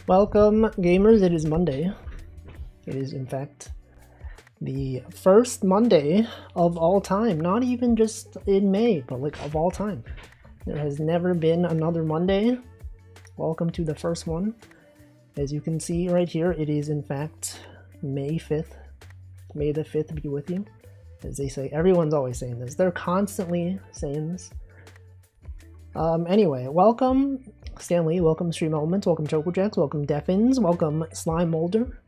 Welcome, gamers. It is Monday. It is, in fact, the first Monday of all time. Not even just in May, but like of all time. There has never been another Monday. Welcome to the first one. As you can see right here, it is, in fact, May 5th. May the 5th be with you. As they say, everyone's always saying this. They're constantly saying this. Anyway, welcome Stanley, welcome Stream Elements, welcome Chocojacks, welcome Deffins, welcome Slime Molder.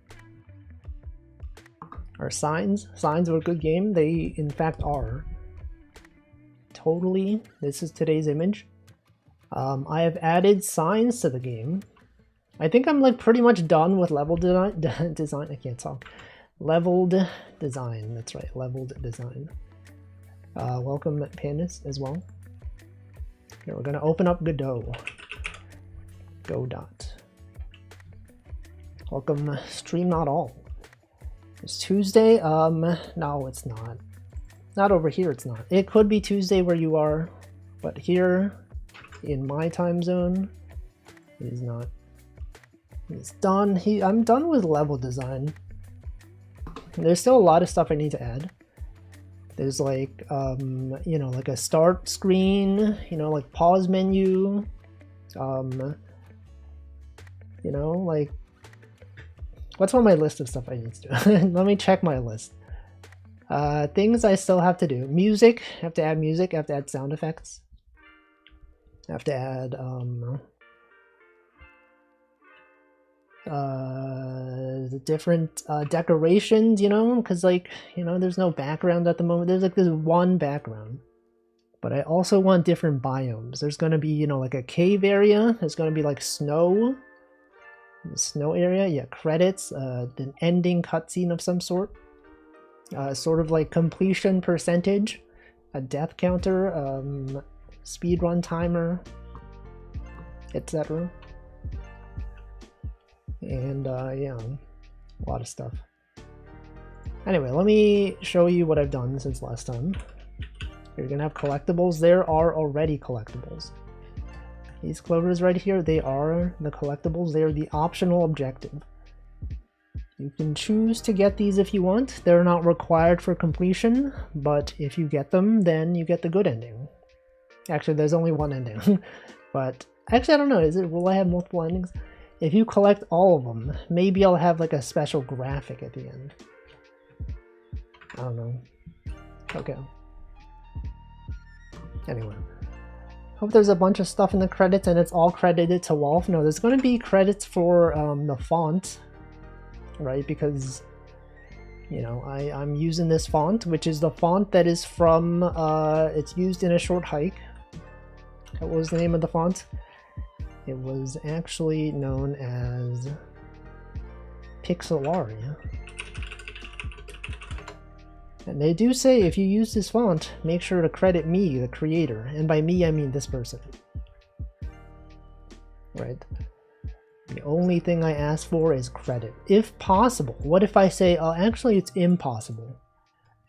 Or Signs. Signs are a good game. They, in fact, are. Totally. This is today's image. I have added signs to the game. I think I'm like pretty much done with level design. I can't talk. Leveled design. That's right. Leveled design. Welcome Panis as well. Okay, we're gonna open up Godot. Godot. Welcome Stream Not All. It's Tuesday. No, it's not. Not over here, it's not. It could be Tuesday where you are, but here in my time zone, it is not. It's done. I'm done with level design. There's still a lot of stuff I need to add. There's like, you know, like a start screen, you know, like pause menu, you know, like, what's on my list of stuff I need to do? Let me check my list. Things I still have to do. Music, I have to add music, I have to add sound effects. I have to add, the different decorations, you know, because like, you know, there's no background at the moment. There's like this one background, but I also want different biomes. There's going to be, you know, like a cave area. There's going to be like snow, the snow area. Yeah, credits, an ending cutscene of some sort, sort of like completion percentage, a death counter, speedrun timer, etc. And yeah, a lot of stuff. Anyway, let me show you what I've done since last time. You're gonna have collectibles. There are already collectibles. These clovers right here, they are the collectibles. They are the optional objective. You can choose to get these if you want. They're not required for completion, but if you get them, then you get the good ending. Actually, there's only one ending. But actually, I don't know. Will I have multiple endings? If you collect all of them, maybe I'll have like a special graphic at the end. I don't know. Okay. Anyway. Hope there's a bunch of stuff in the credits and it's all credited to Wolf. No, there's going to be credits for the font, right? Because, you know, I'm using this font, which is the font that is from, it's used in A Short Hike. What was the name of the font? It was actually known as Pixelaria. And they do say if you use this font, make sure to credit me, the creator. And by me, I mean this person. Right? The only thing I ask for is credit. If possible. What if I say, oh, actually it's impossible.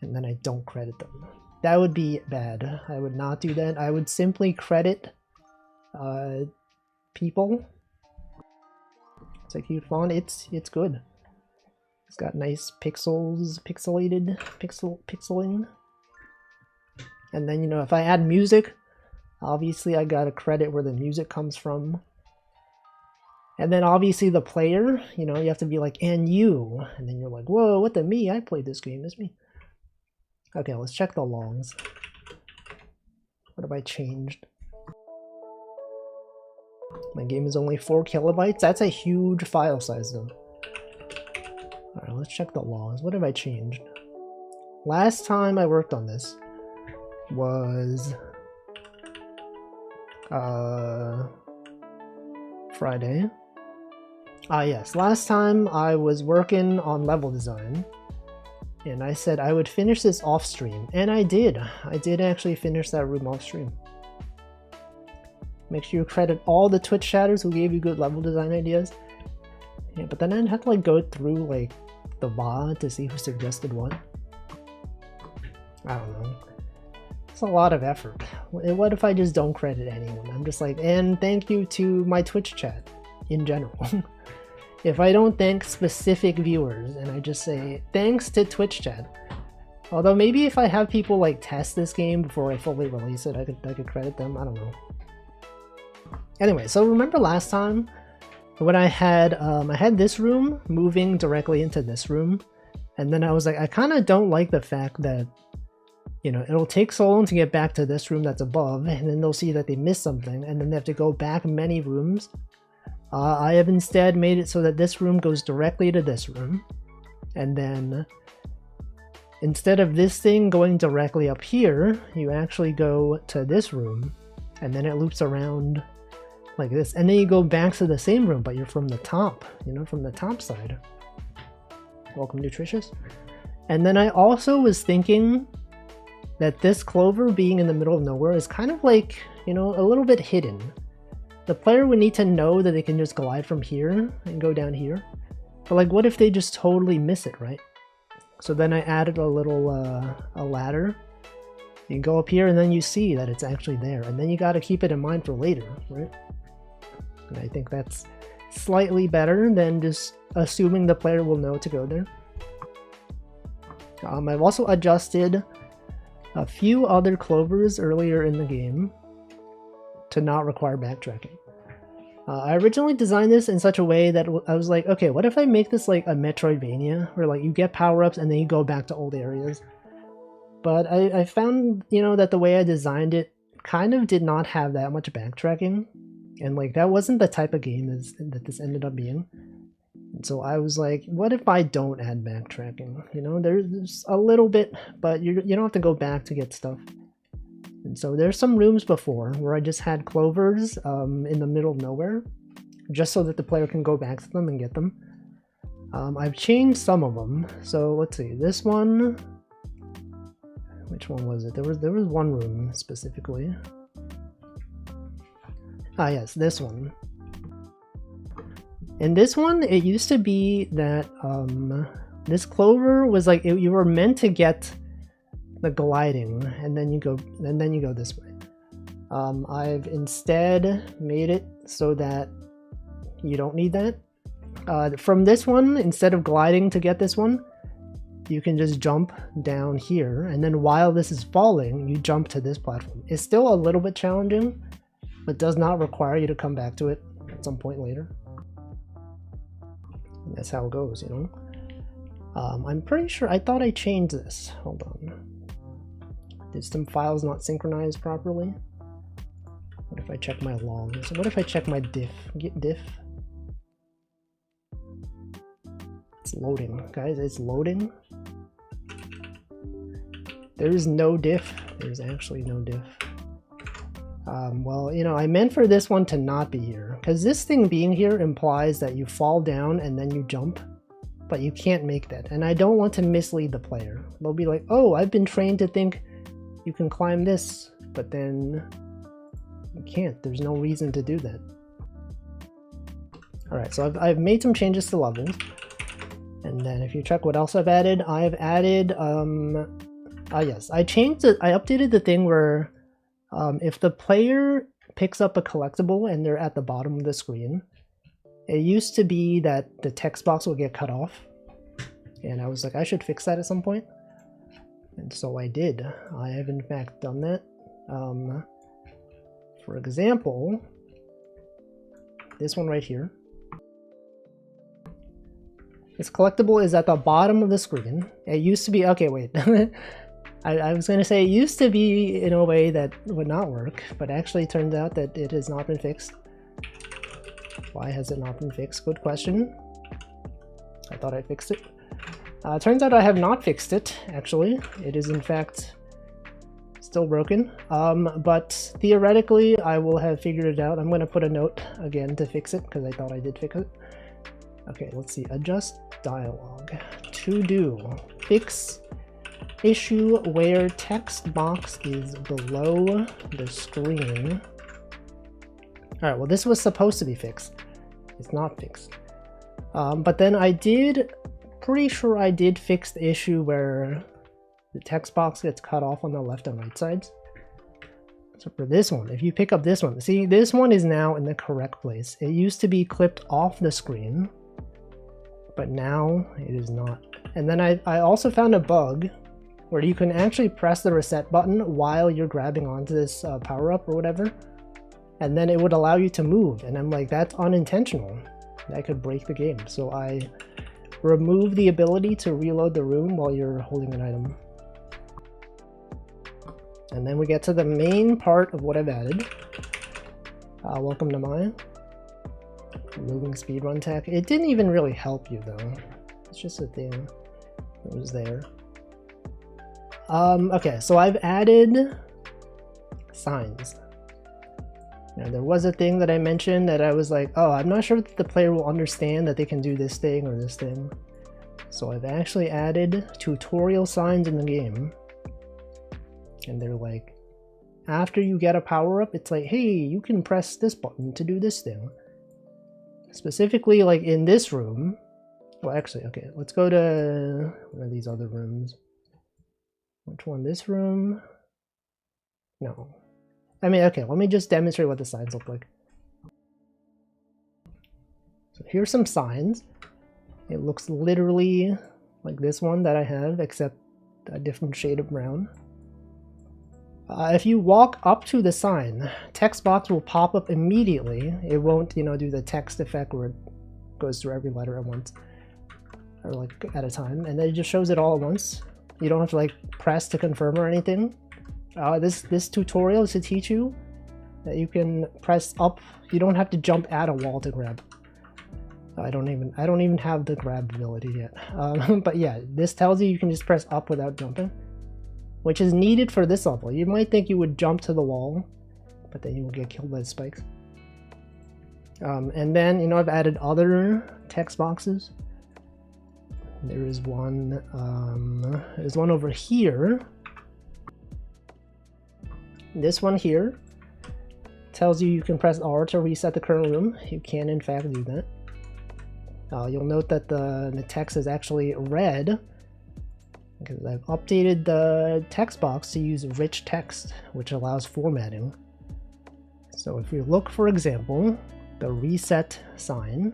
And then I don't credit them. That would be bad. I would not do that. I would simply credit people. It's a cute font. It's good. It's got nice pixels, pixeling. And then, you know, if I add music, obviously I gotta credit where the music comes from. And then obviously the player, you know, you have to be like, and you. And then you're like, whoa, what the me? I played this game, it's me. Okay, let's check the logs. What have I changed? My game is only 4 kilobytes. That's a huge file size though. Alright, let's check the logs. What have I changed? Last time I worked on this was Friday. Yes, last time I was working on level design and I said I would finish this off stream, and I did. I did actually finish that room off stream. Make sure you credit all the Twitch chatters who gave you good level design ideas. Yeah, but then I'd have to like go through like the VOD to see who suggested what. I don't know. It's a lot of effort. What if I just don't credit anyone? I'm just like, and thank you to my Twitch chat in general. if I don't thank specific viewers and I just say thanks to Twitch chat. Although maybe if I have people like test this game before I fully release it, I could credit them. I don't know. Anyway, so remember last time when I had this room moving directly into this room, and then I was like, I kind of don't like the fact that, you know, it'll take so long to get back to this room that's above, and then they'll see that they missed something, and then they have to go back many rooms. I have instead made it so that this room goes directly to this room, and then instead of this thing going directly up here, you actually go to this room, and then it loops around like this, and then you go back to the same room, but you're from the top, you know, from the top side. Welcome, Nutritious. And then I also was thinking that this clover being in the middle of nowhere is kind of like, you know, a little bit hidden. The player would need to know that they can just glide from here and go down here. But like, what if they just totally miss it, right? So then I added a little a ladder. You go up here and then you see that it's actually there. And then you got to keep it in mind for later, right? And I think that's slightly better than just assuming the player will know to go there. I've also adjusted a few other clovers earlier in the game to not require backtracking. I originally designed this in such a way that I was like, okay, what if I make this like a Metroidvania, where like you get power-ups and then you go back to old areas? But I found, you know, that the way I designed it kind of did not have that much backtracking, and like that wasn't the type of game that this ended up being. And so I was like, what if I don't add backtracking? You know, there's a little bit, but you don't have to go back to get stuff. And so there's some rooms before where I just had clovers in the middle of nowhere, just so that the player can go back to them and get them. I've changed some of them. So let's see, this one, which one was it? There was one room specifically. Ah yes, this one. And this one, it used to be that this clover was like, you were meant to get the gliding, and then you go this way. I've instead made it so that you don't need that. From this one, instead of gliding to get this one, you can just jump down here, and then while this is falling, you jump to this platform. It's still a little bit challenging, but does not require you to come back to it at some point later. And that's how it goes, you know. I'm pretty sure, I thought I changed this. Hold on. Did some files not synchronize properly? What if I check my logs? What if I check my diff? Git diff. It's loading, guys. It's loading. There is no diff. There's actually no diff. Well, you know, I meant for this one to not be here, because this thing being here implies that you fall down and then you jump, but you can't make that. And I don't want to mislead the player. They'll be like, oh, I've been trained to think you can climb this, but then you can't. There's no reason to do that. Alright, so I've made some changes to levels. And then if you check what else I've added, yes, I updated the thing where if the player picks up a collectible and they're at the bottom of the screen, it used to be that the text box will get cut off. And I was like, I should fix that at some point. And so I did. I have in fact done that. For example, this one right here. This collectible is at the bottom of the screen. It used to be, okay, wait. I was going to say it used to be in a way that would not work, but actually it turned out that it has not been fixed. Why has it not been fixed? Good question. I thought I fixed it. Turns out I have not fixed it, actually. It is in fact still broken, but theoretically I will have figured it out. I'm going to put a note again to fix it, because I thought I did fix it. Okay, let's see. Adjust dialog. To do. Fix issue where text box is below the screen. Alright, well this was supposed to be fixed. It's not fixed. But then pretty sure I did fix the issue where the text box gets cut off on the left and right sides. So for this one, if you pick up this one, see, this one is now in the correct place. It used to be clipped off the screen, but now it is not. And then I also found a bug where you can actually press the reset button while you're grabbing onto this power-up or whatever, and then it would allow you to move, and I'm like, that's unintentional. That could break the game. So I remove the ability to reload the room while you're holding an item. And then we get to the main part of what I've added. Welcome to my moving speedrun tech. It didn't even really help you though. It's just a thing that was there. Okay, so I've added signs. Now, there was a thing that I mentioned that I was like, oh, I'm not sure that the player will understand that they can do this thing or this thing. So I've actually added tutorial signs in the game. And they're like, after you get a power-up, it's like, hey, you can press this button to do this thing. Specifically, like in this room. Well, actually, okay, let's go to one of these other rooms. Which one? This room? No. I mean, okay, let me just demonstrate what the signs look like. So here's some signs. It looks literally like this one that I have, except a different shade of brown. If you walk up to the sign, text box will pop up immediately. It won't, you know, do the text effect where it goes through every letter at once, or like at a time, and then it just shows it all at once. You don't have to like press to confirm or anything. This tutorial is to teach you that you can press up. You don't have to jump at a wall to grab. I don't even have the grab ability yet. But yeah, this tells you can just press up without jumping, which is needed for this level. You might think you would jump to the wall, but then you will get killed by the spikes. And then, you know, I've added other text boxes. There is one. There's one over here. This one here tells you can press R to reset the current room. You can in fact do that. You'll note that the text is actually red because I've updated the text box to use rich text, which allows formatting. So if we look, for example, the reset sign,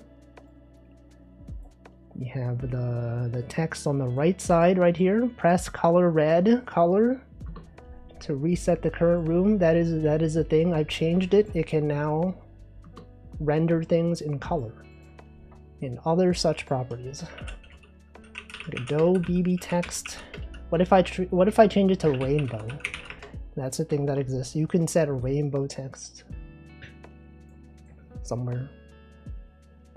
we have the text on the right side right here. Press color red color to reset the current room. That is a thing. I've changed it. It can now render things in color and other such properties. Godot BB text. What if I change it to rainbow? That's a thing that exists. You can set a rainbow text somewhere.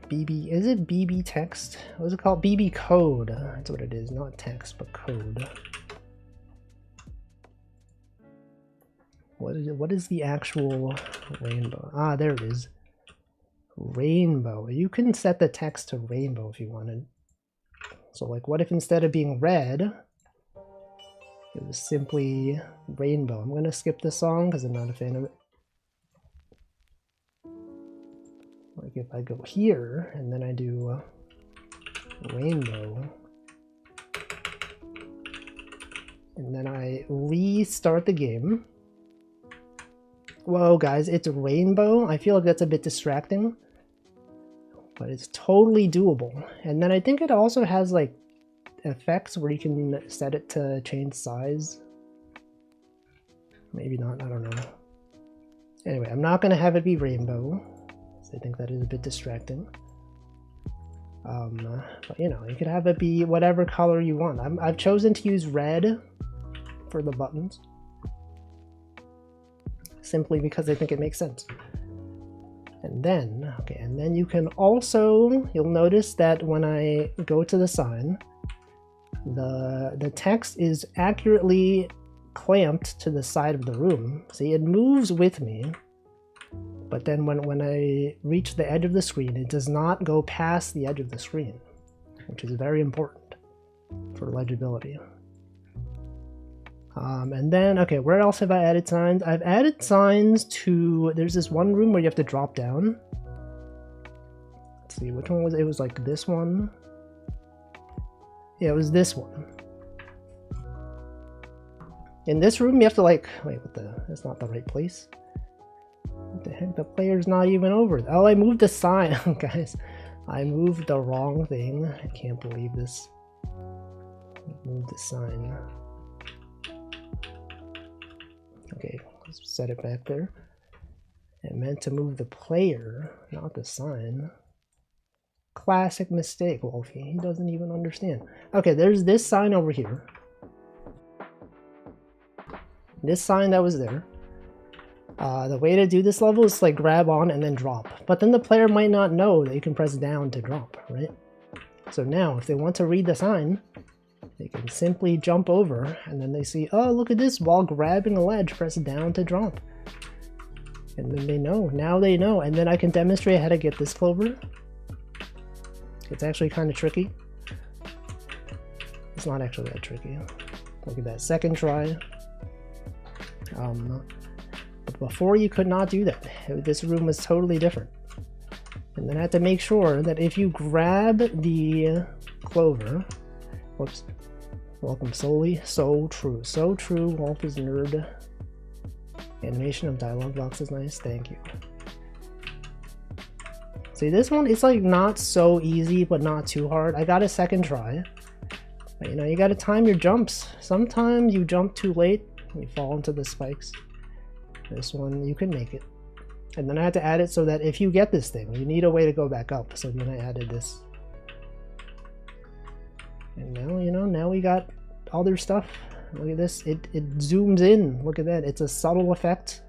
BB, is it BB text? What is it called? BB code. That's what it is. Not text, but code. What is the actual rainbow? Ah, there it is. Rainbow. You can set the text to rainbow if you wanted. So like, what if instead of being red, it was simply rainbow? I'm gonna skip this song because I'm not a fan of it. Like if I go here and then I do rainbow, and then I restart the game. Whoa guys, it's rainbow. I feel like that's a bit distracting, but it's totally doable. And then I think it also has like effects where you can set it to change size. Maybe not, I don't know. Anyway, I'm not gonna have it be rainbow. I think that is a bit distracting. But you know, you could have it be whatever color you want. I've chosen to use red for the buttons, simply because I think it makes sense. And then, okay, and then you can also, you'll notice that when I go to the sign, the text is accurately clamped to the side of the room. See, it moves with me. But then when I reach the edge of the screen, it does not go past the edge of the screen, which is very important for legibility. And then, okay, where else have I added signs? I've added signs to, there's this one room where you have to drop down. Let's see, which one was it? It was like this one. Yeah, it was this one. In this room, you have to like, wait, that's not the right place. What the heck? The player's not even over. Oh, I moved the sign. Guys, I moved the wrong thing. I can't believe this. Move the sign. Okay, let's set it back there. It meant to move the player, not the sign. Classic mistake, Wolfie. He doesn't even understand. Okay, there's this sign over here. This sign that was there. The way to do this level is like grab on and then drop. But then the player might not know that you can press down to drop, right? So now, if they want to read the sign, they can simply jump over, and then they see, oh, look at this, while grabbing a ledge, press down to drop. And then they know, now they know, and then I can demonstrate how to get this clover. It's actually kind of tricky. It's not actually that tricky. Look at that, second try. But before you could not do that. This room was totally different. And then I have to make sure that if you grab the clover, whoops, welcome solely, so true, Wolf is nerd. Animation of dialogue box is nice, thank you. See, this one, it's like not so easy, but not too hard. I got a second try. But you know, you gotta time your jumps. Sometimes you jump too late, and you fall into the spikes. This one, you can make it. And then I had to add it so that if you get this thing, you need a way to go back up. So then I added this. And now, you know, now we got other stuff. Look at this, it zooms in. Look at that, it's a subtle effect.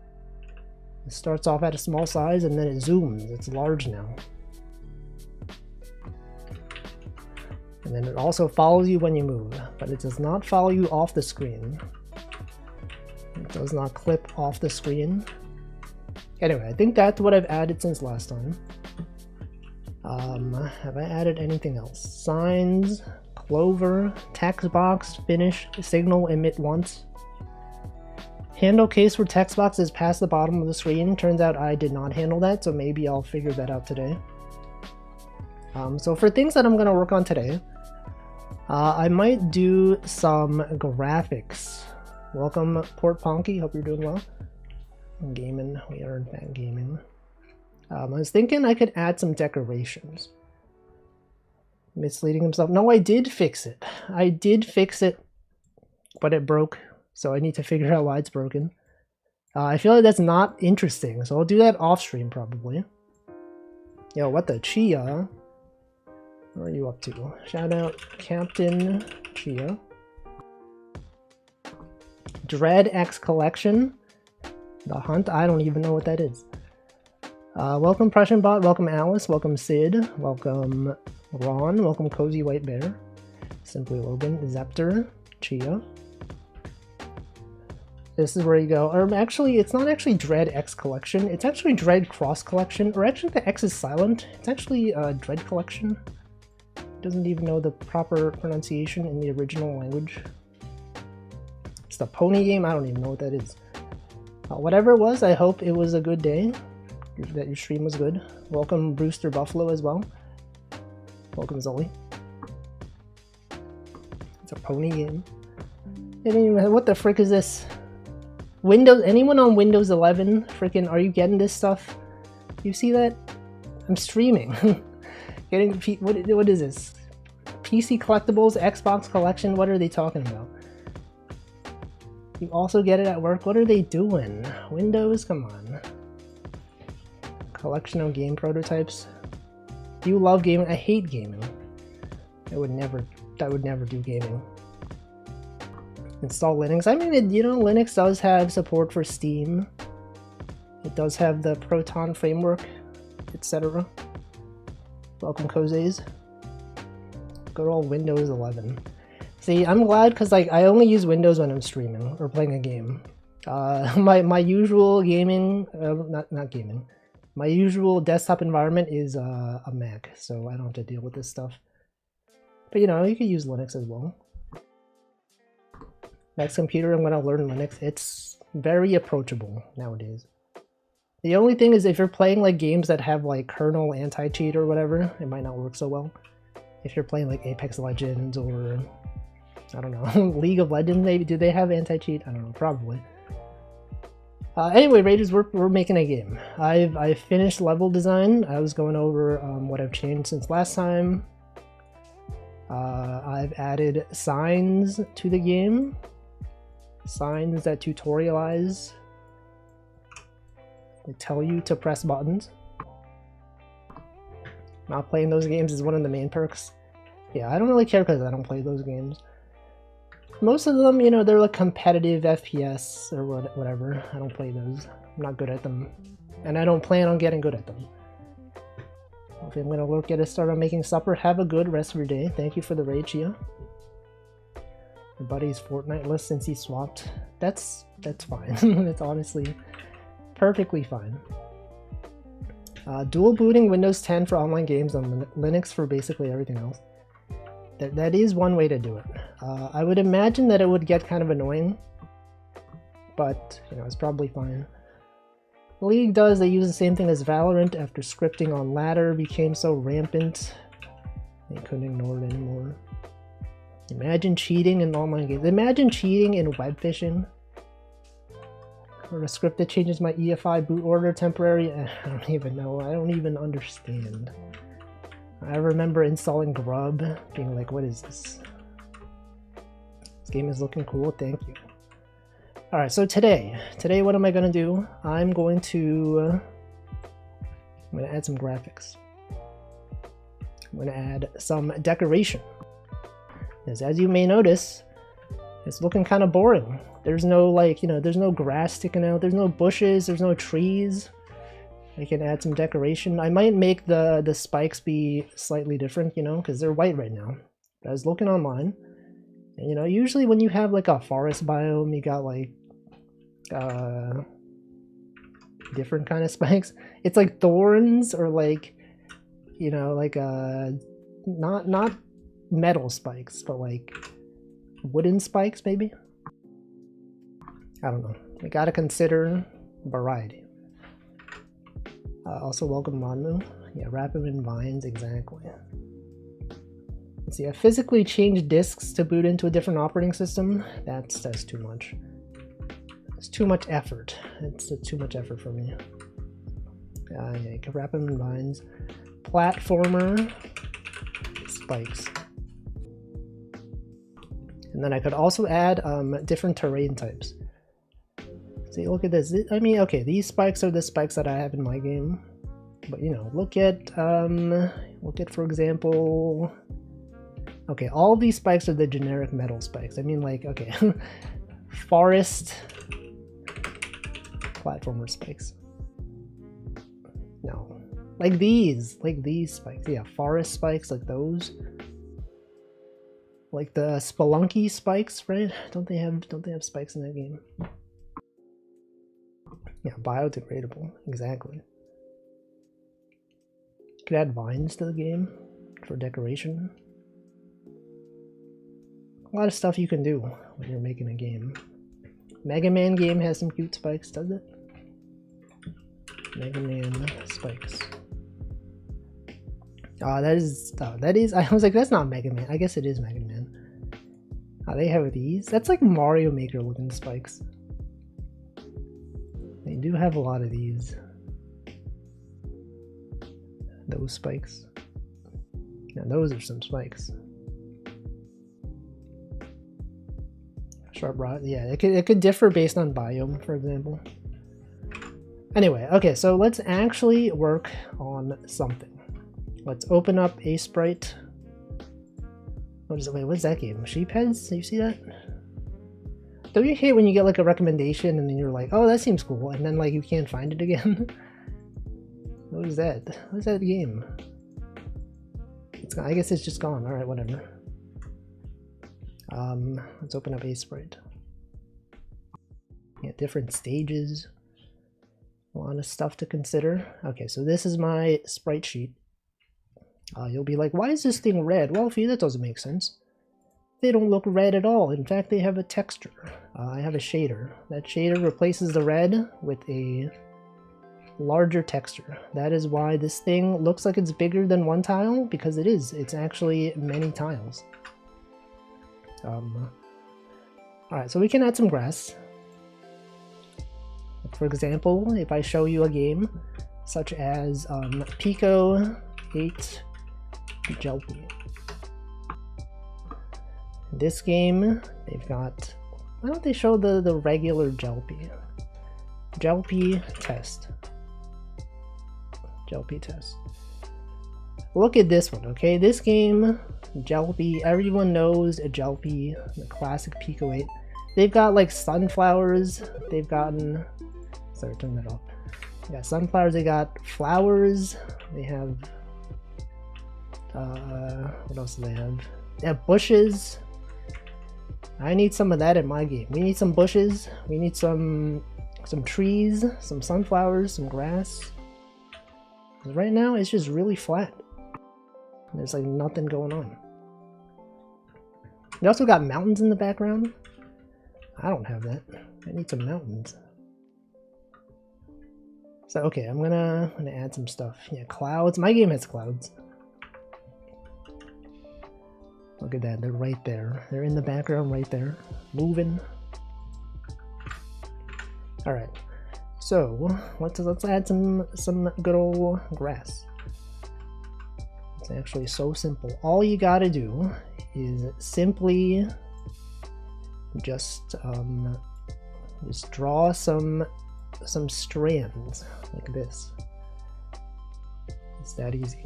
It starts off at a small size and then it zooms, it's large now. And then it also follows you when you move, but it does not follow you off the screen. It does not clip off the screen. Anyway, I think that's what I've added since last time. Have I added anything else? Signs, clover, text box, finish, signal, emit once. Handle case for text box is past the bottom of the screen. Turns out I did not handle that, so maybe I'll figure that out today. So for things that I'm going to work on today, I might do some graphics. Welcome, Port Ponky. Hope you're doing well. Gaming. We are in fact gaming. I was thinking I could add some decorations. Misleading himself. No, I did fix it. I did fix it, but it broke. So I need to figure out why it's broken. I feel like that's not interesting, so I'll do that off stream probably. Yo, what the Chia? What are you up to? Shout out Captain Chia. Dread X Collection. The Hunt? I don't even know what that is. Welcome Prussian Bot, welcome Alice, welcome Sid, welcome Ron, welcome Cozy White Bear, Simply Logan, Zepter, Chia. This is where you go, or actually, it's not actually Dread X Collection, it's actually Dread Cross Collection, or actually the X is silent, it's actually Dread Collection. It doesn't even know the proper pronunciation in the original language. It's the pony game, I don't even know what that is. Whatever it was, I hope it was a good day, that your stream was good. Welcome Brewster Buffalo as well. Welcome Zoe. It's a pony game. Anyway, what the frick is this? Windows, anyone on Windows 11? Freaking, are you getting this stuff? You see that? I'm streaming. Getting, what is this? PC collectibles, Xbox collection, what are they talking about? You also get it at work, what are they doing? Windows, come on. Collection of game prototypes. You love gaming? I hate gaming. I would never do gaming. Install Linux. I mean, you know, Linux does have support for Steam. It does have the Proton framework, etc. Welcome, Cozies. Good old Windows 11. See, I'm glad because like I only use Windows when I'm streaming or playing a game. My usual gaming, not gaming. My usual desktop environment is a Mac, so I don't have to deal with this stuff. But you know, you could use Linux as well. Next computer, I'm going to learn Linux. It's very approachable nowadays. The only thing is if you're playing like games that have like kernel anti-cheat or whatever, it might not work so well. If you're playing like Apex Legends or, I don't know, League of Legends maybe, do they have anti-cheat? I don't know, probably. Anyway, Raiders, we're making a game. I've finished level design. I was going over what I've changed since last time. I've added signs to the game. Signs that tutorialize. They tell you to press buttons. Not playing those games is one of the main perks. Yeah, I don't really care because I don't play those games. Most of them, you know, they're like competitive FPS or whatever. I don't play those. I'm not good at them. And I don't plan on getting good at them. Okay, I'm gonna get us started on making supper. Have a good rest of your day. Thank you for the raid, Chia. Your buddy's Fortnite list since he swapped. That's fine. It's honestly perfectly fine. Dual booting Windows 10 for online games on Linux for basically everything else. That is one way to do it. I would imagine that it would get kind of annoying, but you know, it's probably fine. League does, they use the same thing as Valorant after scripting on ladder became so rampant. They couldn't ignore it anymore. Imagine cheating in online games. Imagine cheating in web phishing. Or a script that changes my EFI boot order temporary. I don't even know. I don't even understand. I remember installing Grub, being like, what is this? This game is looking cool, thank you. Alright, so today what am I going to do? I'm going to add some graphics. I'm going to add some decoration. As you may notice, it's looking kind of boring. There's no, like, you know, there's no grass sticking out, there's no bushes, there's no trees. I can add some decoration. I might make the spikes be slightly different, you know, because they're white right now. But I was looking online, and you know, usually when you have like a forest biome, you got like different kind of spikes. It's like thorns or like, you know, like not metal spikes, but like wooden spikes maybe. I don't know. We gotta consider variety. Also welcome Monmu. Yeah, wrap them in vines, exactly. Let's see, I physically changed disks to boot into a different operating system. That's too much. It's too much effort. It's too much effort for me. Yeah, you can wrap them in vines. Platformer spikes. And then I could also add different terrain types. See, look at this. I mean, okay, these spikes are the spikes that I have in my game. But, you know, look at, for example... Okay, all these spikes are the generic metal spikes. I mean, like, okay, forest platformer spikes. No. Like these spikes. Yeah, forest spikes, like those. Like the Spelunky spikes, right? Don't they have spikes in that game? Yeah, biodegradable, exactly. You could add vines to the game for decoration. A lot of stuff you can do when you're making a game. Mega Man game has some cute spikes, does it? Mega Man spikes. That is, I was like, that's not Mega Man. I guess it is Mega Man. They have these. That's like Mario Maker looking spikes. They do have a lot of these. Those spikes. Now those are some spikes. Sharp rod, yeah, it could differ based on biome, for example. Anyway, okay, so let's actually work on something. Let's open up a sprite. What is it? Wait, what's that game? Sheepheads? You see that? Don't you hate when you get like a recommendation and then you're like, oh, that seems cool, and then like you can't find it again? What is that? What is that game? It's gone. I guess it's just gone. Alright, whatever. Let's open up a sprite. Yeah, different stages. A lot of stuff to consider. Okay, so this is my sprite sheet. You'll be like, why is this thing red? Well, Fee, that doesn't make sense. They don't look red at all. In fact, they have a texture. I have a shader. That shader replaces the red with a larger texture. That is why this thing looks like it's bigger than one tile, because it is. It's actually many tiles. Alright, so we can add some grass. for example, if I show you a game such as Pico 8 Jelpy. This game, they've got, why don't they show the regular Jelpy? Jelpy test. Jelpy test. Look at this one, okay? This game, Jelpy, everyone knows a Jelpy, the classic Pico 8. They've got like sunflowers, they've gotten, sorry, turn that off. They got sunflowers, they got flowers, they have, what else do they have? They have bushes. I need some of that in my game. We need some bushes, we need some trees, some sunflowers, some grass. Right now, it's just really flat. There's like nothing going on. We also got mountains in the background. I don't have that. I need some mountains. So okay, I'm gonna add some stuff. Yeah, clouds. My game has clouds. Look at that, they're right there. They're in the background right there. Moving. Alright. So let's add some good old grass. It's actually so simple. All you gotta do is simply just draw some strands like this. It's that easy.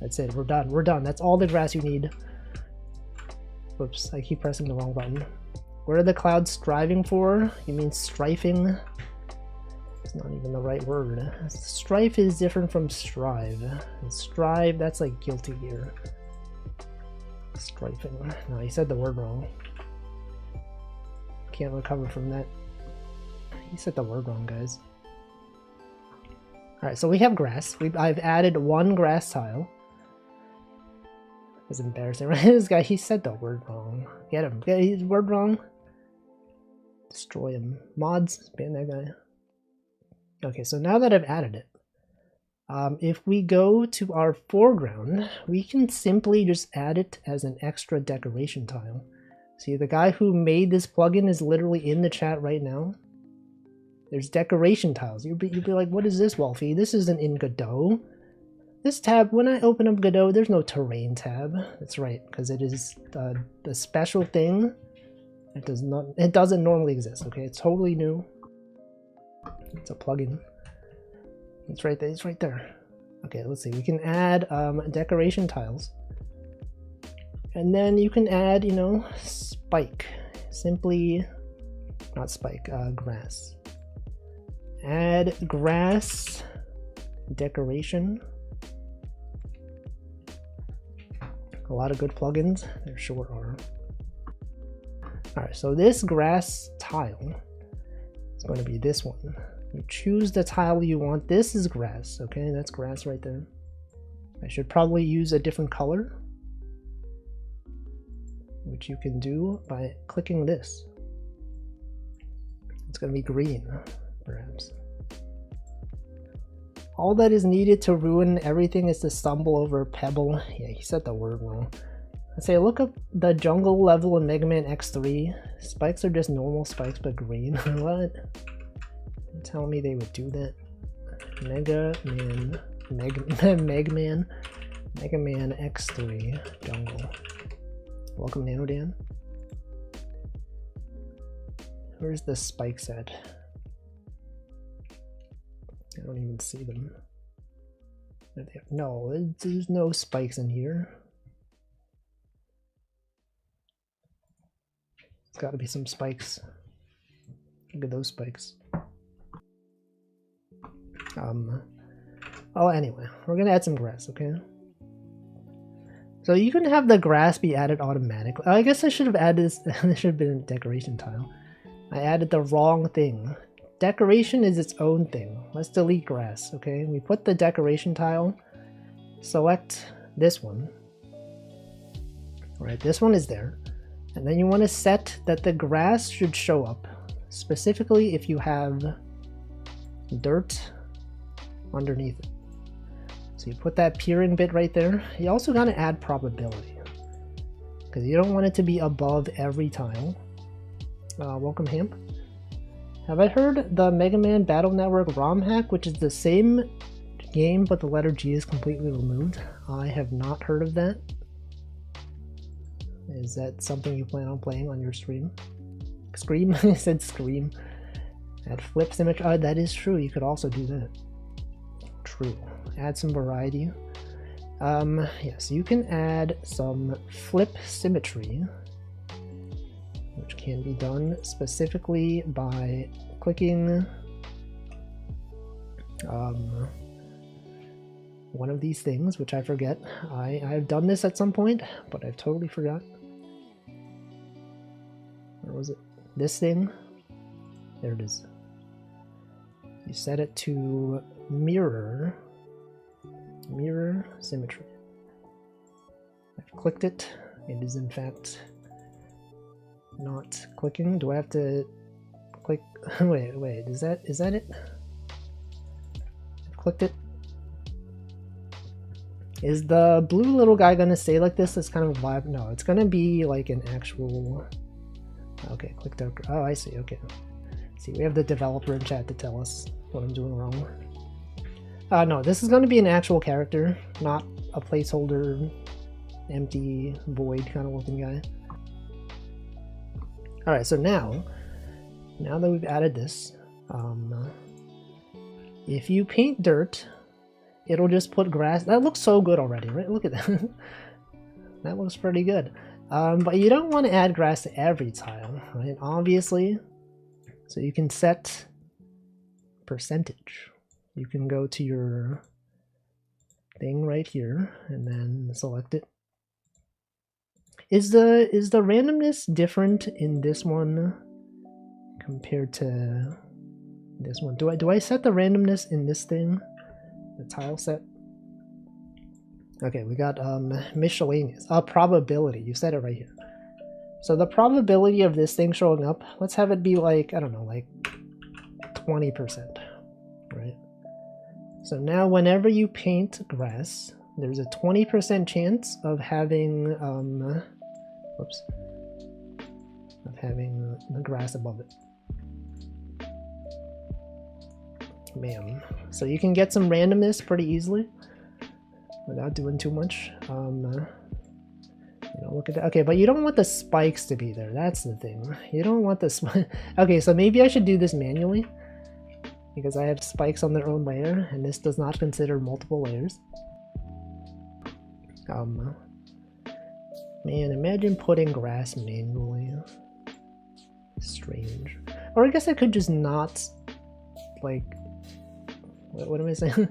That's it. We're done. We're done. That's all the grass you need. Whoops! I keep pressing the wrong button. What are the clouds striving for? You mean strifing? It's not even the right word. Strife is different from strive. And strive, that's like guilty gear. Strifing. No, you said the word wrong. Can't recover from that. You said the word wrong, guys. Alright, so we have grass. I've added one grass tile. That's embarrassing, right? This guy, he said the word wrong. Get him. Get his word wrong. Destroy him. Mods, ban that guy. Okay, so now that I've added it, if we go to our foreground, we can simply just add it as an extra decoration tile. See, the guy who made this plugin is literally in the chat right now. There's decoration tiles. You'd be like, what is this, Wolfie? This isn't in Godot. This tab, when I open up Godot, there's no terrain tab. That's right, because it is the special thing. It doesn't normally exist, okay? It's totally new. It's a plugin. It's right there. It's right there. Okay, let's see. We can add decoration tiles, and then you can add, you know, spike. Simply, not spike. Grass. Add grass decoration. A lot of good plugins. There sure are. All right. So this grass tile is going to be this one. You choose the tile you want. This is grass, okay? That's grass right there. I should probably use a different color, which you can do by clicking this. It's going to be green, perhaps. All that is needed to ruin everything is to stumble over a pebble. Yeah, he said the word wrong. I'd say look up the jungle level in Mega Man X3. Spikes are just normal spikes, but green. What? You're telling me they would do that? Mega Man X3 jungle. Welcome, Nanodan. Where's the spikes at? I don't even see them. No, there's no spikes in here. It's got to be some spikes. Look at those spikes. Oh, anyway, we're gonna add some grass, okay? So you can have the grass be added automatically. I guess I should have added this. This should have been a decoration tile. I added the wrong thing. Decoration is its own thing. Let's delete grass, okay? We put the decoration tile. Select this one. Right, this one is there. And then you want to set that the grass should show up. Specifically if you have dirt underneath it. So you put that peering bit right there. You also got to add probability, because you don't want it to be above every tile. Welcome, Hamp. Have I heard the Mega Man Battle Network ROM hack, which is the same game but the letter G is completely removed? I have not heard of that. Is that something you plan on playing on your stream? Scream? I said scream. Add flip symmetry. Oh, that is true. You could also do that. True. Add some variety. Yes, you can add some flip symmetry, which can be done specifically by clicking one of these things, which I forget. I've done this at some point, but I've totally forgot. Where was it? This thing? There it is. You set it to mirror symmetry. I've clicked it. It is in fact not clicking. Do I have to click? wait, is that it? I've clicked it. Is the blue little guy gonna stay like this? It's kind of a vibe. No, it's gonna be like an actual. Okay, click the. Oh, I see. Okay. See, we have the developer in chat to tell us what I'm doing wrong. No, this is going to be an actual character, not a placeholder, empty, void kind of looking guy. Alright, so now that we've added this, if you paint dirt, it'll just put grass. That looks so good already, right? Look at that. That looks pretty good. But you don't want to add grass to every tile, right? Obviously. So you can set percentage. You can go to your thing right here and then select it. Is the randomness different in this one compared to this one? Do I set the randomness in this thing? The tile set? Okay, we got miscellaneous. Probability. You set it right here. So the probability of this thing showing up, let's have it be like, I don't know, like 20%, right? So now whenever you paint grass, there's a 20% chance of having, whoops, of having the grass above it. Bam. So you can get some randomness pretty easily without doing too much. You know, look at that. Okay, but you don't want the spikes to be there. That's the thing. You don't want the spikes. Okay, so maybe I should do this manually because I have spikes on their own layer, and this does not consider multiple layers. Man, imagine putting grass manually. Strange. Or I guess I could just not, like, what am I saying?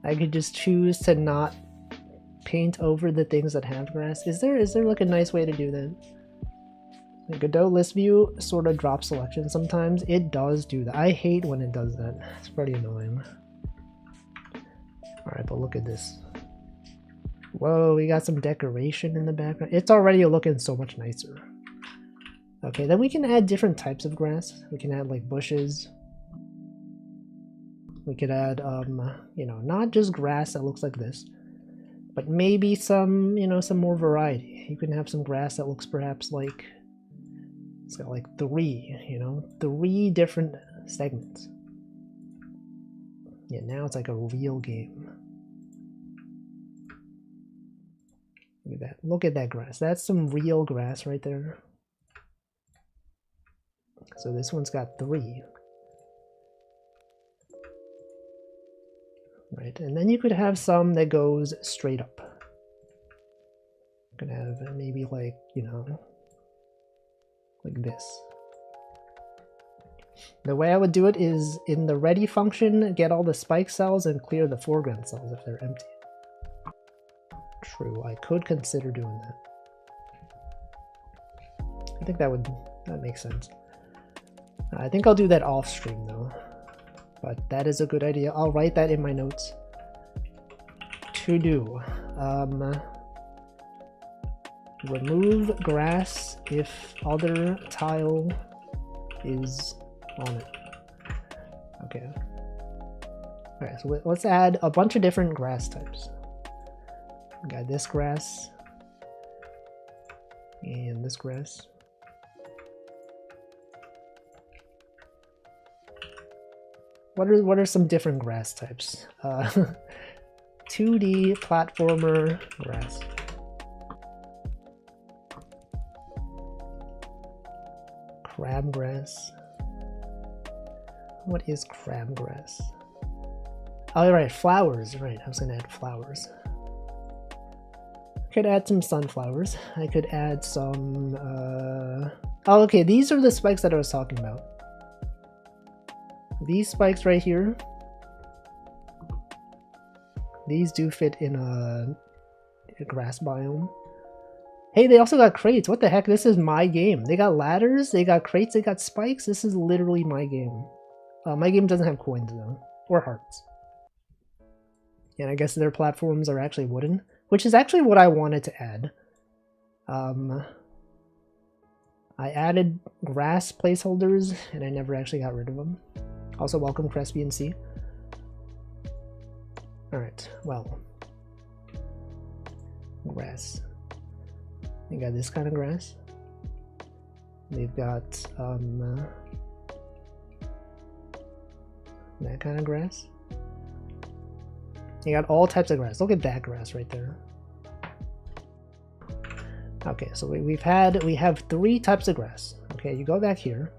I could just choose to not paint over the things that have grass. Is there like a nice way to do that? The Godot list view sort of drops selection sometimes. It does do that. I hate when it does that. It's pretty annoying. Alright, but look at this. Whoa, we got some decoration in the background. It's already looking so much nicer. Okay, then we can add different types of grass. We can add like bushes. We could add, you know, not just grass that looks like this, but maybe some, you know, some more variety. You can have some grass that looks perhaps like, it's got like 3, you know, 3 different segments. Yeah, now it's like a real game. Look at that. Look at that grass. That's some real grass right there. So this one's got 3. Right, and then you could have some that goes straight up. You could have maybe like, you know, like this. The way I would do it is in the ready function, get all the spike cells and clear the foreground cells if they're empty. True, I could consider doing that. I think that makes sense. I think I'll do that off stream though. But that is a good idea. I'll write that in my notes. To do. Remove grass if other tile is on it. Okay. Alright, so let's add a bunch of different grass types. We got this grass. And this grass. What are some different grass types? 2D platformer grass. Crabgrass. What is crabgrass? Oh, right, flowers. Right, I was gonna add flowers. Could add some sunflowers. I could add some. Oh, okay. These are the spikes that I was talking about. These spikes right here. These do fit in a grass biome. Hey, they also got crates. What the heck? This is my game. They got ladders, they got crates, they got spikes. This is literally my game. My game doesn't have coins though, or hearts. And I guess their platforms are actually wooden, which is actually what I wanted to add. I added grass placeholders, and I never actually got rid of them. Also, welcome Crespi and C. Alright, well. Grass. They got this kind of grass. They've got that kind of grass. You got all types of grass. Look at that grass right there. Okay, so we have 3 types of grass. Okay, you go back here,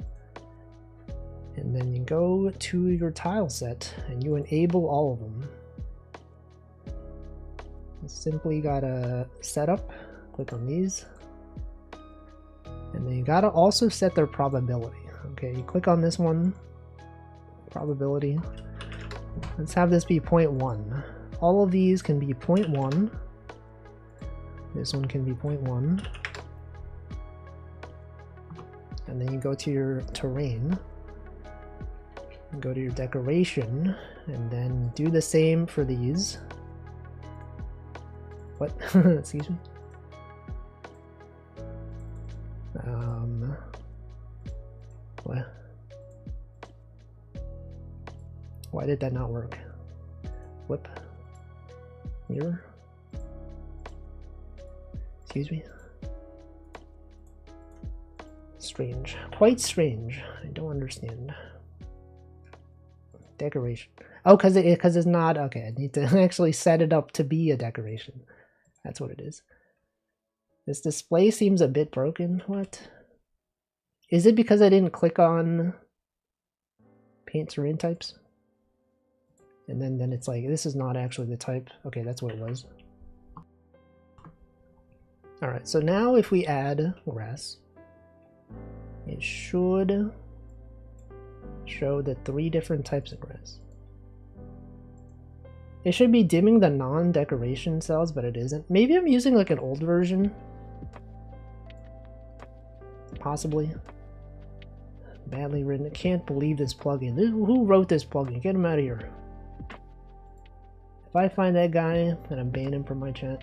and then you go to your tile set, and you enable all of them. You simply gotta set up, click on these, and then you gotta also set their probability. Okay, you click on this one, probability. Let's have this be 0.1. All of these can be 0.1. This one can be 0.1. And then you go to your terrain, and go to your decoration, and then do the same for these. What? Excuse me? What? Why did that not work? Whip. Mirror. Excuse me. Strange. Quite strange. I don't understand. Decoration. Oh, because it's not. Okay, I need to actually set it up to be a decoration. That's what it is. This display seems a bit broken. What? Is it because I didn't click on paint terrain types? And then it's like, this is not actually the type. Okay, that's what it was. Alright, so now if we add grass, it should show the 3 different types of grass. It should be dimming the non-decoration cells, but it isn't. Maybe I'm using like an old version. Possibly. Badly written. I can't believe this plugin. Who wrote this plugin? Get him out of here. If I find that guy, then I'm banning him from my chat.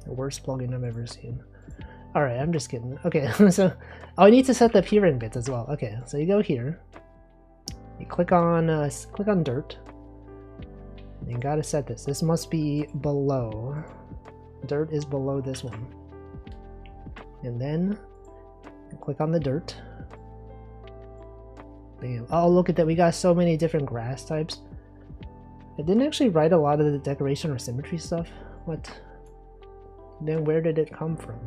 The worst plugin I've ever seen. Alright, I'm just kidding. Okay, so I need to set the appearing bits as well. Okay, so you go here. You click on dirt. And you gotta set this. This must be below. Dirt is below this one. And then click on the dirt. Bam. Oh, look at that. We got so many different grass types. I didn't actually write a lot of the decoration or symmetry stuff. What? Then where did it come from?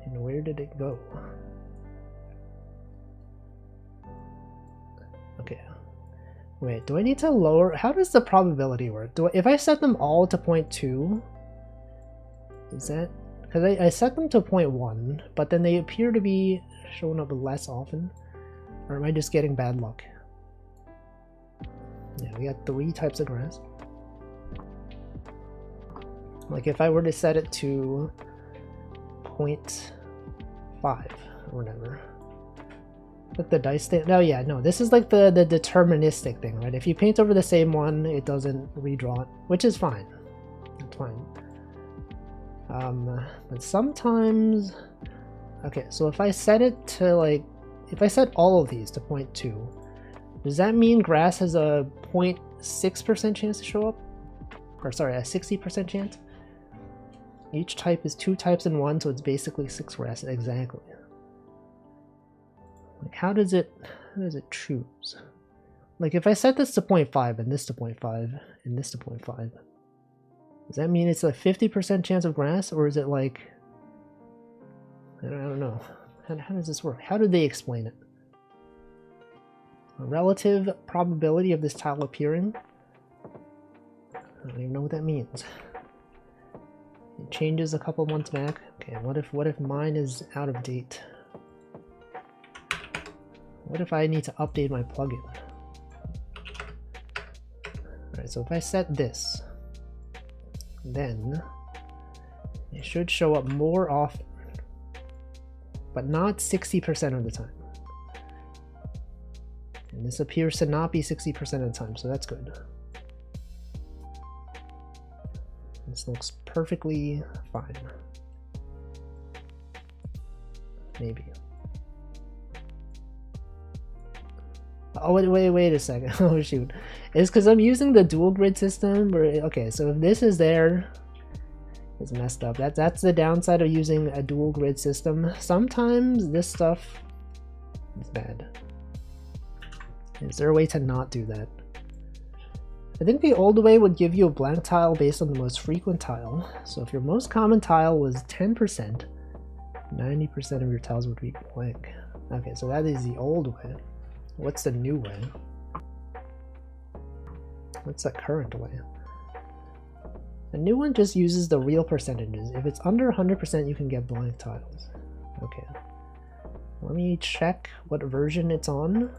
And where did it go? Okay. Wait, do I need to lower? How does the probability work? If I set them all to 0.2, is that? Because I set them to 0.1, but then they appear to be showing up less often. Or am I just getting bad luck? Yeah, we got 3 types of grass. Like if I were to set it to 0.5 or whatever. Like the dice thing. No, yeah, no. This is like the deterministic thing, right? If you paint over the same one, it doesn't redraw it, which is fine. It's fine. But sometimes... Okay, so if I set it to like... If I set all of these to 0.2, does that mean grass has a 0.6% chance to show up? Or sorry, a 60% chance? Each type is 2 types in 1, so it's basically 6 grass. Exactly. Like, how does it... How does it choose? Like if I set this to 0.5 and this to 0.5 and this to 0.5, does that mean it's a 50% chance of grass, or is it like, I don't know. How does this work? How did they explain it? A relative probability of this tile appearing? I don't even know what that means. It changes a couple months back. Okay, what if mine is out of date? What if I need to update my plugin? Alright, so if I set this, then it should show up more often, but not 60% of the time. And this appears to not be 60% of the time, so that's good. This looks perfectly fine. Maybe. Oh, wait a second. Oh, shoot. It's because I'm using the dual grid system. Okay, so if this is there, it's messed up. That's the downside of using a dual grid system. Sometimes this stuff is bad. Is there a way to not do that? I think the old way would give you a blank tile based on the most frequent tile. So if your most common tile was 10%, 90% of your tiles would be blank. Okay, so that is the old way. What's the new way? What's the current way? The new one just uses the real percentages. If it's under 100%, you can get blank tiles. Okay. Let me check what version it's on.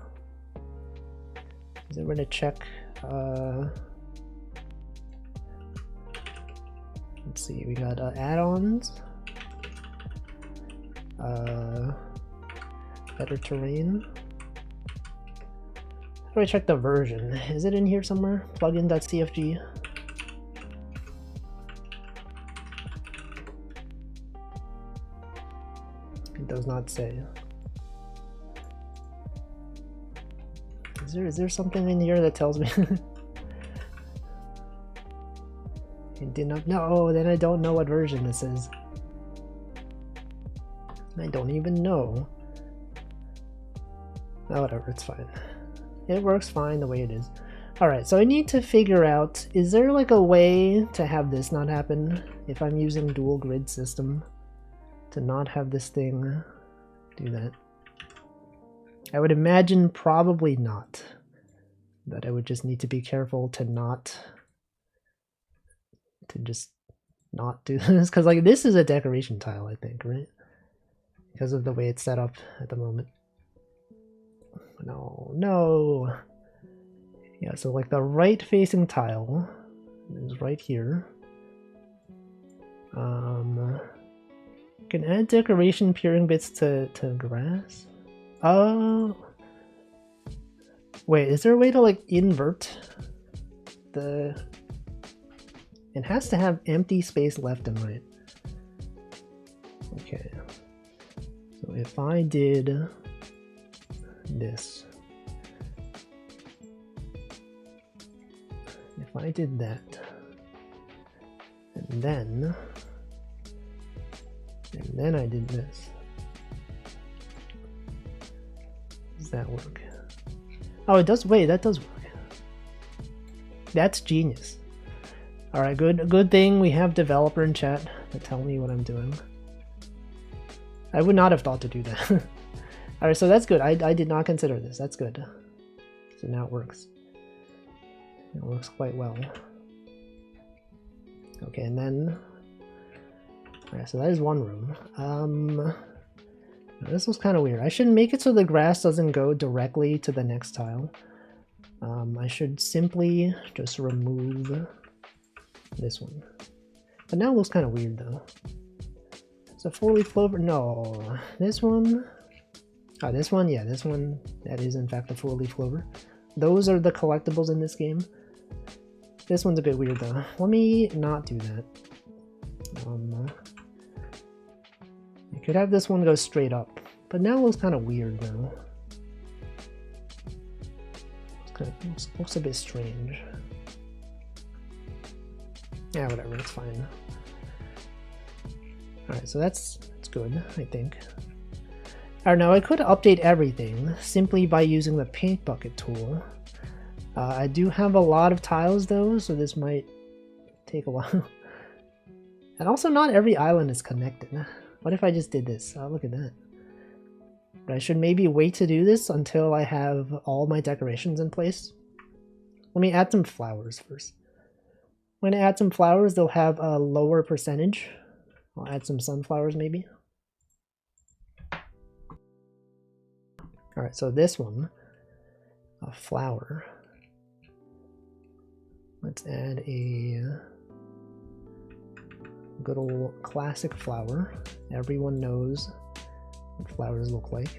Is it going to check? Let's see, we got add-ons. Better terrain. How do I check the version? Is it in here somewhere? Plugin.cfg. It does not say. Is there something in here that tells me? It did not. No, then I don't know what version this is. I don't even know. Oh, whatever, it's fine. It works fine the way it is. Alright, so I need to figure out, is there like a way to have this not happen if I'm using dual grid system? To not have this thing do that? I would imagine probably not. That I would just need to be careful to just not do this. Because like this is a decoration tile, I think, right? Because of the way it's set up at the moment. No. Yeah, so like the right facing tile is right here. You can add decoration peering bits to grass. Oh. Wait, is there a way to like invert the... It has to have empty space left and right. Okay. So if I did this. If I did that. And then I did this. Does that work? Oh, it does. Wait, that does work. That's genius. All right, good thing we have developer in chat to tell me what I'm doing. I would not have thought to do that. All right, so that's good. I did not consider this. That's good. So now it works. It works quite well. Okay, and then... Alright, so that is one room. This was kind of weird. I should make it so the grass doesn't go directly to the next tile. I should simply just remove this one. But now it looks kind of weird though. It's a 4-leaf clover. No, this one. Oh, this one. Yeah, this one. That is in fact a 4-leaf clover. Those are the collectibles in this game. This one's a bit weird though. Let me not do that. You could have this one go straight up, but now it looks kind of weird though. Looks a bit strange. Yeah, whatever, it's fine. Alright, so that's good, I think. Or no, I could update everything simply by using the paint bucket tool. I do have a lot of tiles though, so this might take a while. And also not every island is connected. What if I just did this? Oh, look at that. But I should maybe wait to do this until I have all my decorations in place. Let me add some flowers first. When I add some flowers, they'll have a lower percentage. I'll add some sunflowers maybe. Alright, so this one, a flower. Let's add a good old classic flower. Everyone knows what flowers look like.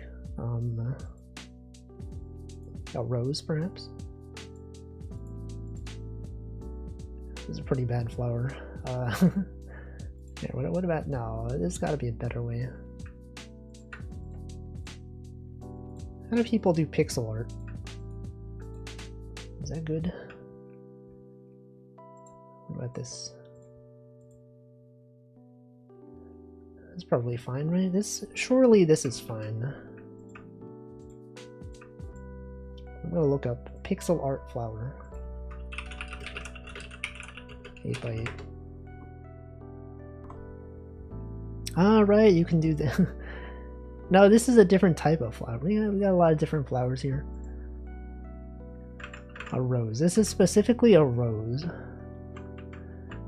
A rose, perhaps? This is a pretty bad flower. Yeah, what about... No, there's gotta be a better way. How do people do pixel art? Is that good? What about this? That's probably fine, right? Surely this is fine. I'm gonna look up pixel art flower. 8x8. Ah, right, you can do that. No, this is a different type of flower. We got a lot of different flowers here. A rose. This is specifically a rose.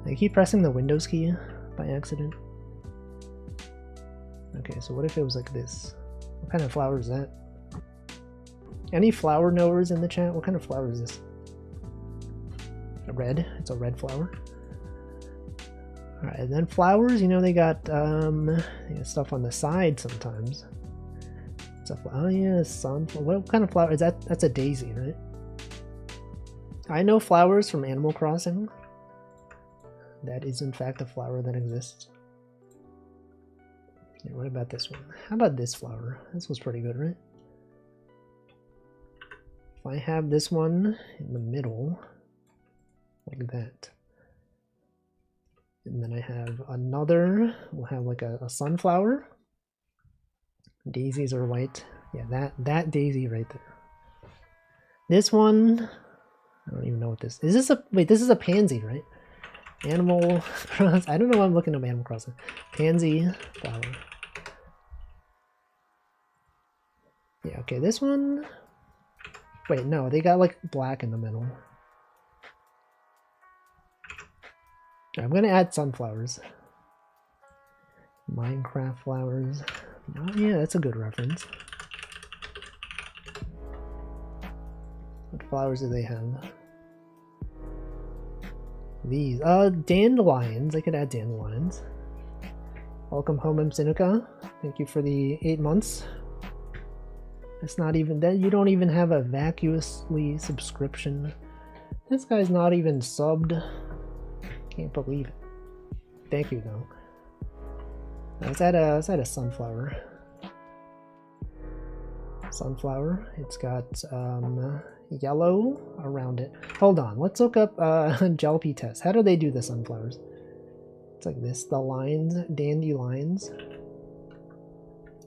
I keep pressing the Windows key by accident. Okay, so what if it was like this? What kind of flower is that? Any flower knowers in the chat? What kind of flower is this? A red. It's a red flower. Alright, and then flowers, you know, they got stuff on the side sometimes. Stuff, oh yeah, sunflower. What kind of flower is that? That's a daisy, right? I know flowers from Animal Crossing. That is in fact a flower that exists. Yeah, what about this one? How about this flower? This was pretty good, right? If I have this one in the middle, like that. And then I have another, we'll have like a sunflower. Daisies are white. Yeah, that daisy right there. This one, I don't even know what this is. This a, wait, this is a pansy, right? Animal Crossing. I don't know why I'm looking up Animal Crossing. Pansy flower. Yeah, okay, this one. Wait, no, they got like black in the middle. I'm gonna add sunflowers. Minecraft flowers. Oh yeah, that's a good reference. What flowers do they have? These. Dandelions. I could add dandelions. Welcome home, Sinuka. Thank you for the 8 months. It's not even that. You don't even have a vacuously subscription. This guy's not even subbed. Can't believe it. Thank you, though. Let's add a sunflower. Sunflower. It's got yellow around it. Hold on. Let's look up Jelpy test. How do they do the sunflowers? It's like this. The lines, dandelions.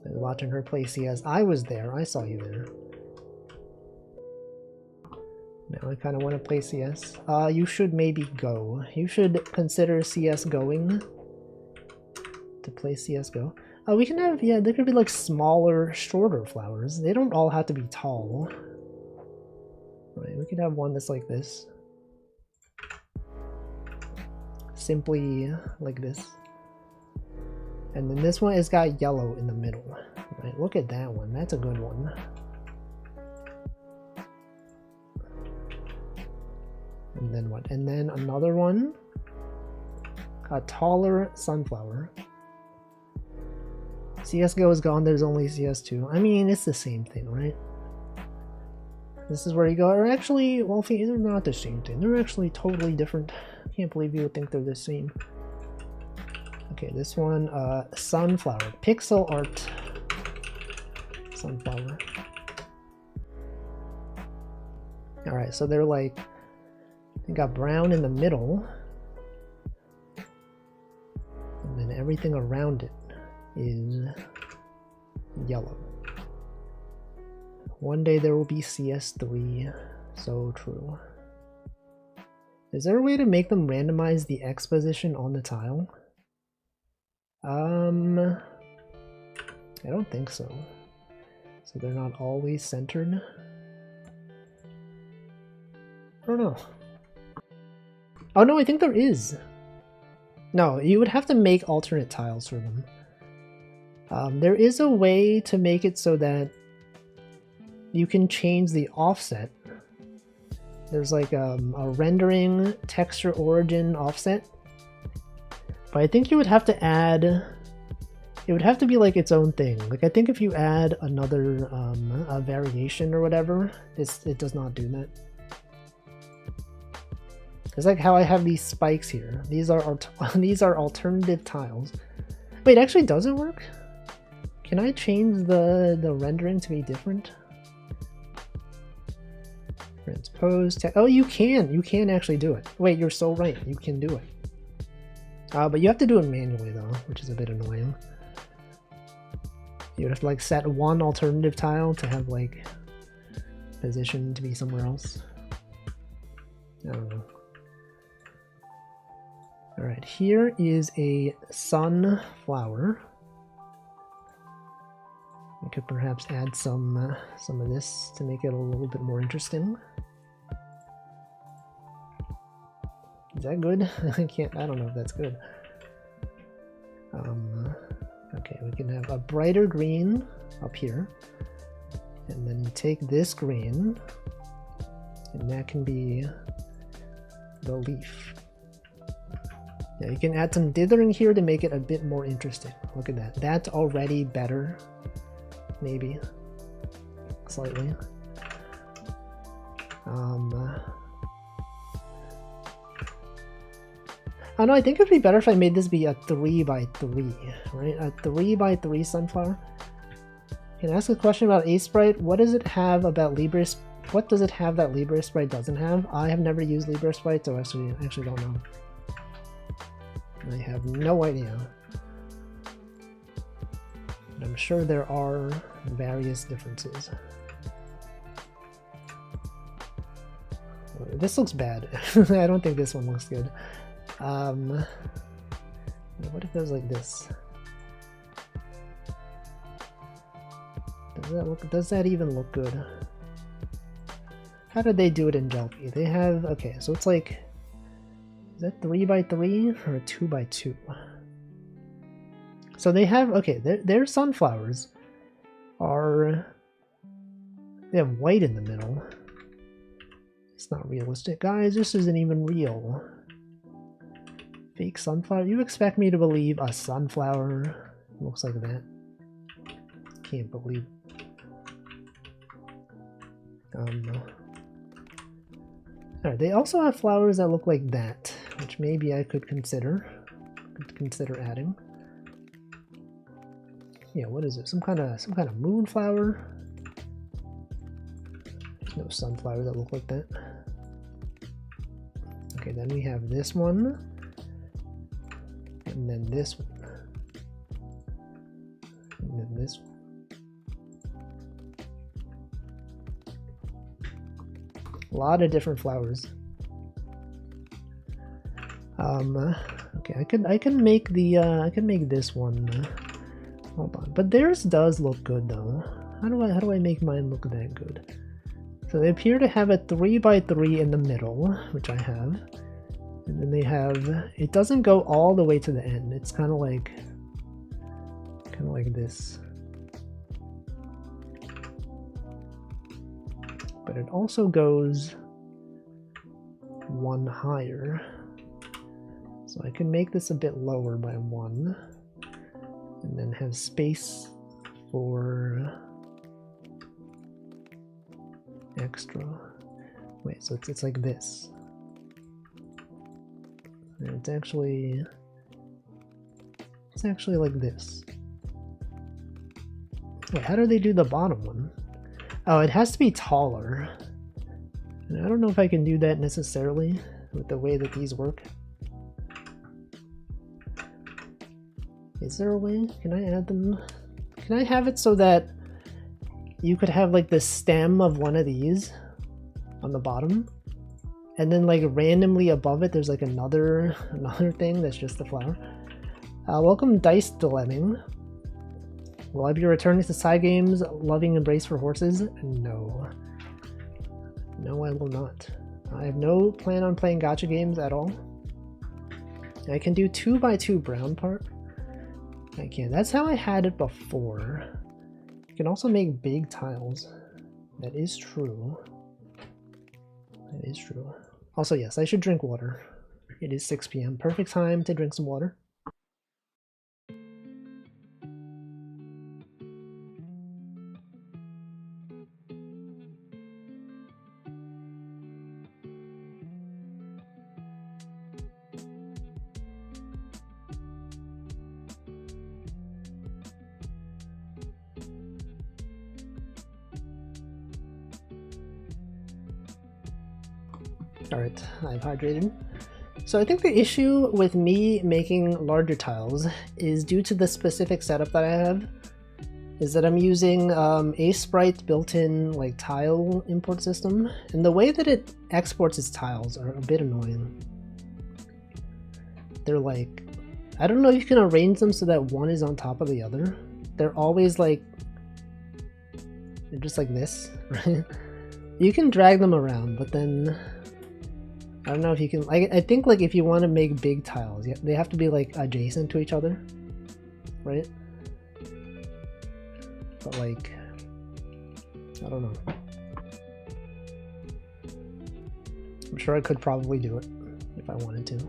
I was watching her play CS. I was there. I saw you there. Now I kind of want to play CS. You should maybe go. You should consider CS going. To play CSGO. We can have, yeah, there could be like smaller, shorter flowers. They don't all have to be tall. Right, we could have one that's like this. Simply like this. And then this one has got yellow in the middle. Right, look at that one. That's a good one. And then what? And then another one. A taller sunflower. CSGO is gone, there's only CS2. I mean, it's the same thing, right? This is where you go. Or actually, well, they're not the same thing. They're actually totally different. I can't believe you would think they're the same. Okay, this one, sunflower. Pixel art. Sunflower. Alright, so they're like, they got brown in the middle. And then everything around it is yellow. One day there will be CS3. So true. Is there a way to make them randomize the X position on the tile? I don't think so. So they're not always centered. I don't know. Oh no, I think there is. No, you would have to make alternate tiles for them. There is a way to make it so that you can change the offset. There's like a rendering texture origin offset. But I think you would have to add, it would have to be like its own thing. Like I think if you add another a variation or whatever, it does not do that. It's like how I have these spikes here. These are alternative tiles. Wait, actually does it work? Can I change the rendering to be different? Transpose text. Oh, you can actually do it. Wait, you're so right. You can do it. But you have to do it manually though, which is a bit annoying. You would have to like set one alternative tile to have like position to be somewhere else. I don't know. Alright, here is a sunflower. I could perhaps add some of this to make it a little bit more interesting. Is that good? I don't know if that's good. Okay, we can have a brighter green up here. And then take this green, and that can be the leaf. Yeah, you can add some dithering here to make it a bit more interesting. Look at that. That's already better. Maybe. Slightly. I don't know, I think it'd be better if I made this be a 3x3, right? A 3x3 sunflower. Can I ask a question about Aseprite? What does it have about Libris? What does it have that Librasprite doesn't have? I have never used Librasprite, so I actually don't know. I have no idea. But I'm sure there are various differences. This looks bad. I don't think this one looks good. What if it was like this? Does that even look good? How did they do it in Jelpy? They have, okay, so it's like, is that 3x3 or 2x2? So they have, okay, their sunflowers are, they have white in the middle. It's not realistic. Guys, this isn't even real. Fake sunflower? You expect me to believe a sunflower looks like that? Can't believe. Alright, they also have flowers that look like that, which maybe I could consider adding. Yeah, what is it? Some kind of moonflower? There's no sunflowers that look like that. Okay, then we have this one. And then this one. And then this one. A lot of different flowers. Okay, I can make the I can make this one. Hold on, but theirs does look good though. How do I make mine look that good? So they appear to have a 3x3 in the middle, which I have, and then they have. It doesn't go all the way to the end. It's kind of like this. But it also goes one higher. So I can make this a bit lower by one. And then have space for extra. Wait, so it's like this. And it's actually like this. Wait, how do they do the bottom one? Oh, it has to be taller. And I don't know if I can do that necessarily with the way that these work. Is there a way? Can I add them? Can I have it so that you could have like the stem of one of these on the bottom, and then like randomly above it there's like another thing that's just the flower. Welcome Dice Dileming. Will I be returning to side games loving Embrace for Horses? No. No, I will not. I have no plan on playing gacha games at all. I can do 2x2 brown part. I can. That's how I had it before. You can also make big tiles. That is true. That is true. Also, yes, I should drink water. It is 6 p.m. Perfect time to drink some water. Alright, I've hydrated. So I think the issue with me making larger tiles is due to the specific setup that I have, is that I'm using a Sprite built-in like tile import system, and the way that it exports its tiles are a bit annoying. They're like, I don't know if you can arrange them so that one is on top of the other. They're always like, they're just like this, right? You can drag them around, but then I don't know if you can, I think like if you want to make big tiles, they have to be like adjacent to each other, right? But like, I don't know. I'm sure I could probably do it if I wanted to.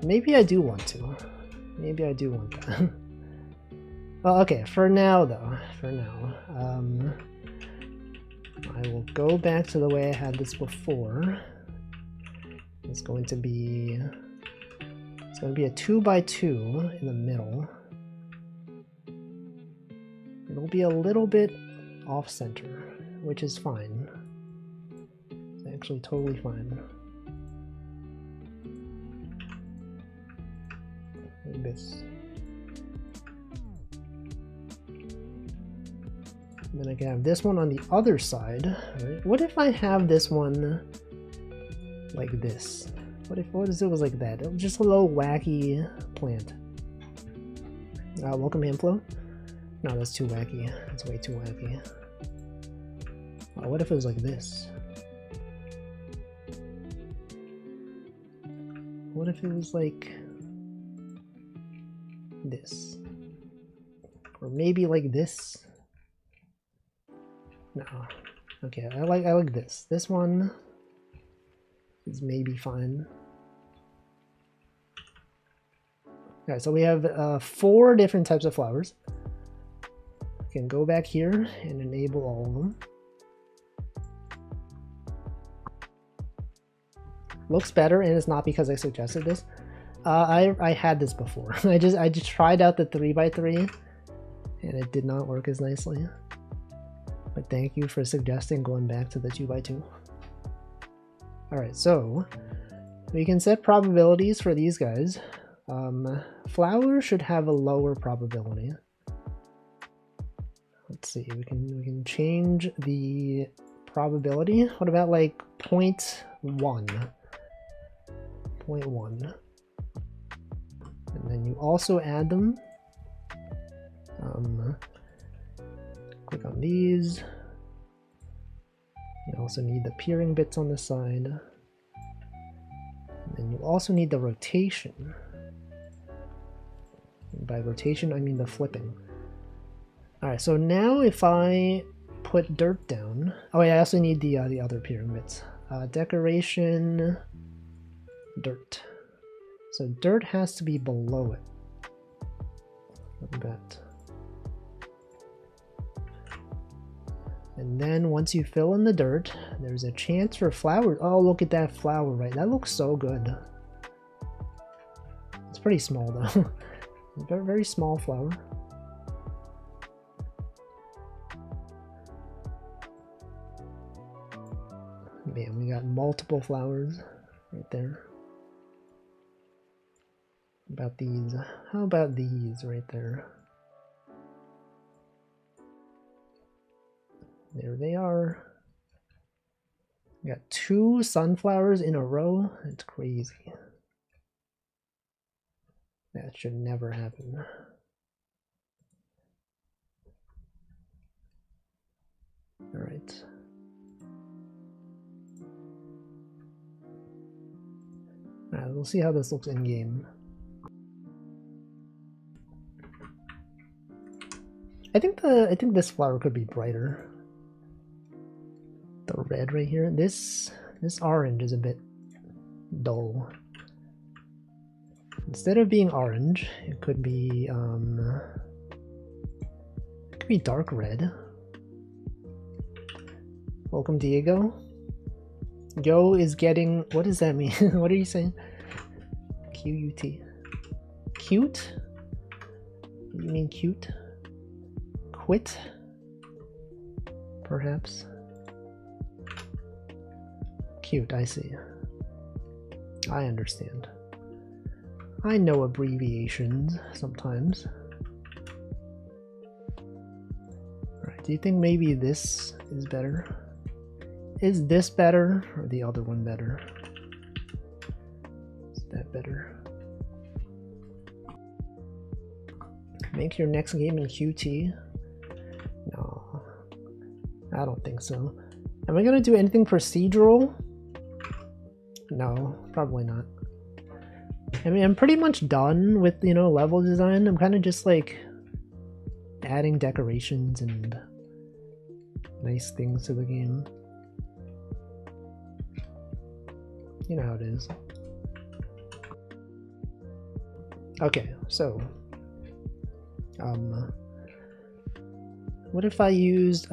Maybe I do want to. Maybe I do want that. Well, okay, for now though, for now. I will go back to the way I had this before. It's going to be a 2x2 in the middle. It'll be a little bit off center, which is fine. It's actually totally fine. Like this. And then I can have this one on the other side. Right? What if I have this one like this? What if it was like that? It was just a little wacky plant. Welcome Handflow? No, that's too wacky. That's way too wacky. What if it was like this? What if it was like this? Or maybe like this? No. Okay, I like this. This one is maybe fine. Alright, so we have 4 different types of flowers. We can go back here and enable all of them. Looks better, and it's not because I suggested this. I had this before. I just tried out the 3x3 and it did not work as nicely. But thank you for suggesting going back to the 2x2. Alright, so we can set probabilities for these guys. Flower should have a lower probability. Let's see, we can change the probability. What about like 0.1? 0.1. And then you also add them. Click on these. You also need the peering bits on the side. And then you also need the rotation. And by rotation, I mean the flipping. Alright, so now if I put dirt down... Oh, yeah, I also need the other peering bits. Decoration... dirt. So dirt has to be below it. Like that. And then once you fill in the dirt, there's a chance for flowers. Oh, look at that flower, right? That looks so good. It's pretty small though. Very, very small flower. Man, we got multiple flowers right there. About these. How about these right there? There they are. We got 2 sunflowers in a row. It's crazy. That should never happen. All right. All right, we'll see how this looks in game. I think this flower could be brighter. The red right here. This orange is a bit dull. Instead of being orange, it could be dark red. Welcome, Diego. Yo is getting, what does that mean? What are you saying? Q-U-T. Cute? You mean cute? Quit? Perhaps? Cute, I see. I understand. I know abbreviations sometimes. Alright, do you think maybe this is better? Is this better or the other one better? Is that better? Make your next game in QT? No, I don't think so. Am I gonna do anything procedural? No, probably not. I mean, I'm pretty much done with, you know, level design. I'm kind of just like adding decorations and nice things to the game. You know how it is. Okay, so what if I used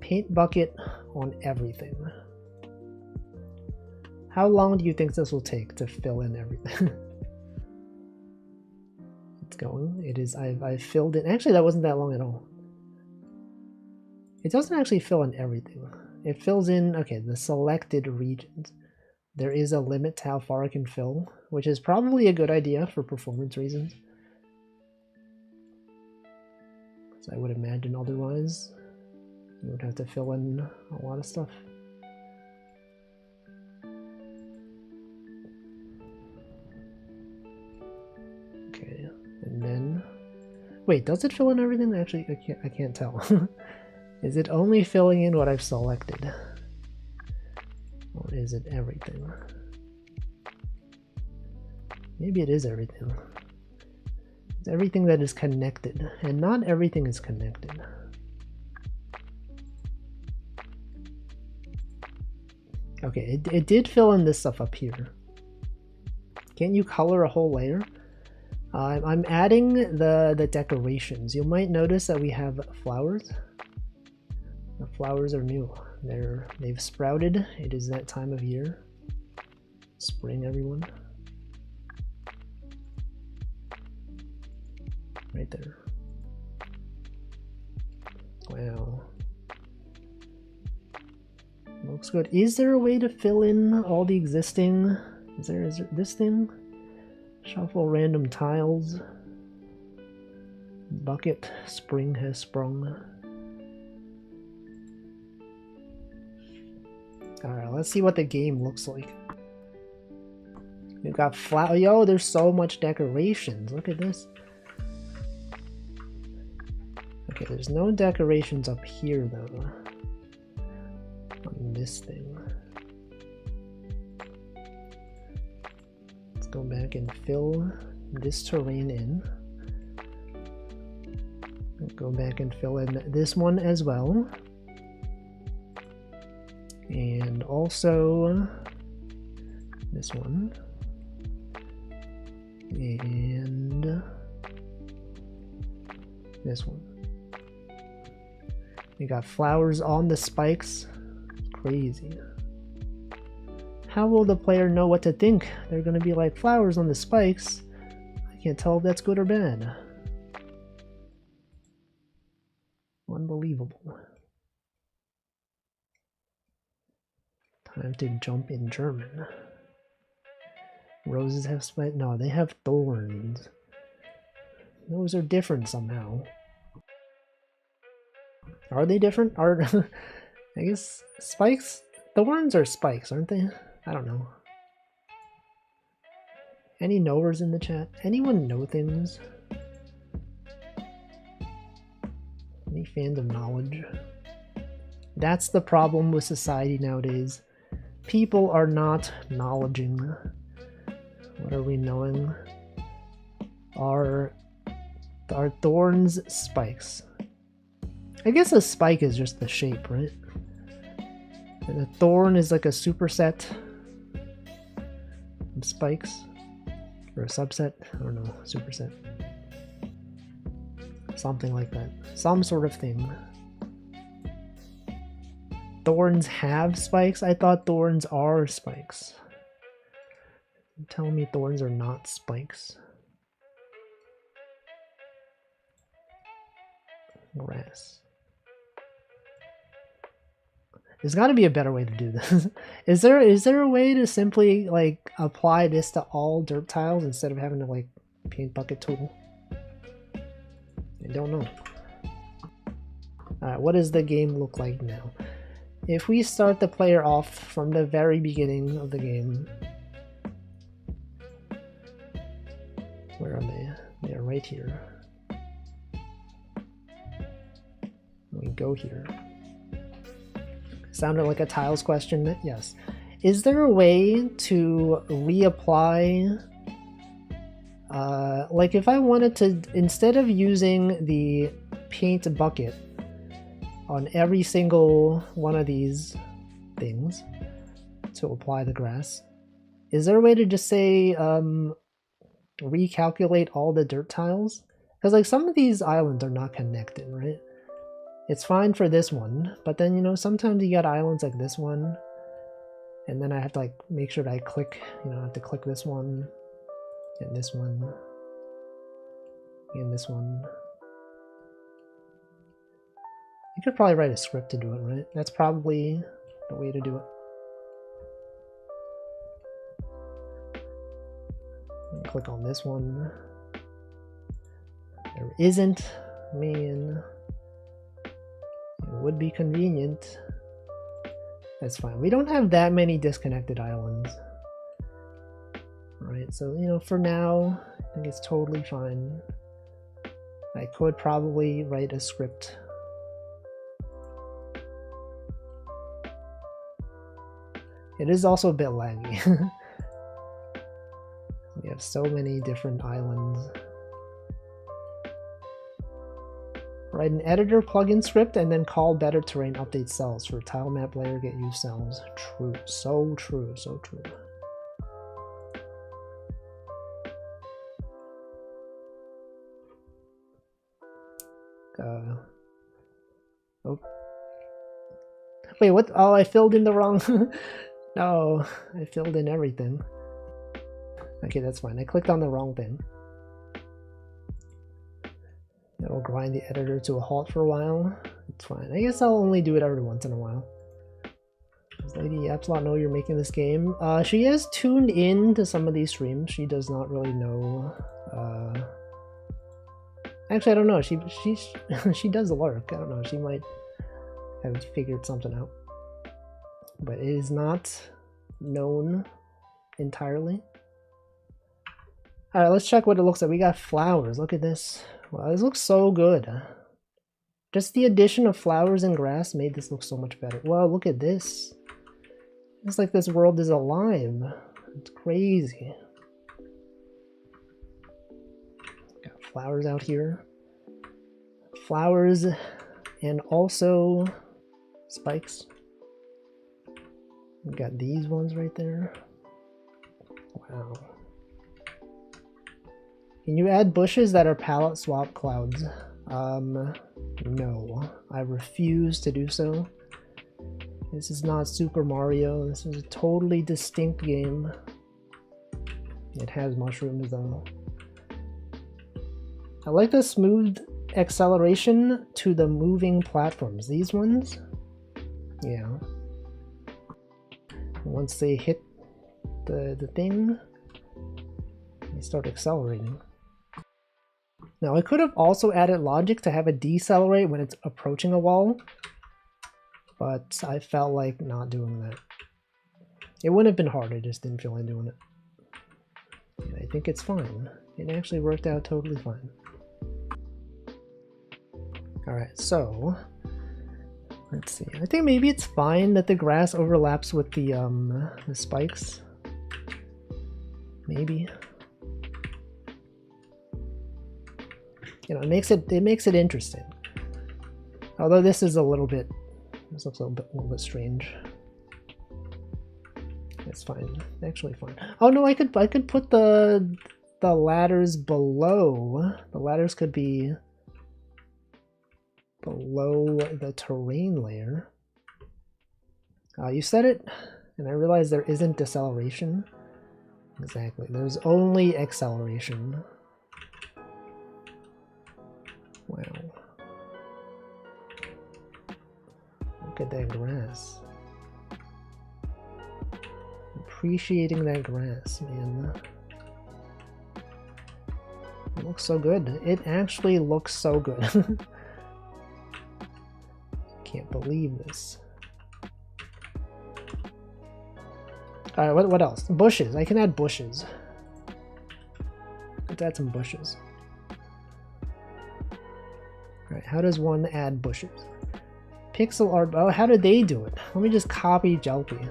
paint bucket on everything? How long do you think this will take to fill in everything? It's going. It is. I've filled it. Actually, that wasn't that long at all. It doesn't actually fill in everything. It fills in, okay, the selected regions. There is a limit to how far it can fill, which is probably a good idea for performance reasons. So I would imagine otherwise, you would have to fill in a lot of stuff. Okay, and then, wait, does it fill in everything? Actually, I can't tell. Is it only filling in what I've selected? Or is it everything? Maybe it is everything. It's everything that is connected, and not everything is connected. Okay, it did fill in this stuff up here. Can't you color a whole layer? I'm adding the decorations. You might notice that we have flowers. The flowers are new. They've sprouted. It is that time of year. Spring, everyone. Right there. Wow. Looks good. Is there a way to fill in all the existing? Is there this thing? Shuffle random tiles. Bucket. Spring has sprung. Alright, let's see what the game looks like. We've got flower. Yo, there's so much decorations. Look at this. Okay, there's no decorations up here though. On this thing. Let's go back and fill this terrain in. Go back and fill in this one as well. And also this one. And this one. We got flowers on the spikes. Crazy. How will the player know what to think? They're gonna be like, flowers on the spikes. I can't tell if that's good or bad. Unbelievable. Time to jump in German. Roses have spikes? No, they have thorns. Those are different somehow. Are they different? Are I guess spikes? Thorns are spikes, aren't they? I don't know. Any knowers in the chat? Anyone know things? Any fans of knowledge? That's the problem with society nowadays. People are not knowledging. What are we knowing? Are thorns spikes? I guess a spike is just the shape, right? And a thorn is like a superset of spikes. Or a subset? I don't know. Superset. Something like that. Some sort of thing. Thorns have spikes? I thought thorns are spikes. You're telling me thorns are not spikes? Grass. There's got to be a better way to do this. Is there a way to simply like apply this to all dirt tiles instead of having to like paint bucket tool? I don't know. Alright, what does the game look like now? If we start the player off from the very beginning of the game, where are they? They are right here. We go here. Sounded like a tiles question. Yes. Is there a way to reapply, like if I wanted to, instead of using the paint bucket on every single one of these things to apply the grass, is there a way to just say recalculate all the dirt tiles? Because like some of these islands are not connected, right? It's fine for this one, but then, you know, sometimes you got islands like this one, and then I have to like make sure that I click, you know, I have to click this one, and this one, and this one. You could probably write a script to do it, right? That's probably the way to do it. Click on this one. There isn't, man. It would be convenient. That's fine. We don't have that many disconnected islands. Right, so, you know, for now, I think it's totally fine. I could probably write a script. It is also a bit laggy. We have so many different islands. Write an editor plugin script and then call better terrain update cells for tile map layer get used cells. True, so true, so true. Oh. Wait, what? Oh, I filled in the wrong. No, I filled in everything. Okay, that's fine. I clicked on the wrong thing. It'll grind the editor to a halt for a while. It's fine. I guess I'll only do it every once in a while. Does Lady Epsilon know you're making this game? She is tuned in to some of these streams. She does not really know. Actually, I don't know. She does lurk. I don't know. She might have figured something out. But it is not known entirely. Alright, let's check what it looks like. We got flowers. Look at this. Wow, this looks so good. Just the addition of flowers and grass made this look so much better. Wow, look at this. It's like this world is alive. It's crazy. Got flowers out here. Flowers and also spikes. We got these ones right there. Wow. Can you add bushes that are palette swap clouds? No. I refuse to do so. This is not Super Mario. This is a totally distinct game. It has mushrooms though. I like the smooth acceleration to the moving platforms. These ones? Yeah. Once they hit the thing, they start accelerating. Now I could have also added logic to have it decelerate when it's approaching a wall, but I felt like not doing that. It wouldn't have been hard, I just didn't feel like doing it. And I think it's fine. It actually worked out totally fine. Alright, so let's see. I think maybe it's fine that the grass overlaps with the spikes. Maybe. You know, it makes it interesting. Although this is a little bit, this looks a little bit strange. It's fine, actually fine. Oh no, I could put the ladders below. The ladders could be below the terrain layer. You said it, and I realized there isn't deceleration. Exactly, there's only acceleration. Wow. Look at that grass. Appreciating that grass, man. It looks so good. It actually looks so good. Can't believe this. Alright, what else? Bushes. I can add bushes. Let's add some bushes. Alright, how does one add bushes? Pixel art. Oh, how did they do it? Let me just copy Jelpy.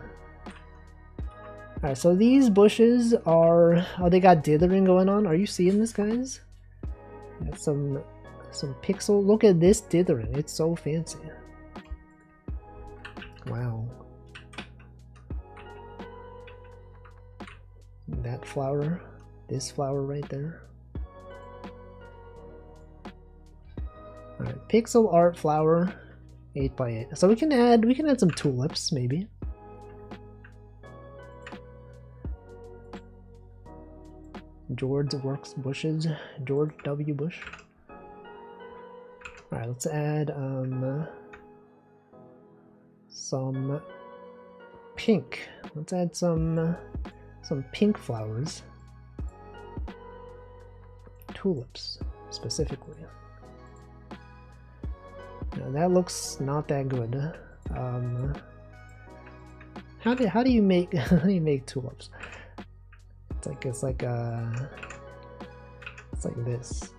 Alright, so these bushes are... Oh, they got dithering going on. Are you seeing this, guys? Got some pixel. Look at this dithering. It's so fancy. Wow. That flower. This flower right there. Alright, pixel art flower 8x8. So we can add some tulips maybe. George Works Bushes. George W. Bush. Alright, let's add some pink. Let's add some pink flowers. Tulips, specifically. Now that looks not that good. How do you make tulips? It's like this.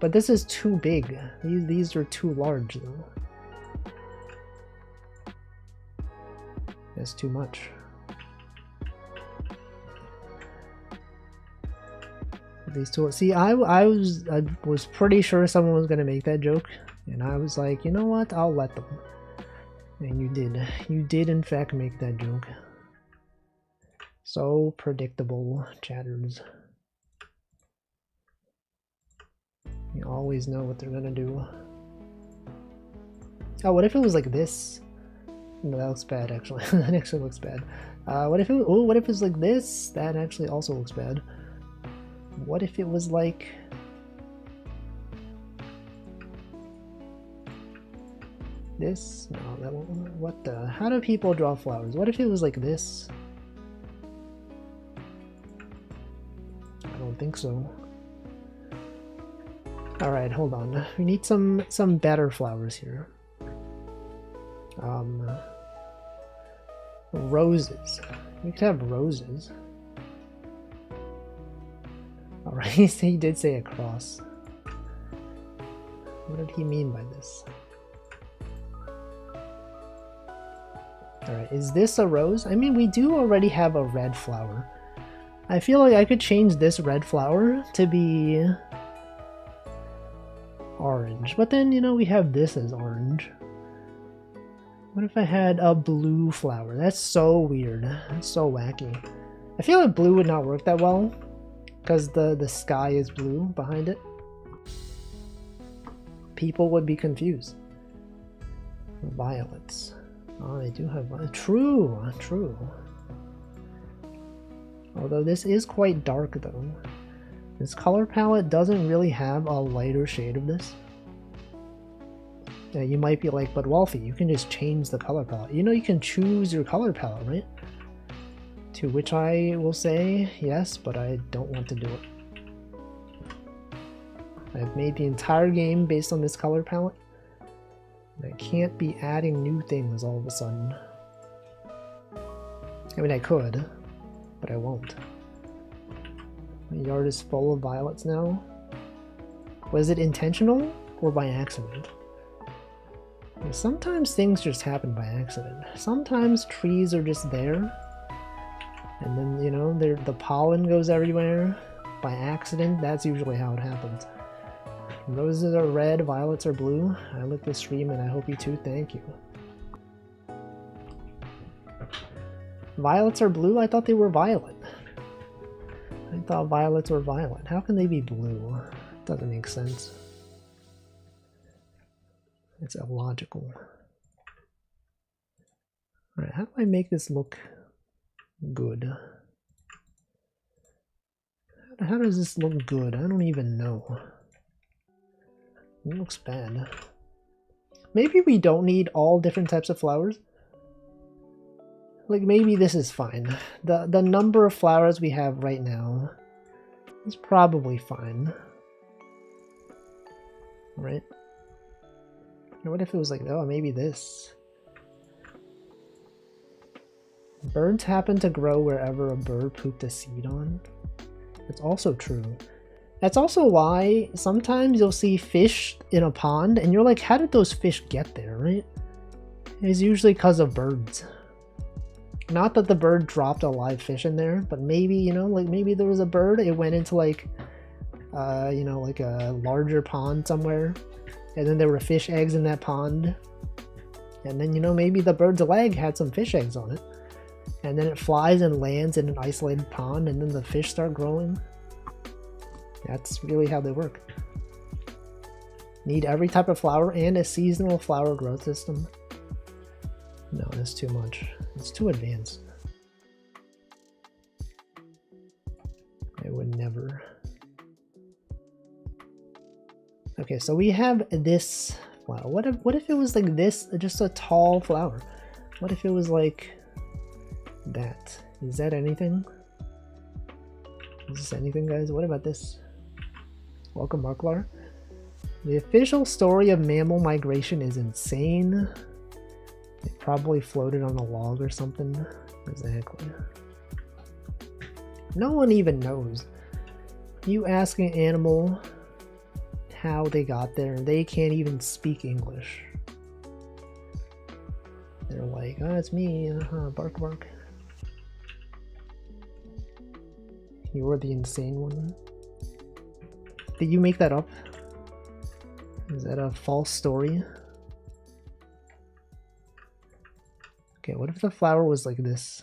But this is too big. These are too large though. That's too much. These two. See, I was pretty sure someone was gonna make that joke, and I was like, you know what? I'll let them. And you did. You did in fact make that joke. So predictable, chatters. You always know what they're gonna do. Oh, what if it was like this? No, that looks bad actually. That actually looks bad. What if it was like this? That actually also looks bad. What if it was like this? No, that won't. What the? How do people draw flowers? What if it was like this? I don't think so. All right, hold on. We need some better flowers here. Roses. We could have roses. All right, he did say a cross. What did he mean by this? All right, is this a rose? I mean, we do already have a red flower. I feel like I could change this red flower to be orange, but then, you know, we have this as orange. What if I had a blue flower? That's so weird. That's so wacky. I feel like blue would not work that well because the sky is blue behind it. People would be confused. Violets. Oh, they do have violets. True, true. Although this is quite dark though. This color palette doesn't really have a lighter shade of this. Yeah, you might be like, but Wolfie, you can just change the color palette. You know, you can choose your color palette, right? To which I will say, yes, but I don't want to do it. I've made the entire game based on this color palette. I can't be adding new things all of a sudden. I mean, I could, but I won't. My yard is full of violets now. Was it intentional or by accident? Sometimes things just happen by accident. Sometimes trees are just there, and then, you know, the pollen goes everywhere by accident. That's usually how it happens. Roses are red, violets are blue. I like this stream and I hope you too. Thank you. Violets are blue? I thought they were violet. I thought violets were violet. How can they be blue? Doesn't make sense. It's illogical. Alright, how do I make this look good? How does this look good? I don't even know. It looks bad. Maybe we don't need all different types of flowers. Like, maybe this is fine. The number of flowers we have right now is probably fine. Right? What if it was like, oh, maybe this? Birds happen to grow wherever a bird pooped a seed on. It's also true. That's also why sometimes you'll see fish in a pond and you're like, how did those fish get there, right? It's usually because of birds. Not that the bird dropped a live fish in there, but maybe, you know, like maybe there was a bird, it went into like, you know, like a larger pond somewhere, and then there were fish eggs in that pond. And then, you know, maybe the bird's leg had some fish eggs on it. And then it flies and lands in an isolated pond, and then the fish start growing. That's really how they work. Need every type of flower and a seasonal flower growth system. No, that's too much. It's too advanced. I would never. Okay, so we have this flower. What if it was like this, just a tall flower? What if it was like that? Is that anything? Is this anything, guys? What about this? Welcome, Marklar. The official story of mammal migration is insane. It probably floated on a log or something. Exactly. No one even knows. You ask an animal how they got there, they can't even speak English. They're like, oh, it's me, bark bark. You were the insane one. Did you make that up? Is that a false story? Okay, what if the flower was like this?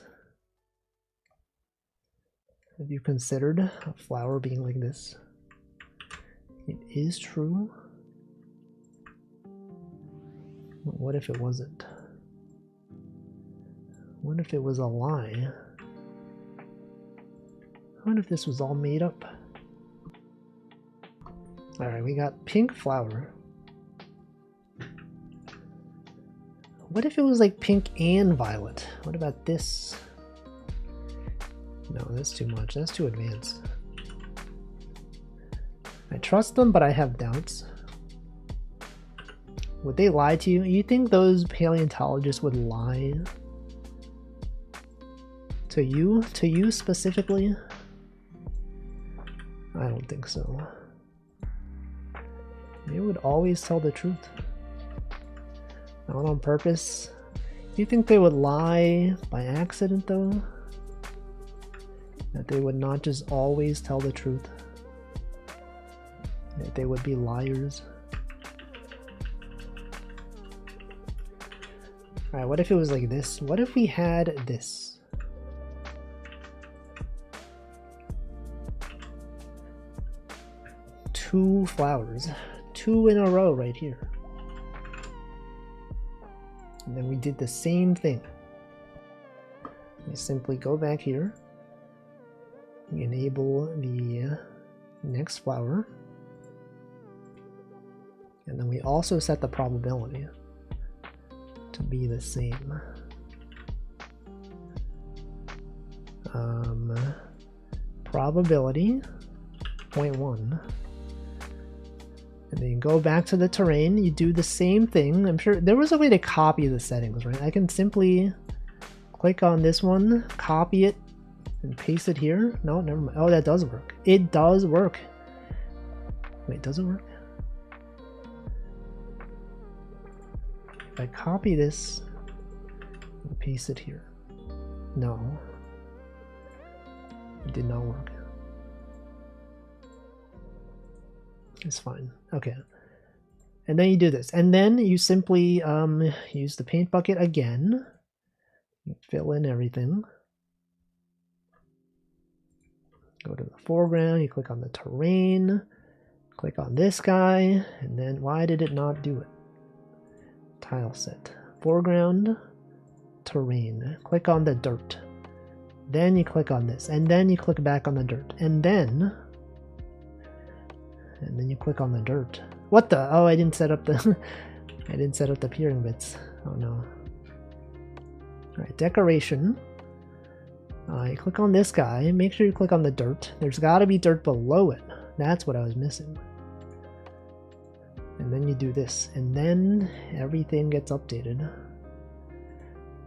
Have you considered a flower being like this? It is true. But what if it wasn't? What if it was a lie? What if this was all made up? Alright, we got pink flower. What if it was like pink and violet? What about this? No, that's too much. That's too advanced. I trust them, but I have doubts. Would they lie to you? You think those paleontologists would lie? To you? To you specifically? I don't think so. They would always tell the truth. Not on purpose. Do you think they would lie by accident, though? That they would not just always tell the truth? That they would be liars? Alright, what if it was like this? What if we had this? Two flowers. Two in a row right here. And then we did the same thing. We simply go back here. We enable the next flower. And then we also set the probability to be the same. Probability 0.1. And then you go back to the terrain, you do the same thing. I'm sure there was a way to copy the settings, right? I can simply click on this one, copy it, and paste it here. No, never mind. Oh, that does work. It does work. Wait, does it work? If I copy this and paste it here. No. It did not work. It's fine. Okay. And then you do this. And then you simply use the paint bucket again. You fill in everything. Go to the foreground, you click on the terrain, click on this guy, and then why did it not do it? Tile set. Foreground, terrain. Click on the dirt. Then you click on this, and then you click back on the dirt, and then you click on the dirt. What the? Oh, I didn't set up the I didn't set up the peering bits. Oh no. Alright, decoration. You click on this guy, make sure you click on the dirt. There's gotta be dirt below it. That's what I was missing. And then you do this, and then everything gets updated.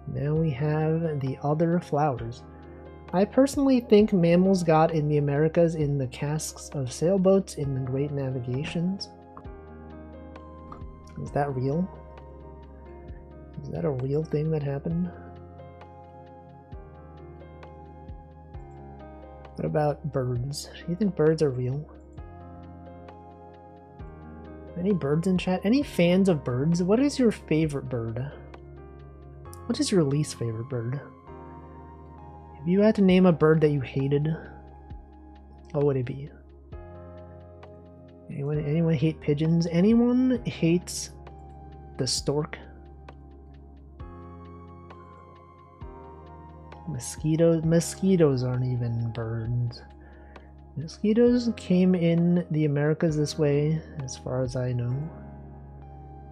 Now we have the other flowers. I personally think mammals got in the Americas in the casks of sailboats in the Great Navigations. Is that real? Is that a real thing that happened? What about birds? Do you think birds are real? Any birds in chat? Any fans of birds? What is your favorite bird? What is your least favorite bird? If you had to name a bird that you hated, what would it be? Anyone hate pigeons? Anyone hates the stork? Mosquitoes aren't even birds. Mosquitoes came in the Americas this way, as far as I know.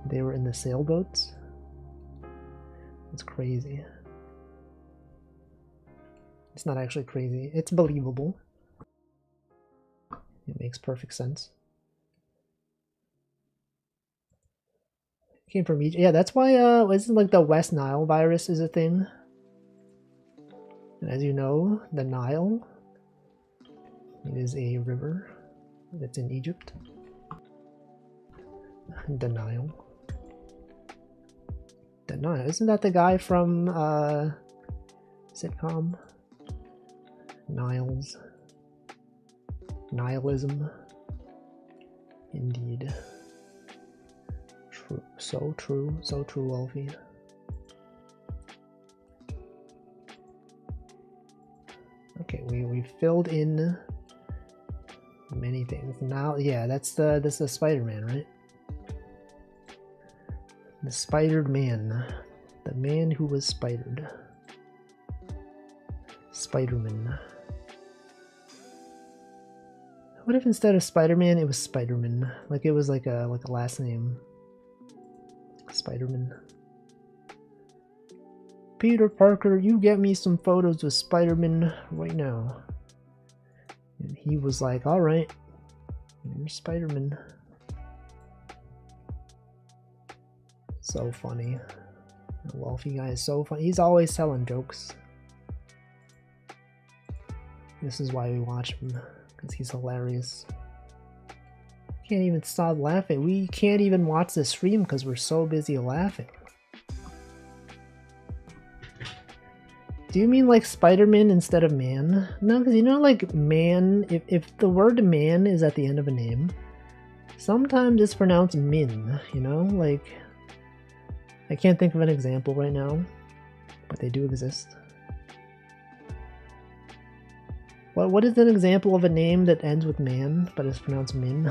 They were in the sailboats. It's crazy. It's not actually crazy. It's believable. It makes perfect sense. Came from Egypt. Yeah, that's why isn't like the West Nile virus is a thing. And as you know, the Nile, it is a river that's in Egypt. The Nile. The Nile. Isn't that the guy from sitcom? Niles. Nihilism. Indeed. True. So true. So true, Wolfie. Okay, we filled in many things. Now, yeah, that's the Spider-Man, right? The Spidered Man. The man who was spidered. Spider-Man. What if instead of Spider-Man it was Spider-Man? Like it was like a last name. Spider-Man. Peter Parker, you get me some photos with Spider-Man right now. And he was like, alright, you're Spider-Man. So funny. The Wolfie guy is so funny. He's always telling jokes. This is why we watch him, because he's hilarious. Can't even stop laughing. We can't even watch the stream because we're so busy laughing. Do you mean like Spider-Man instead of man? No, because you know like man, if the word man is at the end of a name, sometimes it's pronounced min, you know? Like, I can't think of an example right now, but they do exist. What is an example of a name that ends with man, but is pronounced min?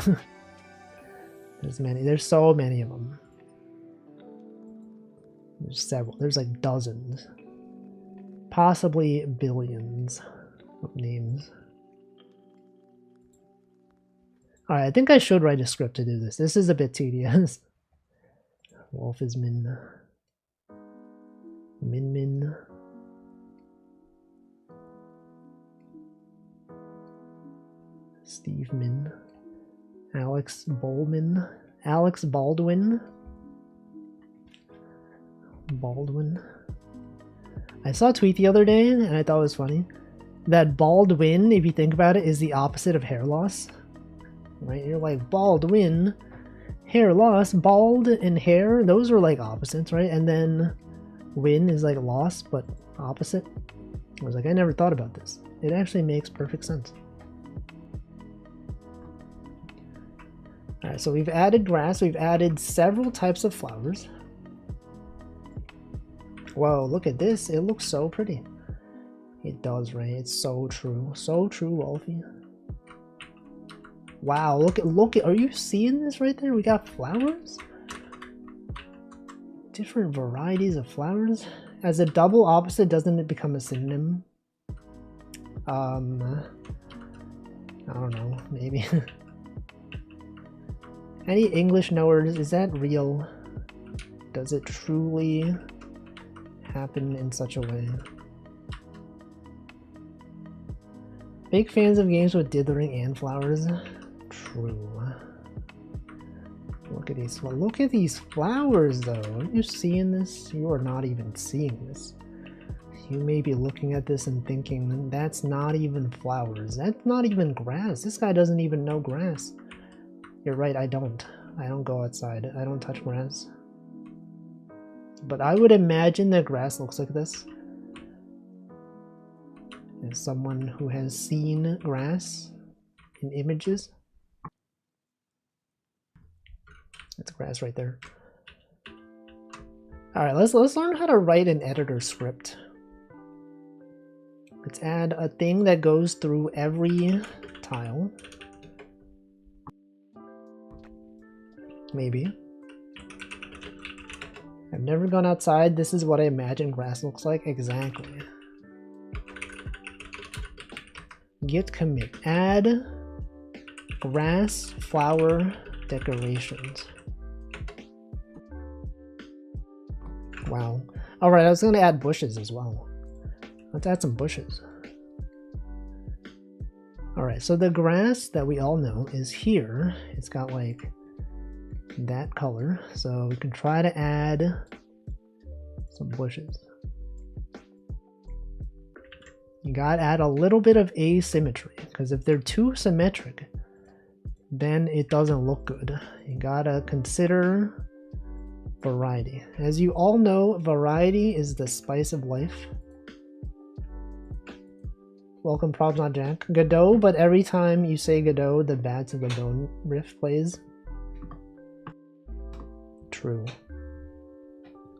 There's many. There's so many of them. There's several. There's like dozens. Possibly billions of names. Alright, I think I should write a script to do this. This is a bit tedious. Wolf is min. Min. Steve Min. Alex Baldwin. Alex Baldwin. Baldwin. I saw a tweet the other day and I thought it was funny. That Baldwin, if you think about it, is the opposite of hair loss. Right? You're like Baldwin, hair loss, bald and hair, those are like opposites, right? And then win is like loss, but opposite. I was like, I never thought about this. It actually makes perfect sense. Alright, so we've added grass, we've added several types of flowers. Whoa, look at this. It looks so pretty. It does, right? It's so true. So true, Wolfie. Wow, look at, are you seeing this right there? We got flowers? Different varieties of flowers. As a double opposite, doesn't it become a synonym? I don't know, maybe. Any English knowers, is that real? Does it truly happen in such a way? Big fans of games with dithering and flowers. True. Look at these. Look at these flowers, though. Are you seeing this? You are not even seeing this. You may be looking at this and thinking, that's not even flowers. That's not even grass. This guy doesn't even know grass. You're right, I don't. I don't go outside. I don't touch grass. But I would imagine that grass looks like this. As someone who has seen grass in images. That's grass right there. Alright, let's learn how to write an editor script. Let's add a thing that goes through every tile. Maybe. I've never gone outside. This is what I imagine grass looks like. Exactly. Git commit. Add grass flower decorations. Wow. Alright, I was going to add bushes as well. Let's add some bushes. Alright, so the grass that we all know is here. It's got like that color. So we can try to add some bushes. You gotta add a little bit of asymmetry, because if they're too symmetric, then it doesn't look good. You gotta consider variety. As you all know, variety is the spice of life. Welcome, Probs Not Jack. Godot, but every time you say Godot, the Bats of Godot riff plays. True.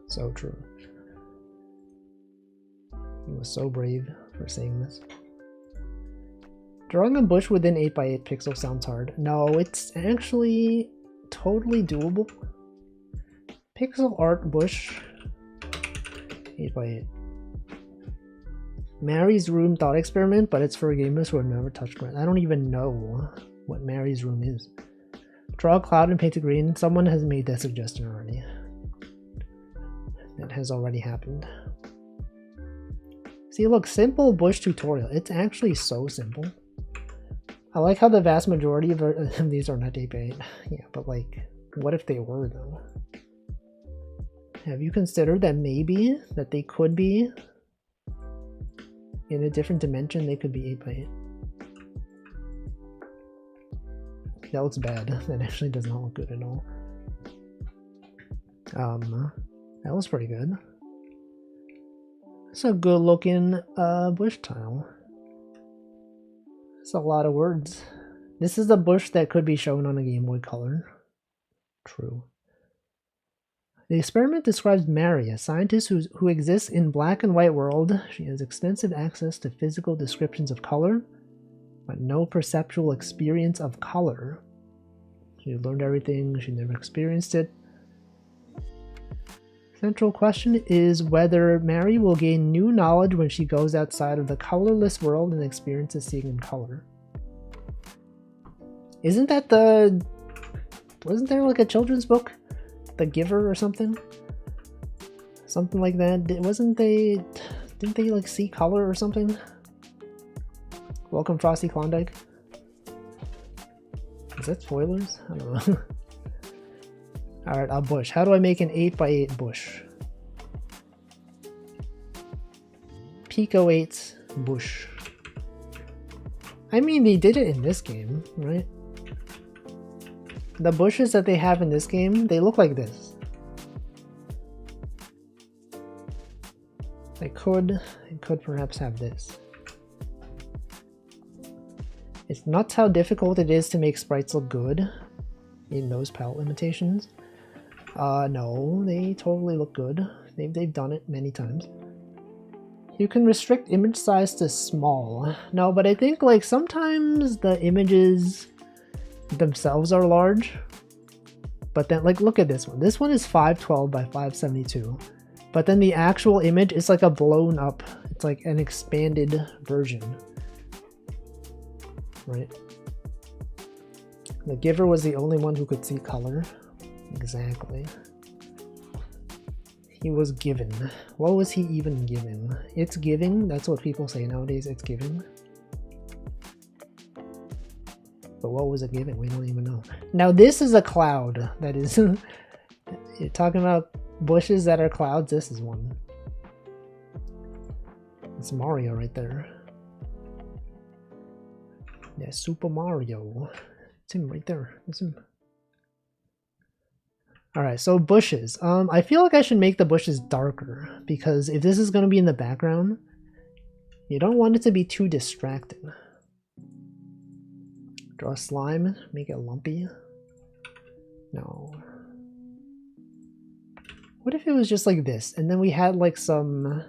So true. He was so brave for saying this. Drawing a bush within 8x8 pixels sounds hard. No, it's actually totally doable. Pixel art bush 8x8. Mary's room thought experiment, but it's for gamers who have never touched grass. I don't even know what Mary's room is. Draw a cloud and paint it green. Someone has made that suggestion already. That has already happened. See, look, simple bush tutorial. It's actually so simple. I like how the vast majority of these are not 8x8. Yeah, but like, what if they were though? Have you considered that maybe that they could be in a different dimension? They could be 8x8. That looks bad. That actually does not look good at all. That was pretty good. It's a good looking bush tile. It's a lot of words. This is a bush that could be shown on a Game Boy Color. True. The experiment describes Mary, a scientist who exists in black and white world. She has extensive access to physical descriptions of color, but no perceptual experience of color. She learned everything, she never experienced it. Central question is whether Mary will gain new knowledge when she goes outside of the colorless world and experiences seeing in color. Isn't that wasn't there like a children's book? The Giver or something? Something like that. Didn't they like see color or something? Welcome, Frosty Klondike. Is that spoilers? I don't know. Alright, a bush. How do I make an 8x8 bush? Pico 8 bush. I mean, they did it in this game, right? The bushes that they have in this game, they look like this. I could perhaps have this. It's nuts how difficult it is to make sprites look good in those palette limitations. No, they totally look good. They've done it many times. You can restrict image size to small. No, but I think like sometimes the images themselves are large. But then like look at this one. This one is 512 by 572. But then the actual image is like a blown up, it's like an expanded version. Right? The giver was the only one who could see color. Exactly. He was given. What was he even given? It's giving? That's what people say nowadays, it's giving. But what was it giving? We don't even know. Now this is a cloud that is... You're talking about bushes that are clouds? This is one. It's Mario right there. Yeah, Super Mario. It's him right there. It's him. Alright, so bushes. I feel like I should make the bushes darker, because if this is going to be in the background, you don't want it to be too distracting. Draw slime, make it lumpy. No. What if it was just like this, and then we had like some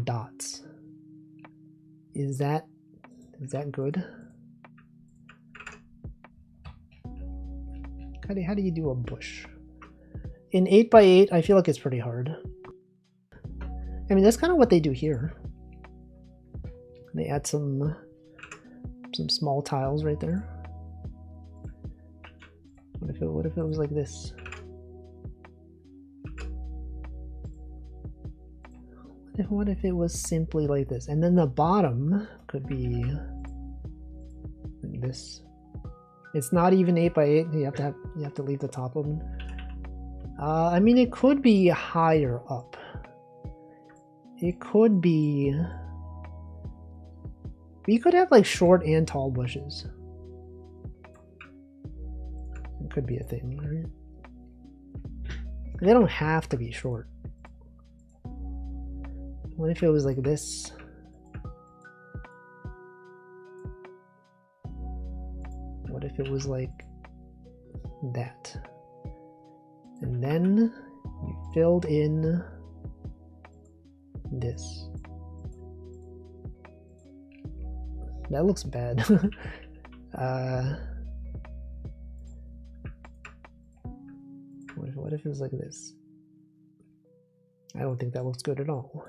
dots? Is that good? How do you do a bush? In 8x8, I feel like it's pretty hard. I mean, that's kind of what they do here. They add some small tiles right there. What if it was like this? What if it was simply like this? And then the bottom could be like this. It's not even 8x8. You have to leave the top open. I mean, it could be higher up. It could be. We could have like short and tall bushes. It could be a thing, right? They don't have to be short. What if it was like this? What if it was like that? And then you filled in this. That looks bad. What if it was like this? I don't think that looks good at all.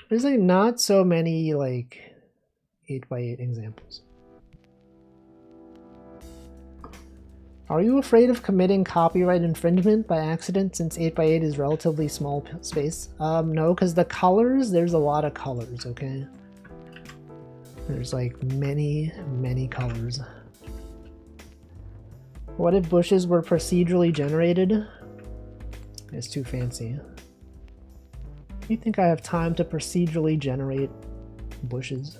There's like not so many like 8x8 examples. Are you afraid of committing copyright infringement by accident since 8x8 is relatively small space? No, because the colors, there's a lot of colors, okay? There's like many colors. What if bushes were procedurally generated? It's too fancy. Do you think I have time to procedurally generate bushes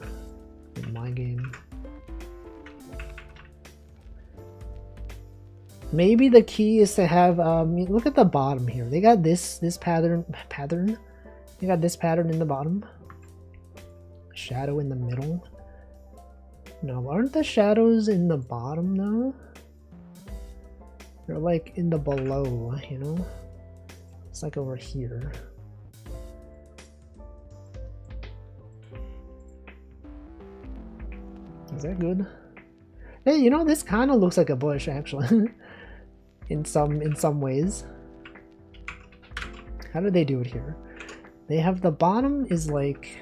in my game? Maybe the key is to have, look at the bottom here. They got this pattern. They got this pattern in the bottom. Shadow in the middle. No, aren't the shadows in the bottom though? They're like in the below, you know? It's like over here. Is that good? Hey, you know, this kind of looks like a bush actually. in some ways. How do they do it here? They have the bottom is like,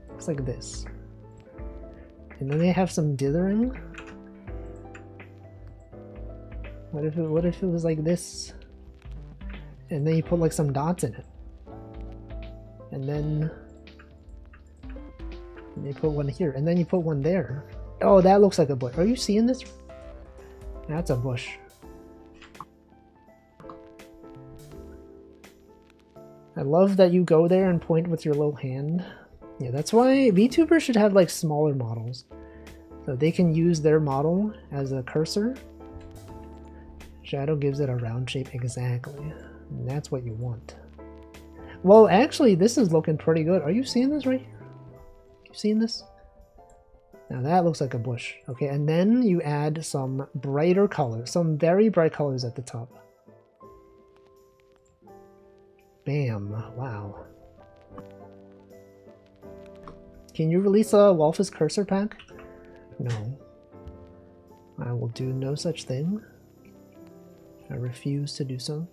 looks like this. And then they have some dithering. What if it was like this? And then you put like some dots in it. And then And you put one here, and then you put one there. Oh, that looks like a bush. Are you seeing this? That's a bush. I love that you go there and point with your little hand. Yeah, that's why VTubers should have like smaller models. So they can use their model as a cursor. Shadow gives it a round shape, exactly. And that's what you want. Well, actually, this is looking pretty good. Are you seeing this right here? You seeing this? Now that looks like a bush. Okay, and then you add some brighter colors, some very bright colors at the top. Bam. Wow. Can you release a Wolf's Cursor pack? No. I will do no such thing. I refuse to do so.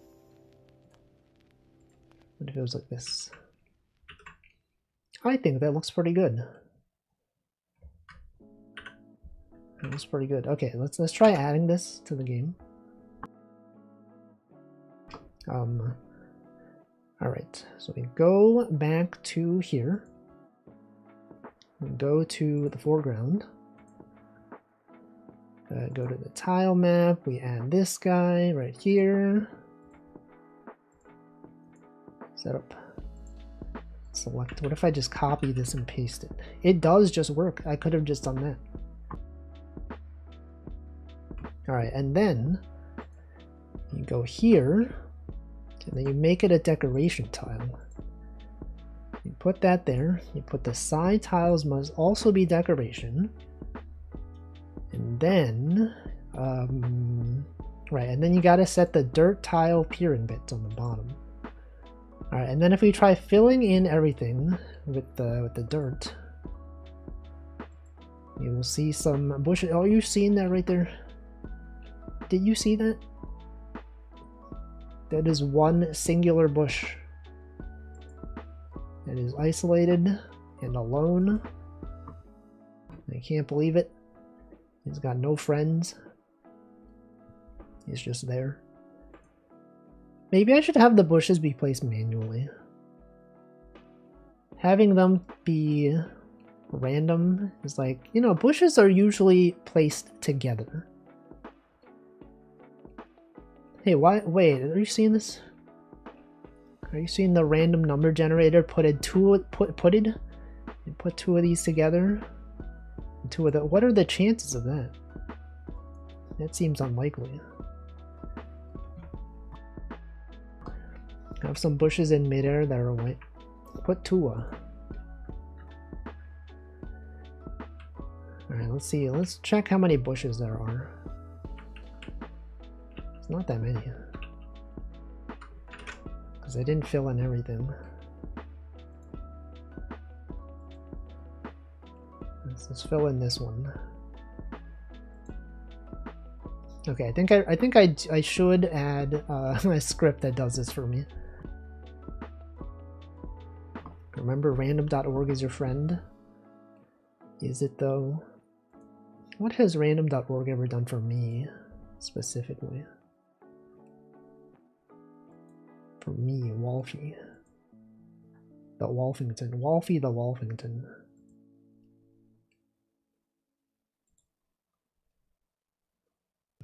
What if it was like this? I think that looks pretty good. That looks pretty good. Okay, let's try adding this to the game. Alright, so we go back to here. We go to the foreground. Go to the tile map. We add this guy right here. Setup. Select. What if I just copy this and paste it? It does just work. I could have just done that. Alright, and then you go here, and then you make it a decoration tile. You put that there. You put the side tiles must also be decoration. And then, right, and then you gotta set the dirt tile peering bits on the bottom. Alright, and then if we try filling in everything with the dirt, you will see some bushes. Oh, you're seeing that right there? Did you see that? That is one singular bush. It is isolated and alone. I can't believe it. He's got no friends. He's just there. Maybe I should have the bushes be placed manually. Having them be random is like, you know, bushes are usually placed together. Hey, why? Wait, are you seeing this? Are you seeing the random number generator put two of these together? Two of the. What are the chances of that? That seems unlikely. Have some bushes in midair that are white. Put Tua. Alright, let's see. Let's check how many bushes there are. It's not that many. Because I didn't fill in everything. Let's fill in this one. Okay, I think I should add a script that does this for me. Remember, random.org is your friend. Is it though? What has random.org ever done for me specifically? For me, Wolfie. The Wolfington. Wolfie the Wolfington.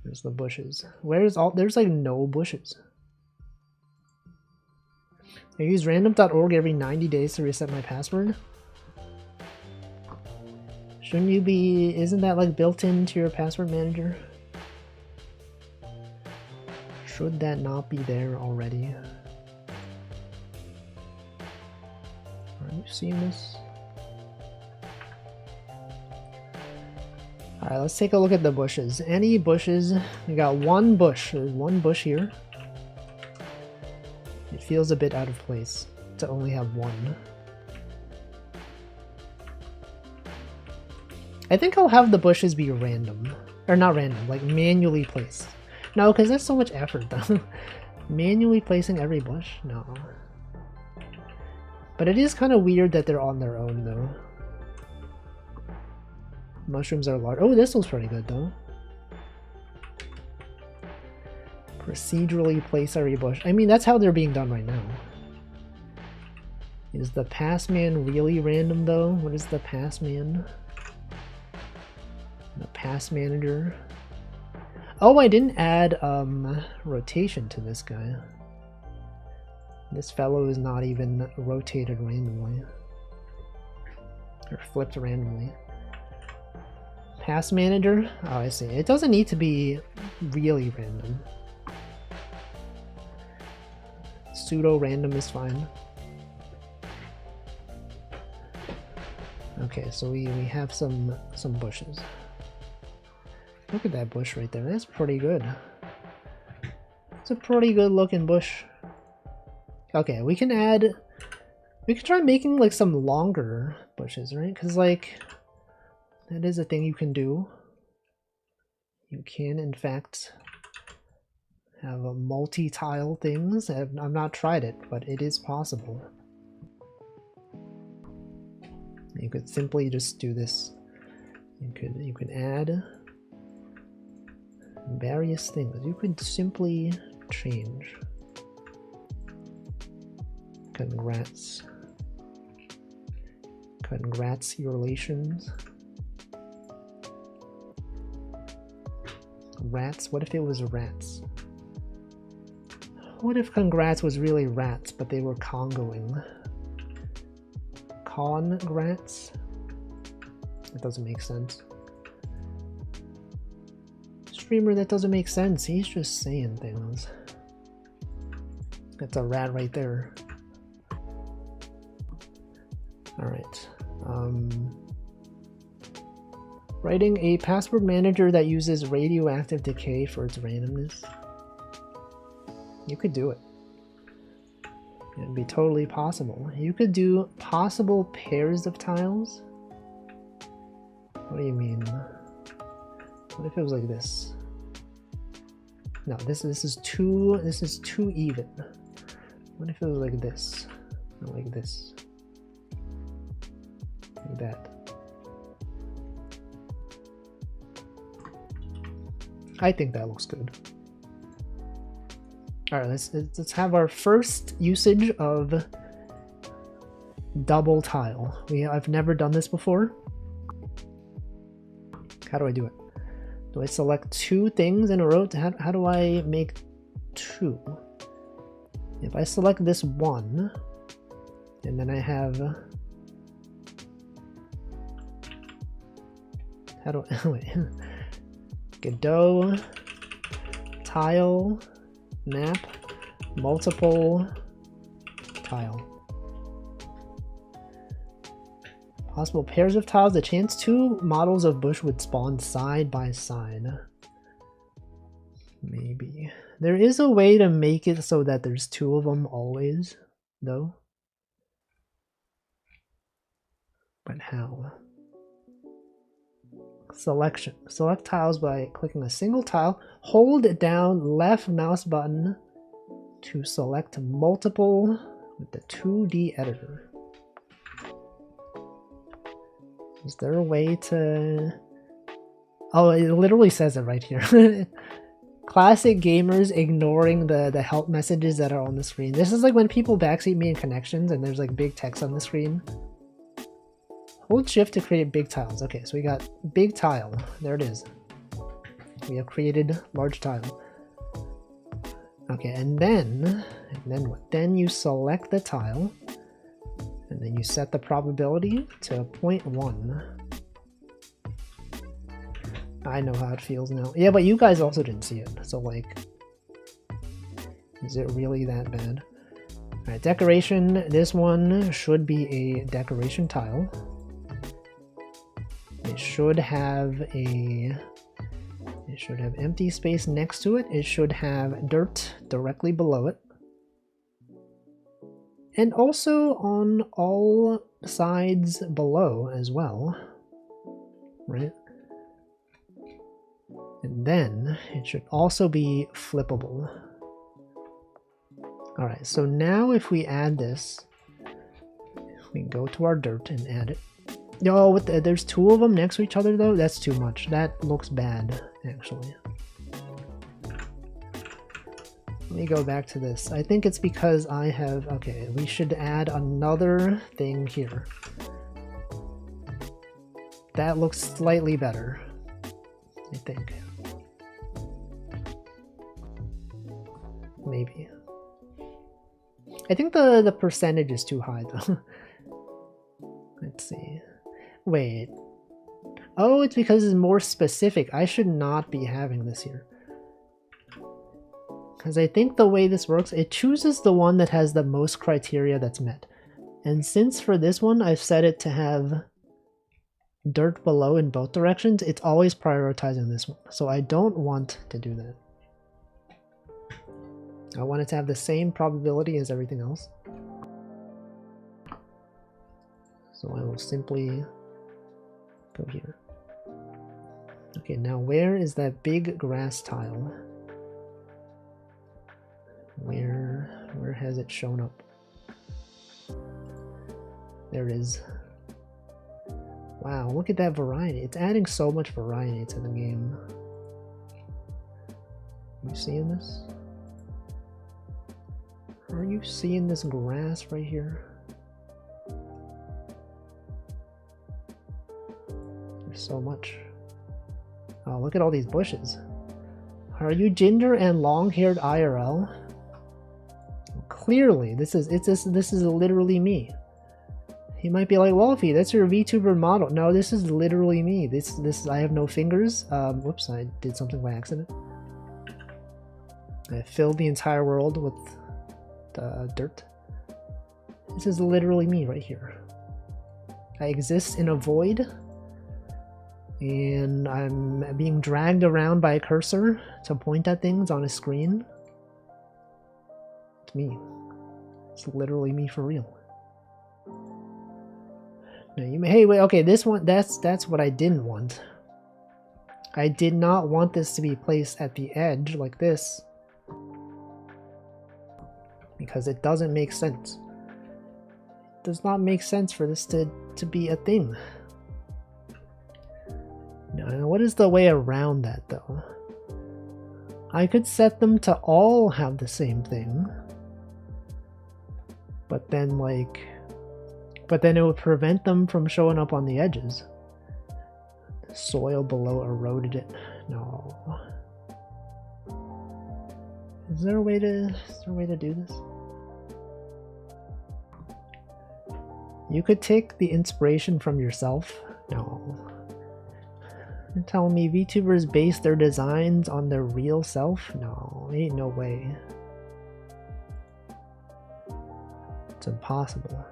There's the bushes. Where's all? There's like no bushes. I use random.org every 90 days to reset my password. Shouldn't you be? Isn't that like built into your password manager? Should that not be there already? Are you seeing this? Alright, let's take a look at the bushes. Any bushes? We got one bush. There's one bush here. It feels a bit out of place to only have one. I think I'll have the bushes be random. Or not random, like manually placed. No, because that's so much effort though. Manually placing every bush? No. But it is kind of weird that they're on their own though. Mushrooms are large. Oh, this looks pretty good though. Procedurally place every bush. I mean, that's how they're being done right now. Is the pass man really random though? What is the pass man? The pass manager. Oh, I didn't add rotation to this guy. This fellow is not even rotated randomly. Or flipped randomly. Pass manager? Oh, I see. It doesn't need to be really random. Pseudo random is fine. Okay, so we have some bushes. Look at that bush right there. That's pretty good. It's a pretty good looking bush. Okay, we can try making like some longer bushes, right? Because like that is a thing you can do. You can in fact have a multi-tile things. I've not tried it, but it is possible. You could simply just do this. You could add various things. You could simply change. Congrats. Congratulations. Rats? What if it was rats? What if congrats was really rats, but they were Congoing? Congrats? That doesn't make sense. Streamer, that doesn't make sense. He's just saying things. That's a rat right there. Alright. Writing a password manager that uses radioactive decay for its randomness. You could do it. It'd be totally possible. You could do possible pairs of tiles. What do you mean? What if it was like this? No, this is too even. What if it was like this? Or like this? Like that. I think that looks good. Alright, let's have our first usage of double tile. I've never done this before. How do I do it? Do I select two things in a row? How do I make two? If I select this one, and then I have... How do I... Wait. Godot, tile, map, multiple, tile. Possible pairs of tiles. The chance two models of bush would spawn side by side. Maybe. There is a way to make it so that there's two of them always, though. But how? Selection. Select tiles by clicking a single tile. Hold down left mouse button to select multiple with the 2D editor. Is there a way to... Oh, it literally says it right here. Classic gamers ignoring the help messages that are on the screen. This is like when people backseat me in connections and there's like big text on the screen. Hold shift to create big tiles. Okay, so we got big tile. There it is. We have created large tile. Okay, and then what? Then you select the tile, and then you set the probability to 0.1. I know how it feels now. Yeah, but you guys also didn't see it, so like, is it really that bad? Alright, decoration. This one should be a decoration tile. It should have empty space next to it. It should have dirt directly below it. And also on all sides below as well, right? And then it should also be flippable. All right, so now if we add this, we can go to our dirt and add it. Oh, there's two of them next to each other though? That's too much. That looks bad, actually. Let me go back to this. I think it's because I have, okay, we should add another thing here. That looks slightly better, I think. Maybe. I think the percentage is too high though. Let's see. Wait. Oh, it's because it's more specific. I should not be having this here. Because I think the way this works, it chooses the one that has the most criteria that's met. And since for this one, I've set it to have dirt below in both directions, it's always prioritizing this one. So I don't want to do that. I want it to have the same probability as everything else. So I will simply go here. Okay, now where is that big grass tile? Where has it shown up? There it is. Wow, look at that variety. It's adding so much variety to the game. You seeing this? Are you seeing this grass right here? There's so much. Oh, look at all these bushes. Are you ginger and long-haired IRL? Clearly, this is literally me. He might be like, Wolfie, that's your VTuber model. No, this is literally me. This I have no fingers. Whoops, I did something by accident. I filled the entire world with dirt. This is literally me right here. I exist in a void, and I'm being dragged around by a cursor to point at things on a screen. It's me. It's literally me for real. Now you may, hey, wait, okay, this one, that's what I didn't want. I did not want this to be placed at the edge like this, because it doesn't make sense. It does not make sense for this to be a thing. Now, what is the way around that though? I could set them to all have the same thing, but then it would prevent them from showing up on the edges. The soil below eroded it. No. Is there a way to do this? You could take the inspiration from yourself. No. You're telling me VTubers base their designs on their real self? No, ain't no way. It's impossible.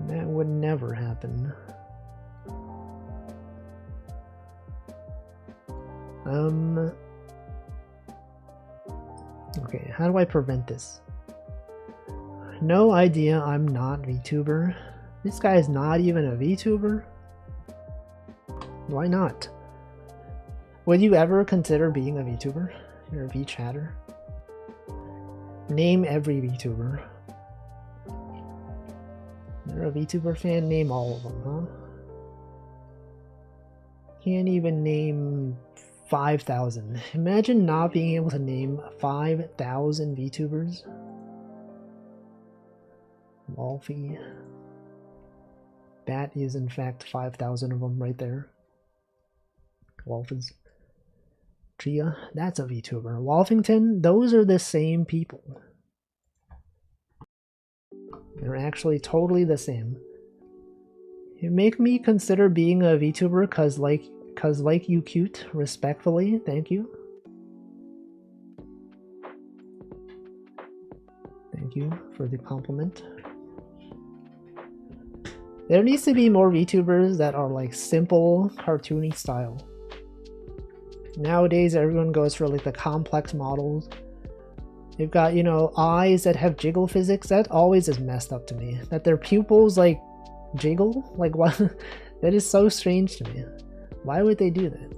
That would never happen. Okay, how do I prevent this? No idea, I'm not VTuber. This guy is not even a VTuber? Why not? Would you ever consider being a VTuber? You're a VChatter? Name every VTuber. You're a VTuber fan? Name all of them, huh? Can't even name 5,000. Imagine not being able to name 5,000 VTubers. Wolfie. That is in fact 5,000 of them right there. Wolf's. Gia, that's a VTuber. Wolfington, those are the same people. They're actually totally the same. You make me consider being a VTuber cause like you cute, respectfully, thank you. Thank you for the compliment. There needs to be more VTubers that are like simple, cartoony style. Nowadays everyone goes for like the complex models. They've got, you know, eyes that have jiggle physics. That always is messed up to me. That their pupils like jiggle? Like what? That is so strange to me. Why would they do that?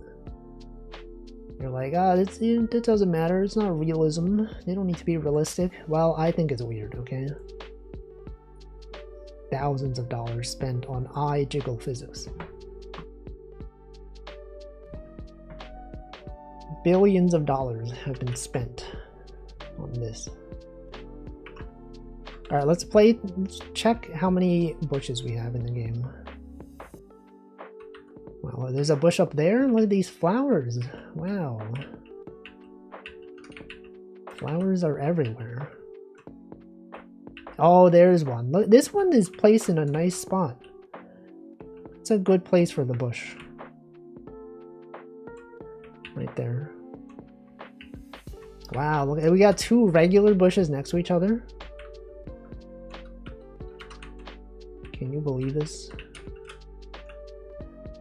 You're like, it doesn't matter. It's not realism. They don't need to be realistic. Well, I think it's weird, okay? Thousands of dollars spent on eye jiggle physics. billions of dollars have been spent on this. All right, let's check how many bushes we have in the game. Wow, there's a bush up there. Look at these flowers. Wow. Flowers are everywhere. Oh, there's one. Look, this one is placed in a nice spot. It's a good place for the bush. Right there. Wow, look, we got two regular bushes next to each other. Can you believe this?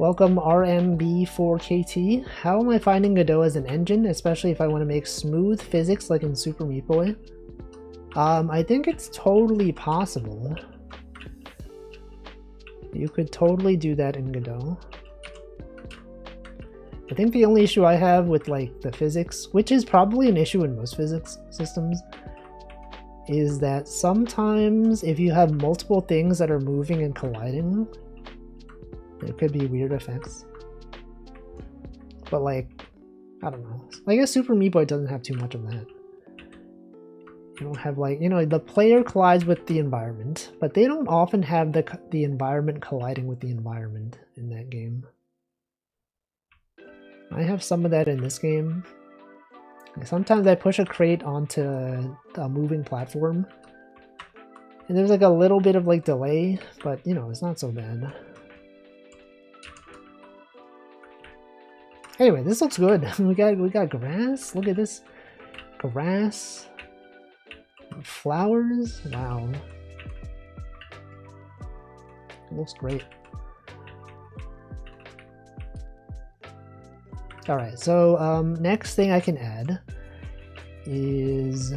Welcome RMB4KT. How am I finding Godot as an engine, especially if I want to make smooth physics like in Super Meat Boy? I think it's totally possible. You could totally do that in Godot. I think the only issue I have with like the physics, which is probably an issue in most physics systems, is that sometimes if you have multiple things that are moving and colliding, there could be weird effects. But like, I don't know. I guess Super Meat Boy doesn't have too much of that. You don't have like, you know, the player collides with the environment, but they don't often have the environment colliding with the environment in that game. I have some of that in this game. Sometimes I push a crate onto a moving platform, and there's like a little bit of like delay, but you know, it's not so bad. Anyway, this looks good. we got grass. Look at this. Grass. Flowers. Wow. It looks great. Alright, so next thing I can add is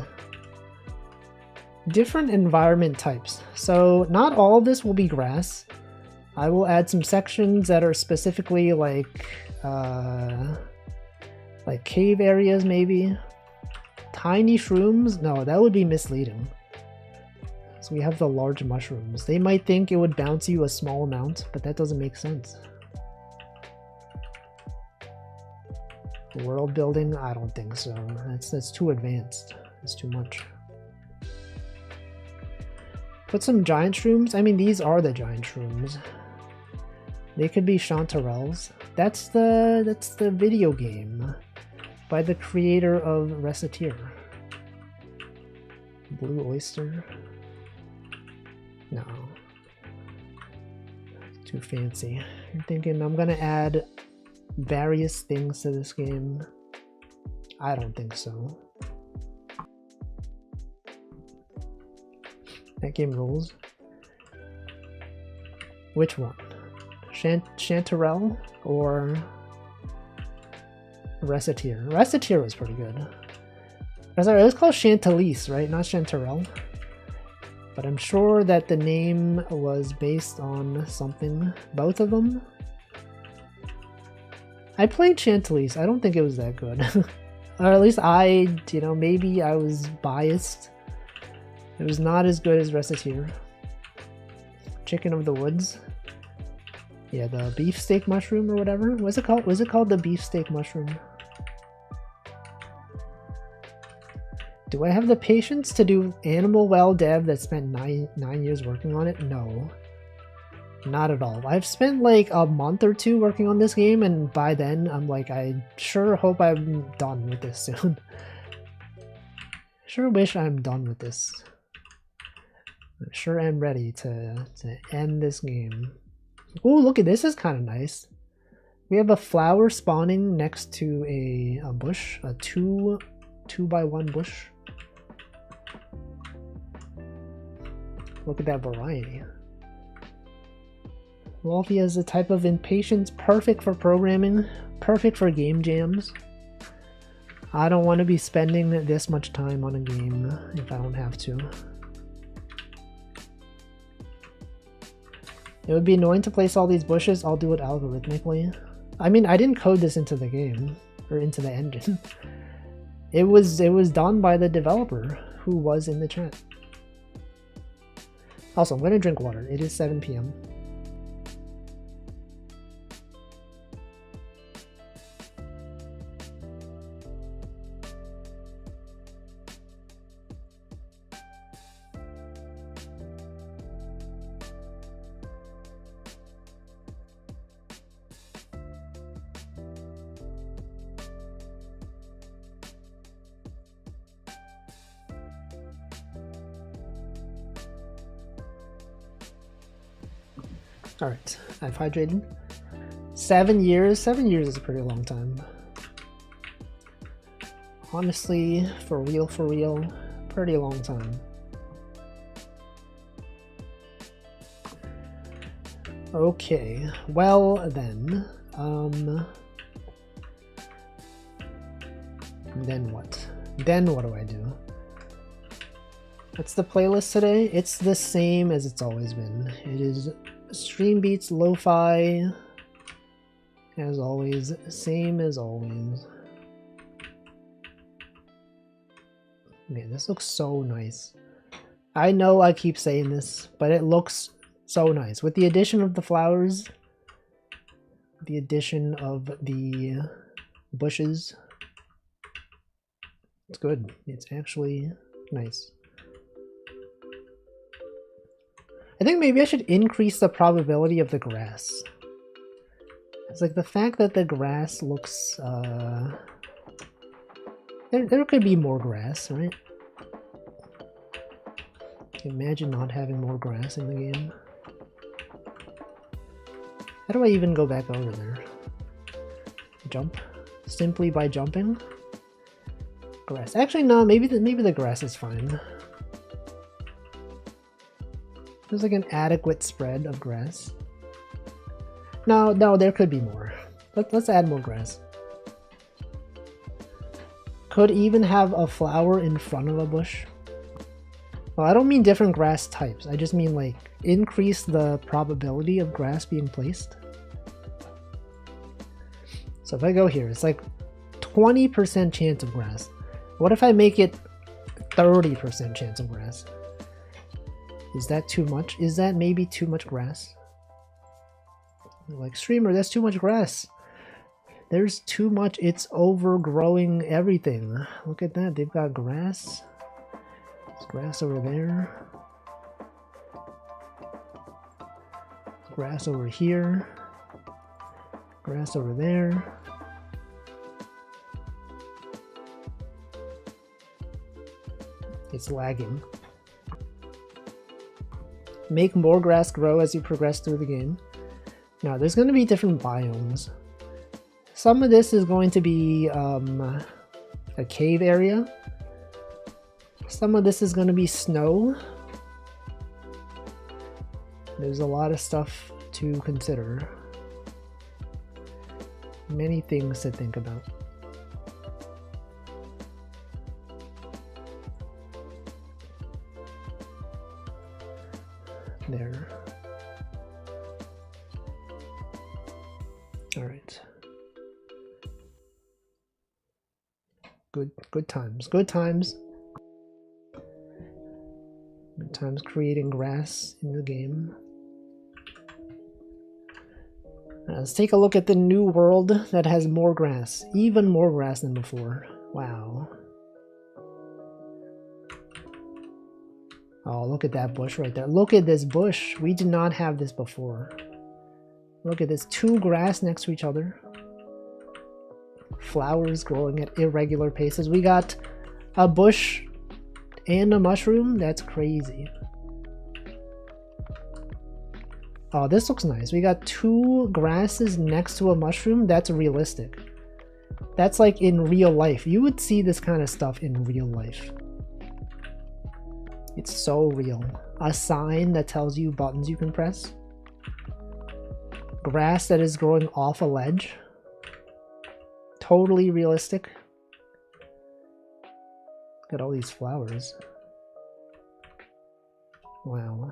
different environment types. So not all of this will be grass. I will add some sections that are specifically like cave areas maybe. Tiny shrooms? No, that would be misleading. So we have the large mushrooms. They might think it would bounce you a small amount, but that doesn't make sense. World building? I don't think so. That's too advanced. It's too much. Put some giant shrooms. I mean, these are the giant shrooms. They could be chanterelles. That's the video game by the creator of Reciteer. Blue oyster? No. Too fancy. I'm thinking I'm gonna add various things to this game. I don't think so. That game rules. Which one? Chanterelle or Reciteer? Reciteer was pretty good. Sorry, it was called Chantilise, right? Not Chanterelle. But I'm sure that the name was based on something. Both of them? I played Chantilise. I don't think it was that good. Or at least you know, maybe I was biased. It was not as good as Reciteer. Chicken of the Woods. Yeah, the beefsteak mushroom or whatever. What's it called? Was it called the beefsteak mushroom? Do I have the patience to do animal well dev that spent nine years working on it? No. Not at all. I've spent like a month or two working on this game, and by then I'm like, I sure hope I'm done with this soon. Sure wish I'm done with this. I sure am ready to end this game. Oh, look at this, is kind of nice. We have a flower spawning next to a bush, a 2x1 bush. Look at that variety. Wolfie is a type of impatience perfect for programming, perfect for game jams. I don't want to be spending this much time on a game if I don't have to. It would be annoying to place all these bushes. I'll do it algorithmically. I mean, I didn't code this into the game or into the engine. It was done by the developer who was in the chat. Also, I'm going to drink water. It is 7 p.m. Alright, I've hydrated. 7 years? 7 years is a pretty long time. Honestly, for real, pretty long time. Okay, well then, then what? Then what do I do? What's the playlist today? It's the same as it's always been. It is stream beats, lo-fi, as always, same as always. Man, this looks so nice. I know I keep saying this, but it looks so nice. With the addition of the flowers, the addition of the bushes, it's good. It's actually nice. I think maybe I should increase the probability of the grass. It's like the fact that the grass looks, there could be more grass, right? Imagine not having more grass in the game. How do I even go back over there? Jump? Simply by jumping? Grass. Actually, no, maybe the grass is fine. There's like an adequate spread of grass. No, there could be more. Let's add more grass. Could even have a flower in front of a bush. Well, I don't mean different grass types. I just mean like increase the probability of grass being placed. So if I go here, it's like 20% chance of grass. What if I make it 30% chance of grass? Is that too much? Is that maybe too much grass? Like, streamer, that's too much grass. There's too much. It's overgrowing everything. Look at that. They've got grass. There's grass over there. Grass over here. Grass over there. It's lagging. Make more grass grow as you progress through the game. Now, there's going to be different biomes. Some of this is going to be a cave area. Some of this is going to be snow. There's a lot of stuff to consider. Many things to think about. There. All right. Good times. Good times. Good times creating grass in the game. Let's take a look at the new world that has more grass. Even more grass than before. Wow. Oh, look at that bush right there. Look at this bush. We did not have this before. Look at this. 2 grass next to each other. Flowers growing at irregular paces. We got a bush and a mushroom. That's crazy. Oh, this looks nice. We got 2 grasses next to a mushroom. That's realistic. That's like in real life. You would see this kind of stuff in real life. It's so real. A sign that tells you buttons you can press. Grass that is growing off a ledge. Totally realistic. Look at all these flowers. Wow.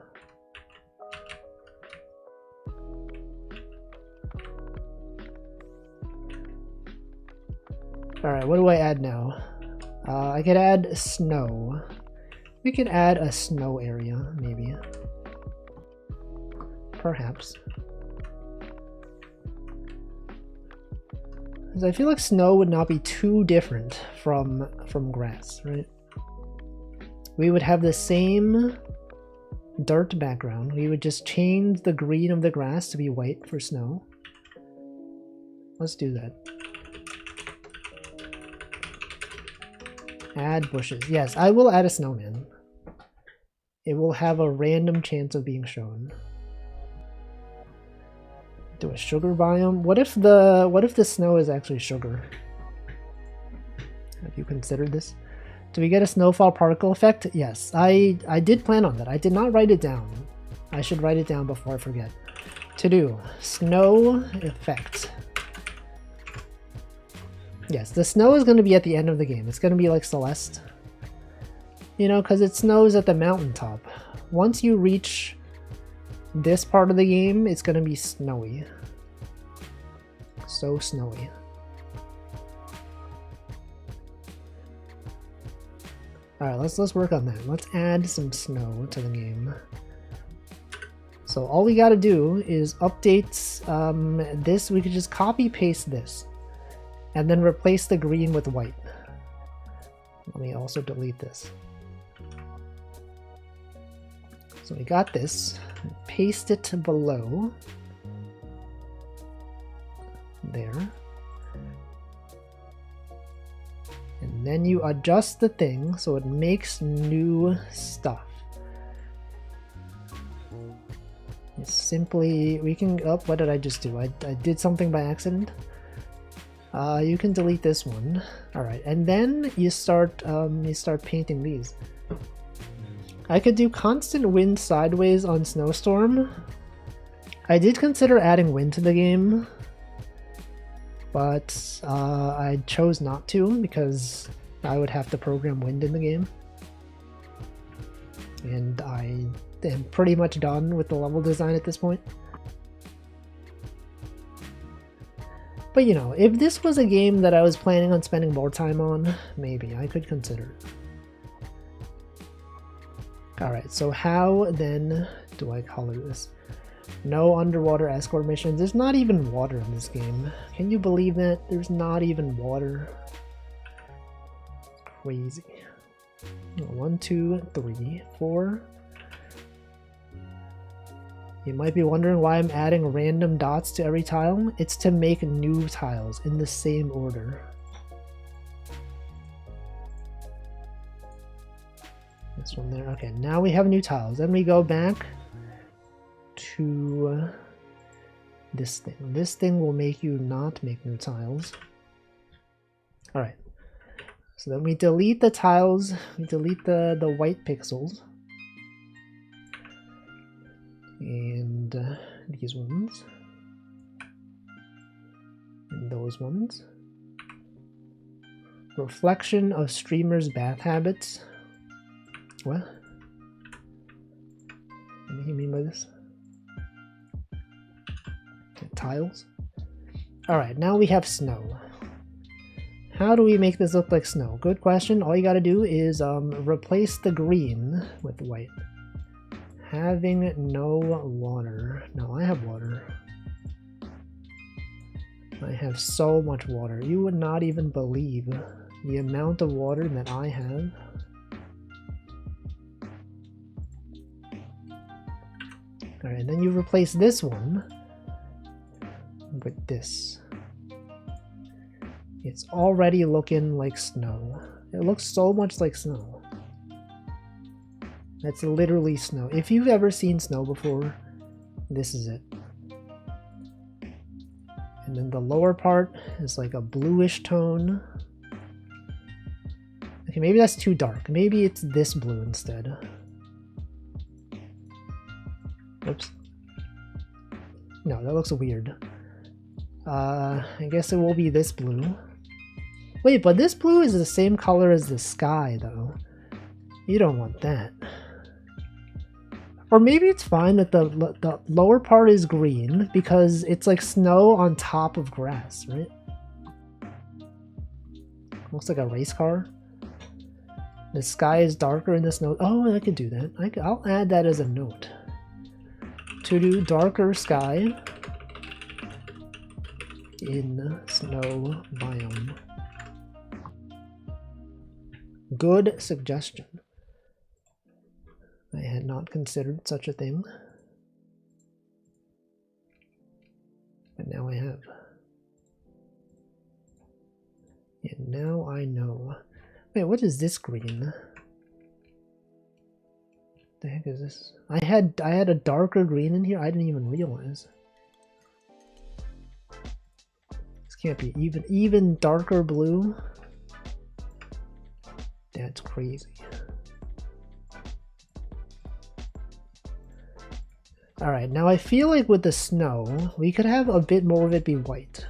Alright, what do I add now? I could add snow. We could add a snow area, maybe. Perhaps. Because I feel like snow would not be too different from grass, right? We would have the same dirt background. We would just change the green of the grass to be white for snow. Let's do that. Add bushes. Yes, I will add a snowman. It will have a random chance of being shown. Do a sugar biome. What if the snow is actually sugar? Have you considered this? Do we get a snowfall particle effect? Yes, I did plan on that. I did not write it down. I should write it down before I forget. To do snow effect. Yes, the snow is going to be at the end of the game. It's going to be like Celeste. You know, because it snows at the mountaintop. Once you reach this part of the game, it's going to be snowy. So snowy. Alright, let's work on that. Let's add some snow to the game. So all we gotta do is update this. We could just copy paste this. And then replace the green with white. Let me also delete this. So we got this. Paste it below. There. And then you adjust the thing so it makes new stuff. It's simply, we can, oh, what did I just do? I did something by accident. You can delete this one. Alright, and then you start painting these. I could do constant wind sideways on snowstorm. I did consider adding wind to the game, but I chose not to because I would have to program wind in the game. And I am pretty much done with the level design at this point. But you know, if this was a game that I was planning on spending more time on, maybe I could consider it. Alright, so how then do I color this? No underwater escort missions. There's not even water in this game. Can you believe that? There's not even water. Crazy. 1, 2, 3, 4. You might be wondering why I'm adding random dots to every tile. It's to make new tiles in the same order. This one there. Okay, now we have new tiles. Then we go back to this thing. This thing will make you not make new tiles. Alright. So then we delete the tiles. We delete the white pixels. And these ones. And those ones. Reflection of streamers' bath habits. What? What do you mean by this? Okay, tiles. Alright, now we have snow. How do we make this look like snow? Good question. All you gotta do is replace the green with white. Having no water. No, I have water. I have so much water. You would not even believe the amount of water that I have. Alright, and then you replace this one with this. It's already looking like snow. It looks so much like snow. That's literally snow. If you've ever seen snow before, this is it. And then the lower part is like a bluish tone. Okay, maybe that's too dark. Maybe it's this blue instead. Oops. No, that looks weird. I guess it will be this blue. Wait, but this blue is the same color as the sky, though. You don't want that. Or maybe it's fine that the lower part is green because it's like snow on top of grass, right? Looks like a race car. The sky is darker in the snow. Oh, I could do that. I'll add that as a note. To do darker sky in snow biome. Good suggestion. I had not considered such a thing. But now I have. And now I know. Wait, what is this green? The heck is this? I had a darker green in here. I didn't even realize. can't be even darker blue. That's crazy. All right, now I feel like with the snow, we could have a bit more of it be white.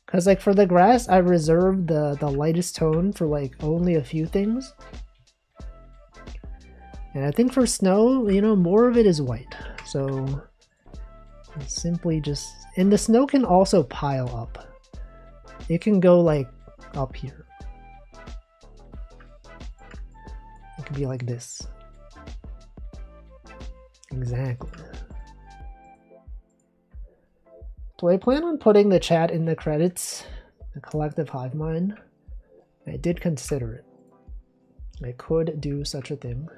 Because like for the grass, I reserved the lightest tone for like only a few things. And I think for snow, you know, more of it is white. So simply just, and the snow can also pile up. It can go like up here. It could be like this. Exactly. Do I plan on putting the chat in the credits? The collective hive mind? I did consider it. I could do such a thing.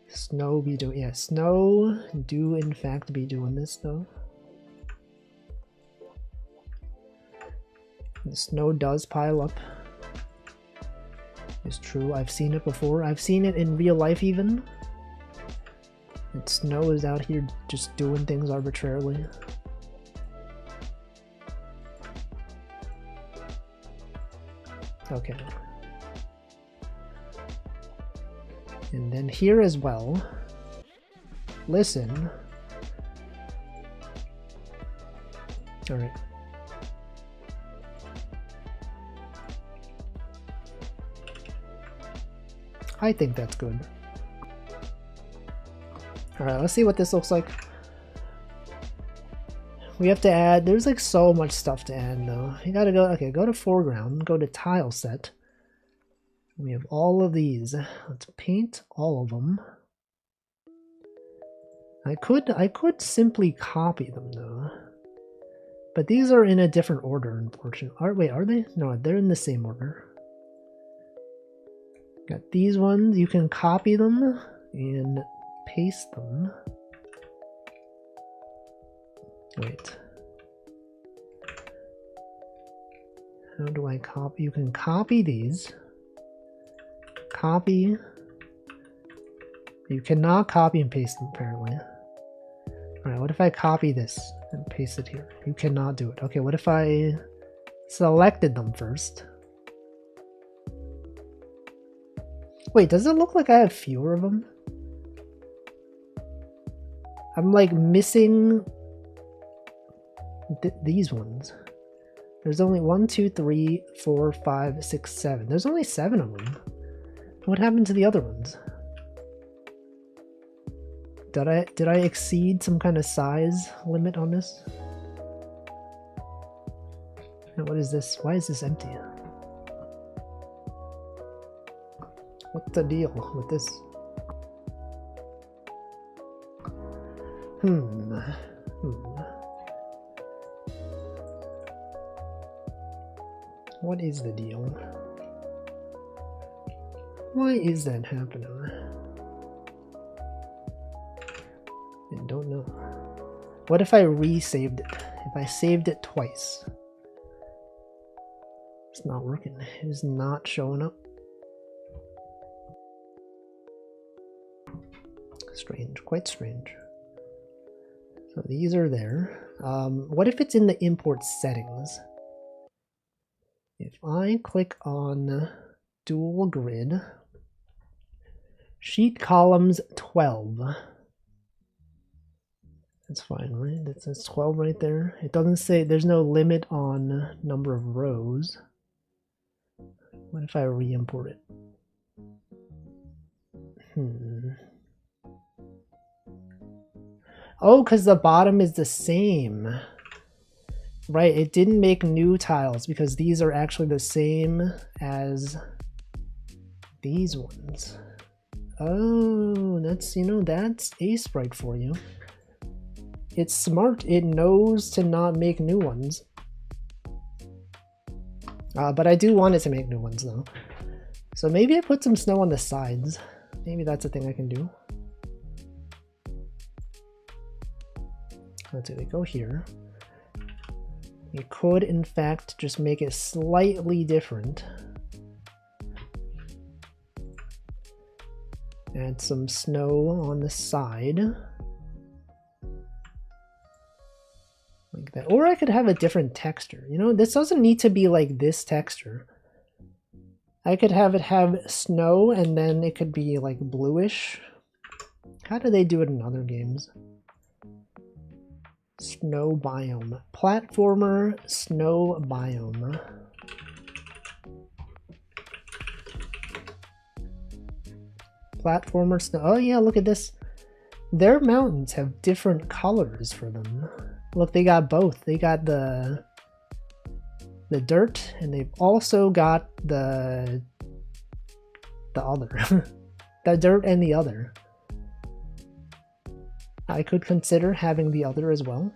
Snow be doing, yeah, snow do in fact be doing this though. The snow does pile up. It's true, I've seen it before. I've seen it in real life even. And snow is out here just doing things arbitrarily. Okay. And then here as well. Listen. Alright. I think that's good. Alright, let's see what this looks like. We have to add, there's like so much stuff to add though. You gotta go, okay, go to foreground, go to tile set. We have all of these. Let's paint all of them. I could simply copy them though. But these are in a different order, unfortunately. Wait, are they? No, they're in the same order. Got these ones, you can copy them and paste them. Wait. How do I copy? You can copy these. Copy. You cannot copy and paste them, apparently. Alright, what if I copy this and paste it here? You cannot do it. Okay, what if I selected them first? Wait, does it look like I have fewer of them? I'm like missing these ones. There's only 1, 2, 3, 4, 5, 6, 7. There's only 7 of them. What happened to the other ones? Did I exceed some kind of size limit on this? And what is this? Why is this empty? What's the deal with this? What is the deal? Why is that happening? I don't know. What if I resaved it? If I saved it twice? It's not working. It is not showing up. Strange, quite strange. So these are there. What if it's in the import settings? If I click on dual grid, sheet columns 12. That's fine, right? That says 12 right there. It doesn't say, there's no limit on number of rows. What if I re-import it? Oh, because the bottom is the same. Right, it didn't make new tiles because these are actually the same as these ones. Oh, that's, you know, that's a sprite for you. It's smart. It knows to not make new ones. But I do want it to make new ones though. So maybe I put some snow on the sides. Maybe that's a thing I can do. Let's see, they go here. You could, in fact, just make it slightly different. Add some snow on the side. like that. Or I could have a different texture. You know, this doesn't need to be like this texture. I could have it have snow and then it could be like bluish. How do they do it in other games? Snow biome. Platformer snow biome. Platformer snow. Oh yeah, look at this. Their mountains have different colors for them. Look, they got both. They got the dirt, and they've also got the other. The dirt and the other. I could consider having the other as well.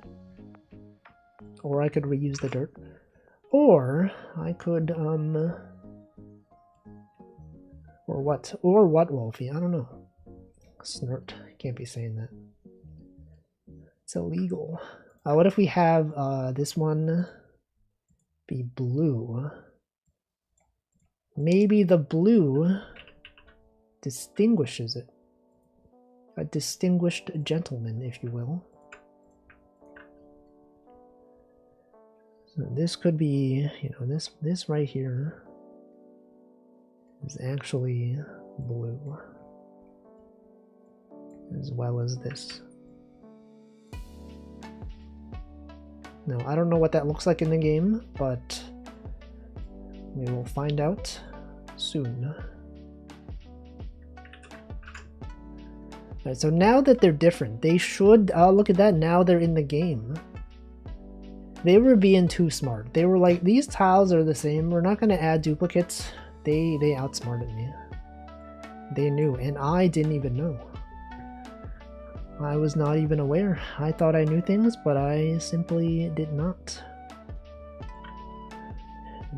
Or I could reuse the dirt. Or I could, or what? Or what, Wolfie? I don't know. Snort. Can't be saying that. It's illegal. What if we have this one be blue? Maybe the blue distinguishes it. A distinguished gentleman, if you will. So this could be, you know, this right here is actually blue, as well as this. Now, I don't know what that looks like in the game, but we will find out soon. Alright, so now that they're different, they should, look at that, now they're in the game. They were being too smart. They were like, these tiles are the same, we're not going to add duplicates. They outsmarted me. They knew, and I didn't even know. I was not even aware. I thought I knew things, but I simply did not.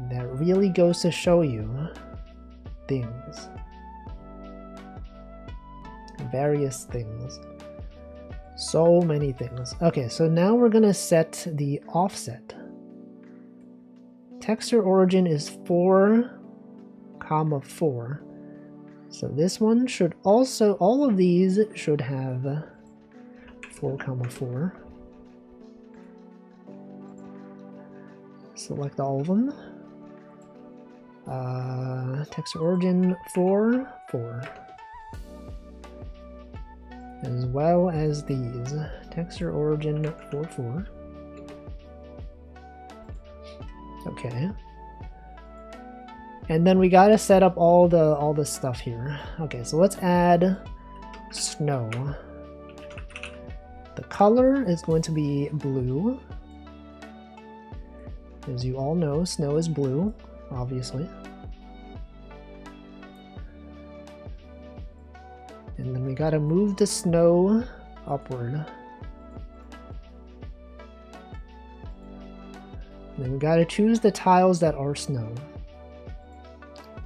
That really goes to show you things. Various things. So many things. Okay, so now we're gonna set the offset. Texture origin is 4, 4. So this one should also, all of these should have 4, 4. Select all of them. Texture origin 4, 4. As well as these. Texture origin 4, 4. Okay. And then we gotta set up all the stuff here. Okay, so let's add snow. The color is going to be blue. As you all know, snow is blue, obviously. And then we gotta move the snow upward. And then we gotta choose the tiles that are snow.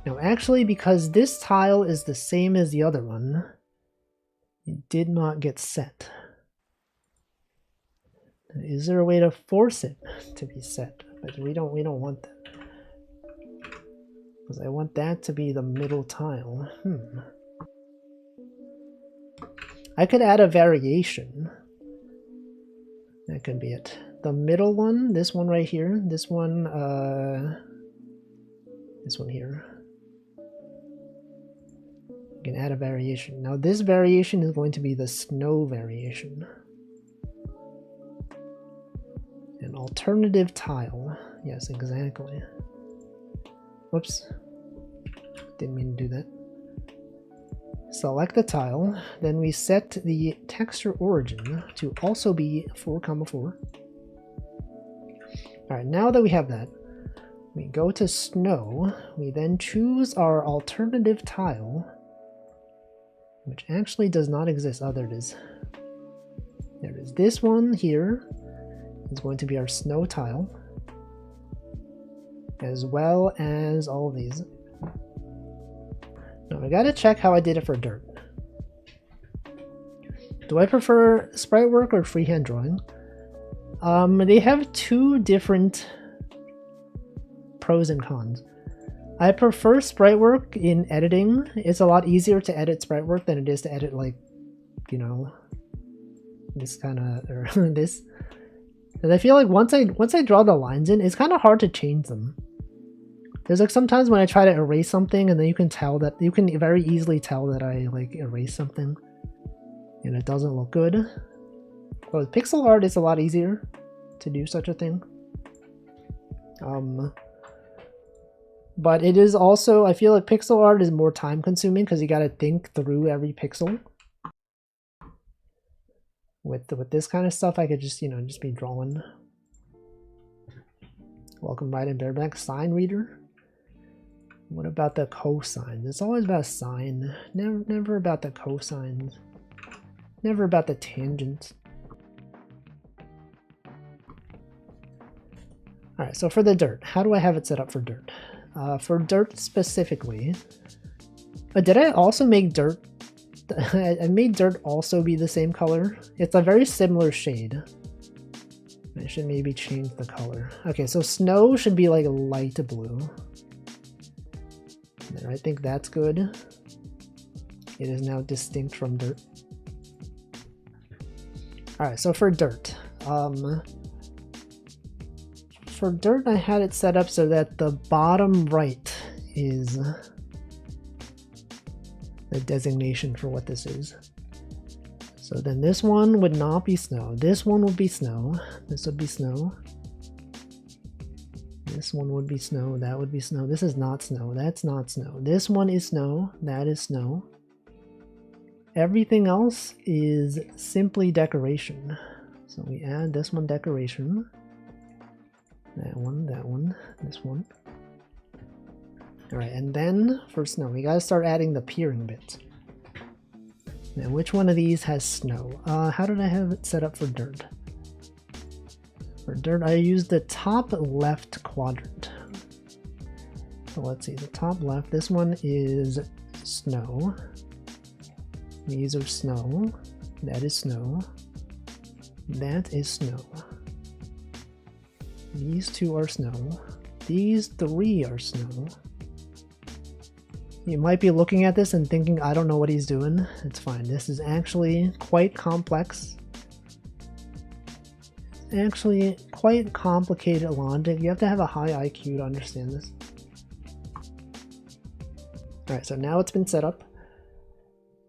Now actually, because this tile is the same as the other one, it did not get set. Is there a way to force it to be set? But we don't want that. Because I want that to be the middle tile. I could add a variation. That could be it. The middle one, this one right here, this one here. You can add a variation. Now this variation is going to be the snow variation. An alternative tile. Yes, exactly. Whoops. Didn't mean to do that. Select the tile, then we set the texture origin to also be 4, 4. Alright, now that we have that, we go to snow, we then choose our alternative tile, which actually does not exist. Oh, there it is. There it is. This one here is going to be our snow tile, as well as all of these. Now I gotta check how I did it for dirt. Do I prefer sprite work or freehand drawing? They have two different pros and cons. I prefer sprite work in editing. It's a lot easier to edit sprite work than it is to edit, like, you know, this kind of, or this. And I feel like once I draw the lines in, it's kind of hard to change them. There's like sometimes when I try to erase something and then you can very easily tell that I like erase something and it doesn't look good. But with pixel art, it's a lot easier to do such a thing. But it is also, I feel like pixel art is more time consuming because you got to think through every pixel. With this kind of stuff, I could just, you know, just be drawing. Welcome right in bareback. Sine reader. What about the cosines? It's always about sine. Never about the cosines. Never about the tangents. Alright, so for the dirt, how do I have it set up for dirt? For dirt specifically, did I also make dirt? I made dirt also be the same color. It's a very similar shade. I should maybe change the color. Okay, so snow should be like a light blue. There, I think that's good. It is now distinct from dirt. Alright, so for dirt. For dirt, I had it set up so that the bottom right is the designation for what this is. So then this one would not be snow. This one would be snow. This would be snow. This one would be snow. That would be snow. This is not snow. That's not snow. This one is snow. That is snow. Everything else is simply decoration. So we add this one decoration. That one, this one. Alright, and then for snow, we gotta start adding the peering bit. Now, which one of these has snow? How did I have it set up for dirt? For dirt, I used the top left quadrant. So let's see, the top left, this one is snow. These are snow. That is snow. That is snow. These two are snow. These three are snow. You might be looking at this and thinking, I don't know what he's doing. It's fine. This is actually quite complex. Actually, quite complicated logic. You have to have a high IQ to understand this. Alright, so now it's been set up.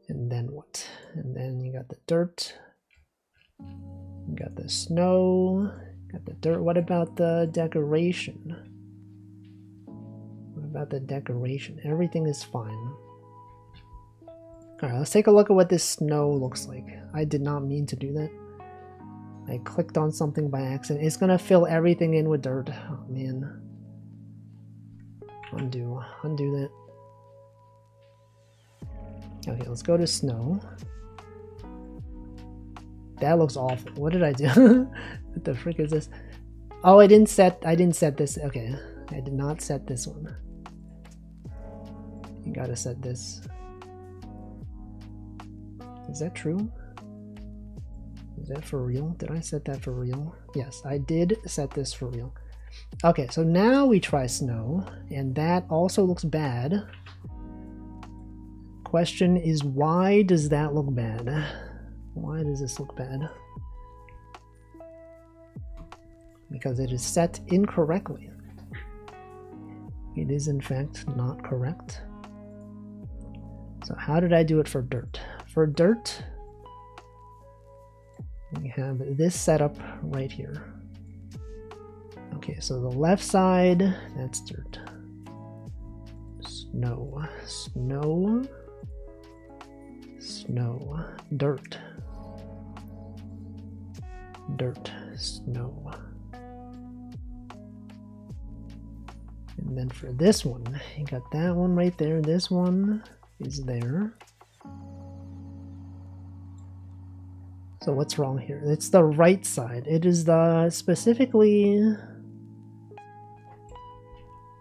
And then what? And then you got the dirt. You got the snow. Got the dirt. What about the decoration? What about the decoration? Everything is fine. Alright, let's take a look at what this snow looks like. I did not mean to do that. I clicked on something by accident. It's gonna fill everything in with dirt. Oh man. Undo that. Okay, let's go to snow. That looks awful. What did I do? What the frick is this? Oh, I didn't set this. Okay, I did not set this one. You gotta set this. Is that true? Is that for real? Did I set that for real? Yes, I did set this for real. Okay, so now we try snow, and that also looks bad. Question is, why does that look bad? Why does this look bad? Because it is set incorrectly. It is in fact not correct. So how did I do it for dirt? For dirt, we have this setup right here. Okay, so the left side, that's dirt. Snow, snow, snow, dirt, dirt, snow. And then for this one, you got that one right there. This one is there. So what's wrong here? It's the right side. It is the specifically...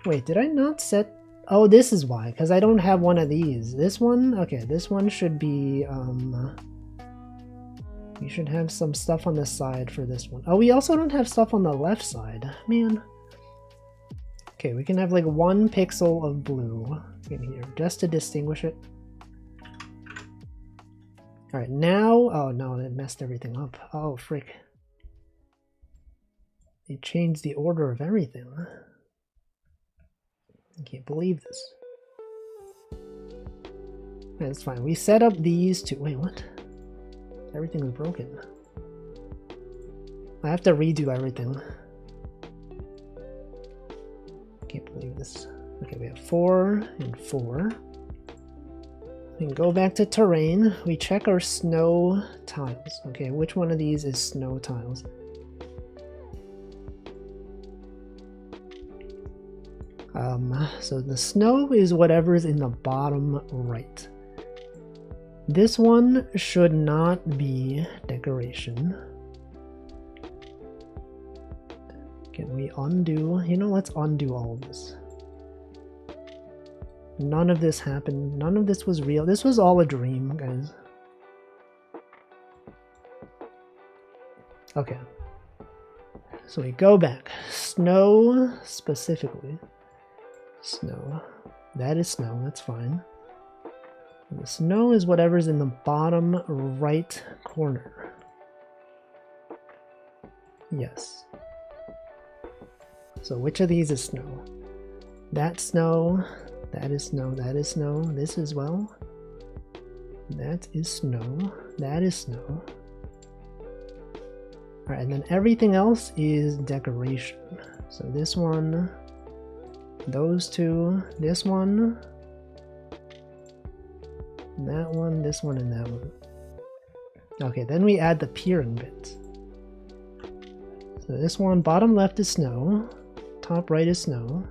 Wait, did I not set... Oh, this is why, because I don't have one of these. This one? Okay, this one should be... We should have some stuff on the side for this one. Oh, we also don't have stuff on the left side. Man. Okay, we can have like 1 pixel of blue in here, just to distinguish it. Alright, now... Oh no, it messed everything up. Oh, frick. They changed the order of everything. I can't believe this. That's fine. We set up these two. Wait, what? Everything is broken. I have to redo everything. Can't believe this. Okay, we have 4 and 4. We can go back to terrain. We check our snow tiles. Okay, which one of these is snow tiles? So the snow is whatever's in the bottom right. This one should not be decoration. Can we undo? You know, let's undo all of this. None of this happened. None of this was real. This was all a dream, guys. Okay. So we go back. Snow, specifically. Snow. That is snow. That's fine. The snow is whatever's in the bottom right corner. Yes. So which of these is snow? That snow. That is snow. That is snow. This as well. That is snow. That is snow. Alright, and then everything else is decoration. So this one, those two, this one, that one, this one, and that one. Okay, then we add the peering bits. So this one, bottom left is snow, top right is snow.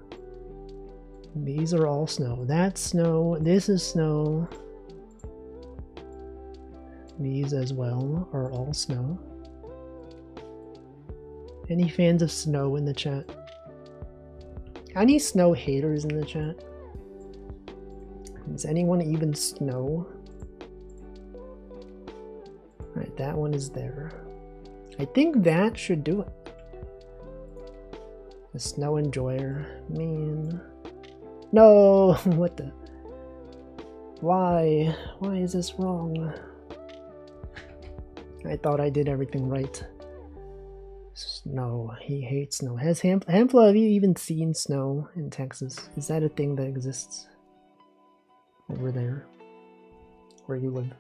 These are all snow. That's snow, this is snow. These as well are all snow. Any fans of snow in the chat? Any snow haters in the chat? Does anyone even snow? Alright, that one is there. I think that should do it. The snow enjoyer. Man. No! What the? Why? Why is this wrong? I thought I did everything right. Snow. He hates snow. Has Hamfla, have you even seen snow in Texas? Is that a thing that exists? Over there. Where you live.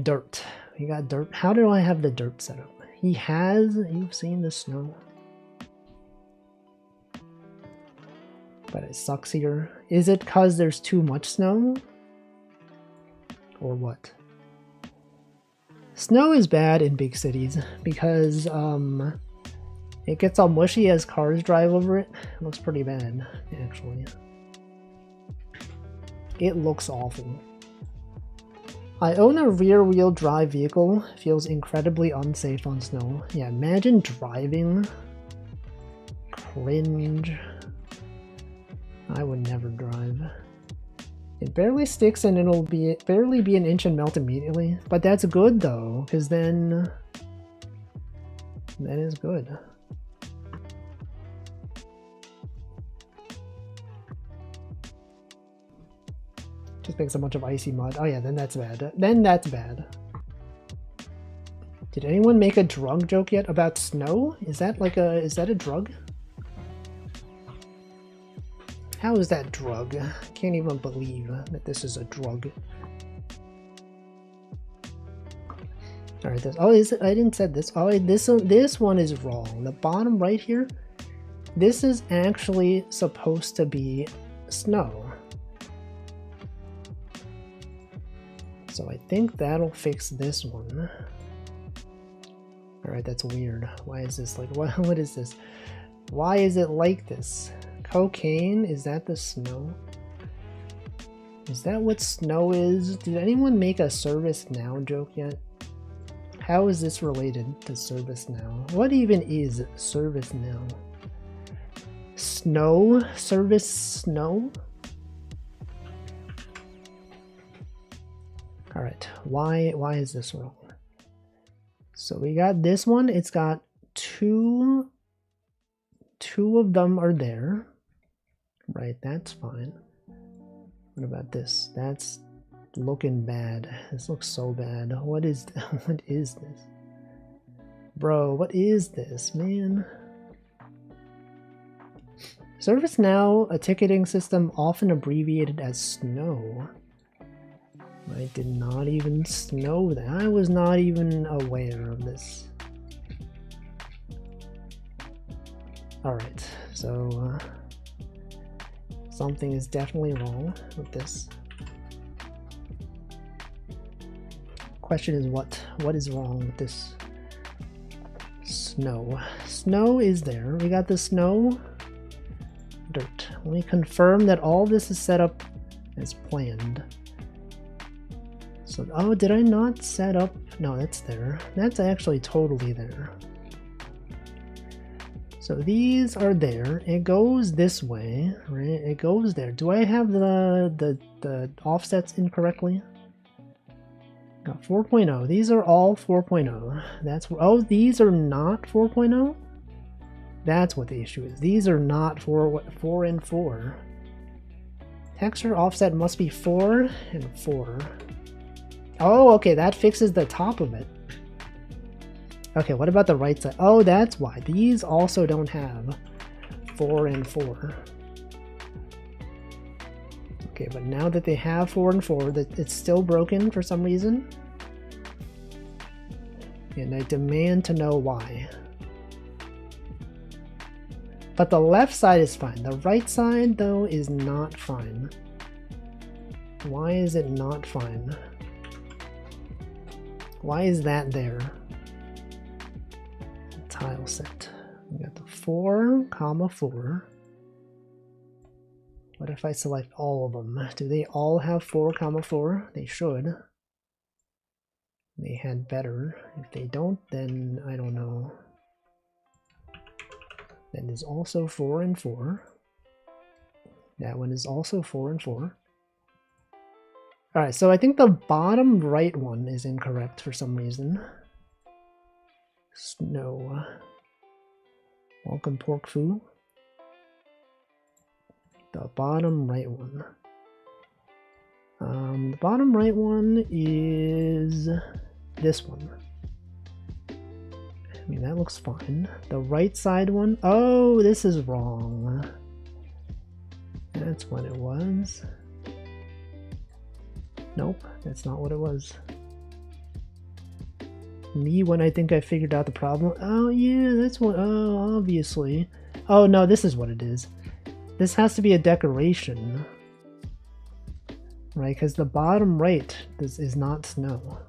Dirt. You got dirt. How do I have the dirt set up? He has. You've seen the snow. But it sucks here. Is it because there's too much snow? Or what? Snow is bad in big cities because it gets all mushy as cars drive over it. It looks pretty bad, actually. It looks awful. I own a rear-wheel drive vehicle. Feels incredibly unsafe on snow. Yeah, imagine driving. Cringe. I would never drive. It barely sticks and it'll barely be an inch and melt immediately. But that's good though, because then that is good. Just makes a bunch of icy mud. Oh yeah, then that's bad. Then that's bad. Did anyone make a drug joke yet about snow? Is that like is that a drug? How is that drug? I can't even believe that this is a drug. Alright, this, oh, is it? I didn't say this. Oh, this one is wrong. The bottom right here, this is actually supposed to be snow. So I think that'll fix this one. Alright, that's weird. Why is this like, what is this? Why is it like this? Cocaine? Is that the snow? Is that what snow is? Did anyone make a service now joke yet? How is this related to service now? What even is service now? Snow? Service snow? Alright, why is this wrong? So we got this one, it's got two of them are there. Right, that's fine. What about this? That's looking bad. This looks so bad. What is this? Bro, what is this, man? ServiceNow, a ticketing system often abbreviated as SNOW. I did not even know that. I was not even aware of this. Alright, so something is definitely wrong with this. Question is what? What is wrong with this? Snow. Snow is there. We got the snow. Dirt. Let me confirm that all this is set up as planned. So, oh, did I not set up? No, that's there. That's actually totally there. So these are there. It goes this way, right? It goes there. Do I have the offsets incorrectly? Got 4.0. These are all 4.0. That's oh, these are not 4.0. That's what the issue is. These are not 4 and 4. Texture offset must be 4 and 4. Oh, okay, that fixes the top of it. Okay, what about the right side? Oh, that's why. These also don't have 4 and 4. Okay, but now that they have 4 and 4, that it's still broken for some reason. And I demand to know why. But the left side is fine. The right side, though, is not fine. Why is it not fine? Why is that there? Tile set. We got the 4, 4. What if I select all of them? Do they all have 4, 4? They should. They had better. If they don't, then I don't know. That is also 4 and 4. That one is also 4 and 4. Alright, so I think the bottom right one is incorrect for some reason. Snow. Welcome, pork foo. The bottom right one. The bottom right one is this one. I mean, that looks fine. The right side one, oh, this is wrong. That's what it was. Nope, that's not what it was. Me when I think I figured out the problem. Oh yeah, that's what, oh, obviously. Oh no, this is what it is. This has to be a decoration. Right, because the bottom right is not snow.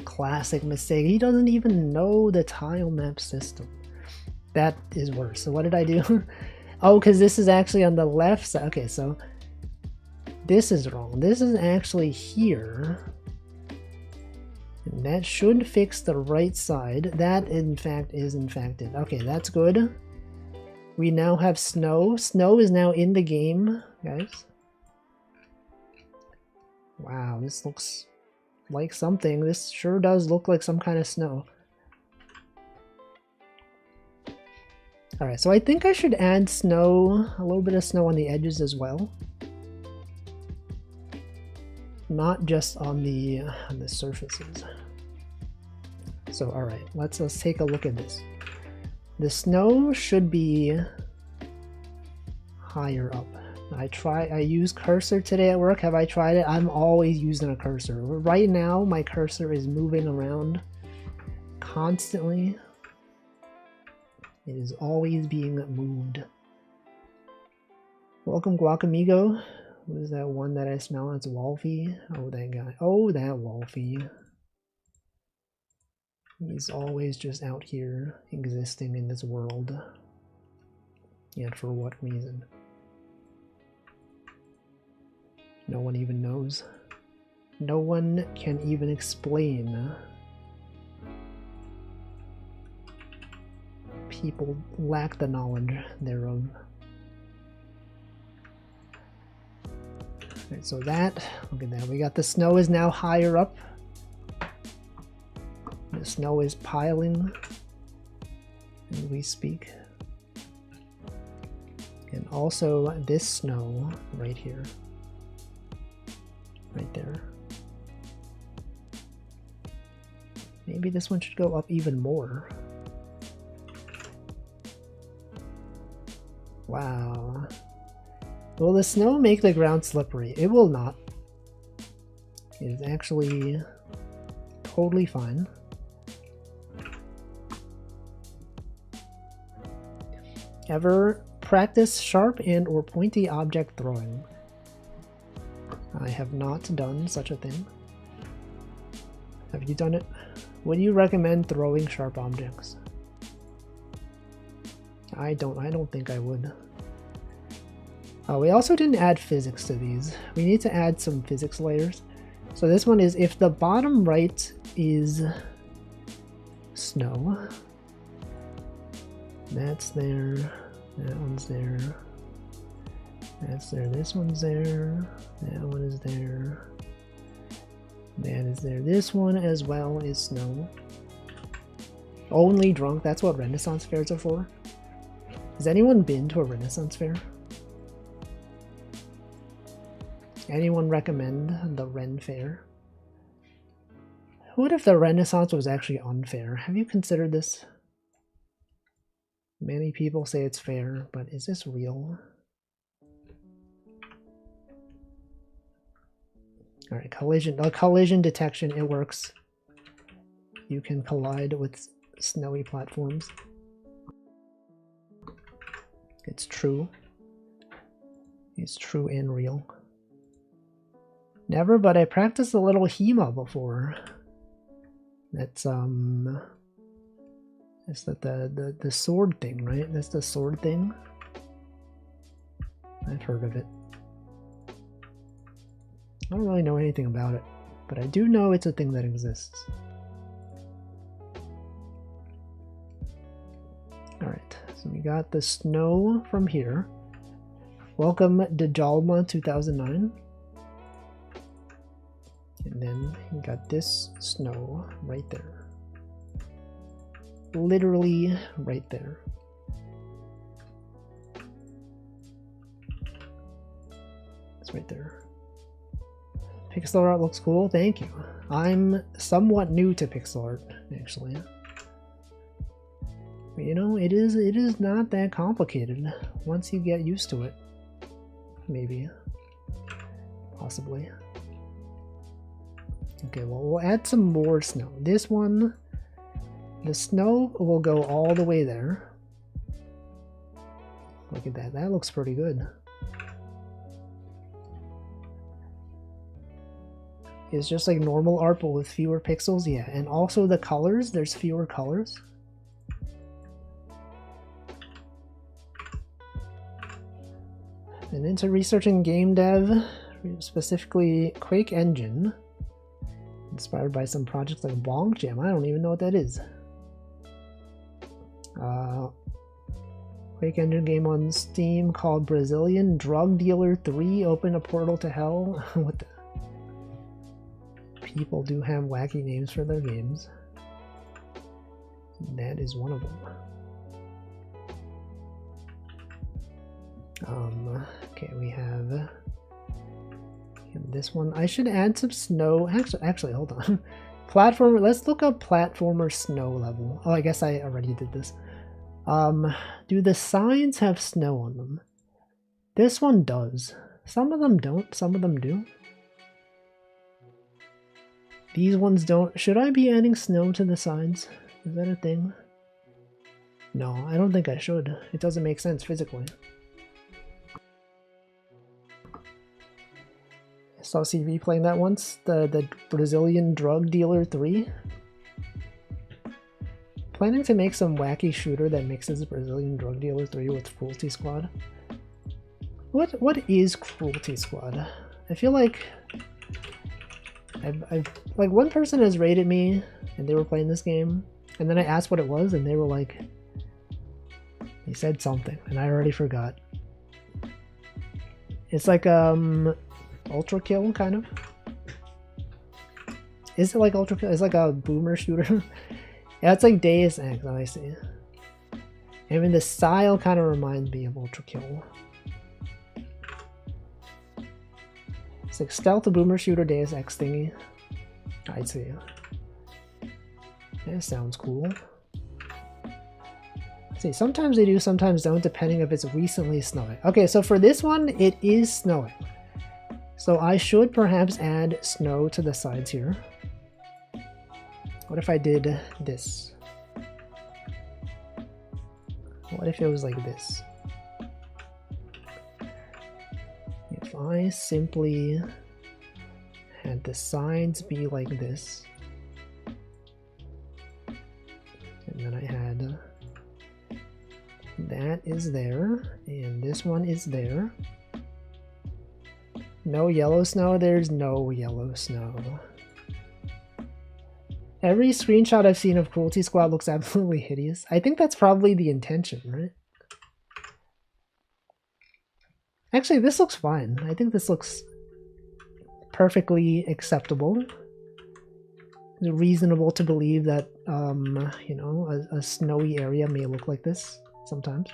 Classic mistake. He doesn't even know the tile map system. That is worse. So what did I do? Oh, because this is actually on the left side. Okay, so this is wrong. This is actually here. And that should fix the right side. That, in fact, is infected. Okay, that's good. We now have snow. Snow is now in the game, guys. Wow, this looks like something. This sure does look like some kind of snow. Alright, so I think I should add snow, a little bit of snow on the edges as well. Not just on the surfaces. So alright, let's take a look at this. The snow should be higher up. I use cursor today at work. Have I tried it? I'm always using a cursor. Right now, my cursor is moving around constantly. It is always being moved. Welcome, Guacamigo. What is that one that I smell? It's Wolfie. Oh, that guy. Oh, that Wolfie. He's always just out here existing in this world. Yet for what reason? No one even knows. No one can even explain. People lack the knowledge thereof. Alright, so that, look at that. We got the snow is now higher up. The snow is piling as we speak. And also this snow right here. Right there. Maybe this one should go up even more. Wow. Will the snow make the ground slippery? It will not. It is actually totally fine. Ever practice sharp and or pointy object throwing? I have not done such a thing. Have you done it? Would you recommend throwing sharp objects? I don't think I would. We also didn't add physics to these. We need to add some physics layers. So this one is if the bottom right is snow. That's there. That one's there. That's there. This one's there. That one is there. That is there. This one as well is snow. Only drunk. That's what Renaissance fairs are for. Has anyone been to a Renaissance fair? Anyone recommend the Ren Fair? What if the Renaissance was actually unfair? Have you considered this? Many people say it's fair, but is this real? Alright, collision detection, it works. You can collide with snowy platforms. It's true. It's true and real. Never, but I practiced a little HEMA before. That's is that the sword thing, right? That's the sword thing. I've heard of it. I don't really know anything about it, but I do know it's a thing that exists. Alright, so we got the snow from here. Welcome Djalma 2009. And then you got this snow right there. Literally right there. It's right there. Pixel art looks cool, thank you. I'm somewhat new to pixel art, actually. But you know, it is not that complicated once you get used to it. Maybe. Possibly. Okay, well, we'll add some more snow. This one, the snow will go all the way there. Look at that. That looks pretty good. It's just like normal art, but with fewer pixels. Yeah, and also the colors. There's fewer colors. And into researching game dev, specifically Quake Engine. Inspired by some projects like Bonk Jam. I don't even know what that is. Quake Engine game on Steam called Brazilian Drug Dealer 3. Open a portal to hell. What the? People do have wacky names for their games. That is one of them. Okay, we have this one. I should add some snow. Actually, hold on. Platformer. Let's look up platformer snow level. Oh, I guess I already did this. Do the signs have snow on them? This one does. Some of them don't. Some of them do. These ones don't. Should I be adding snow to the sides? Is that a thing? No, I don't think I should. It doesn't make sense physically. I saw CV playing that once. The Brazilian Drug Dealer 3. Planning to make some wacky shooter that mixes Brazilian Drug Dealer 3 with Cruelty Squad. What is Cruelty Squad? I feel like I've like one person has rated me and they were playing this game, and then I asked what it was and they were like, they said something and I already forgot. It's like Ultra Kill kind of. Is it like Ultra Kill? It's like a boomer shooter. Yeah, it's like Deus Ex, I see. I mean, the style kind of reminds me of Ultra Kill. It's like stealth boomer shooter Deus Ex thingy. I see. That sounds cool. See, sometimes they do, sometimes don't, depending if it's recently snowing. Okay, so for this one, it is snowing. So I should perhaps add snow to the sides here. What if I did this? What if it was like this? If I simply had the sides be like this, and then I had that is there, and this one is there. No yellow snow, there's no yellow snow. Every screenshot I've seen of Cruelty Squad looks absolutely hideous. I think that's probably the intention, right? Actually, this looks fine. I think this looks perfectly acceptable. It's reasonable to believe that, you know, a snowy area may look like this sometimes.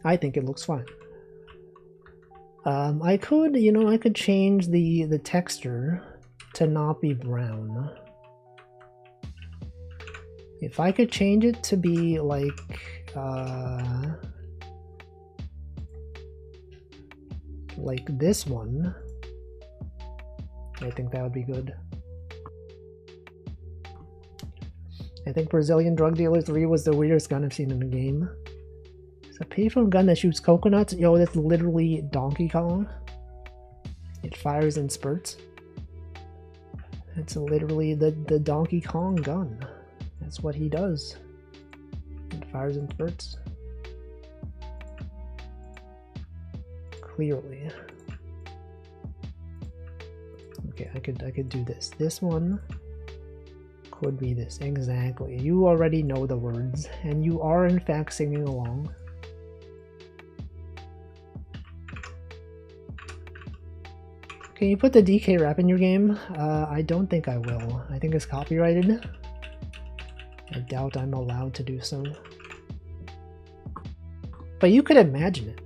I think it looks fine. I could, you know, I could change the texture to not be brown. If I could change it to be like, this one, I think that would be good. I think Brazilian Drug Dealer 3 was the weirdest gun I've seen in a game. It's a payphone gun that shoots coconuts. Yo, that's literally Donkey Kong. It fires in spurts. It's literally the Donkey Kong gun. That's what he does. It fires in spurts. Clearly. Okay, I could do this. This one could be this. Exactly. You already know the words, and you are in fact singing along. Can you put the DK rap in your game? I don't think I will. I think it's copyrighted. I doubt I'm allowed to do so. But you could imagine it.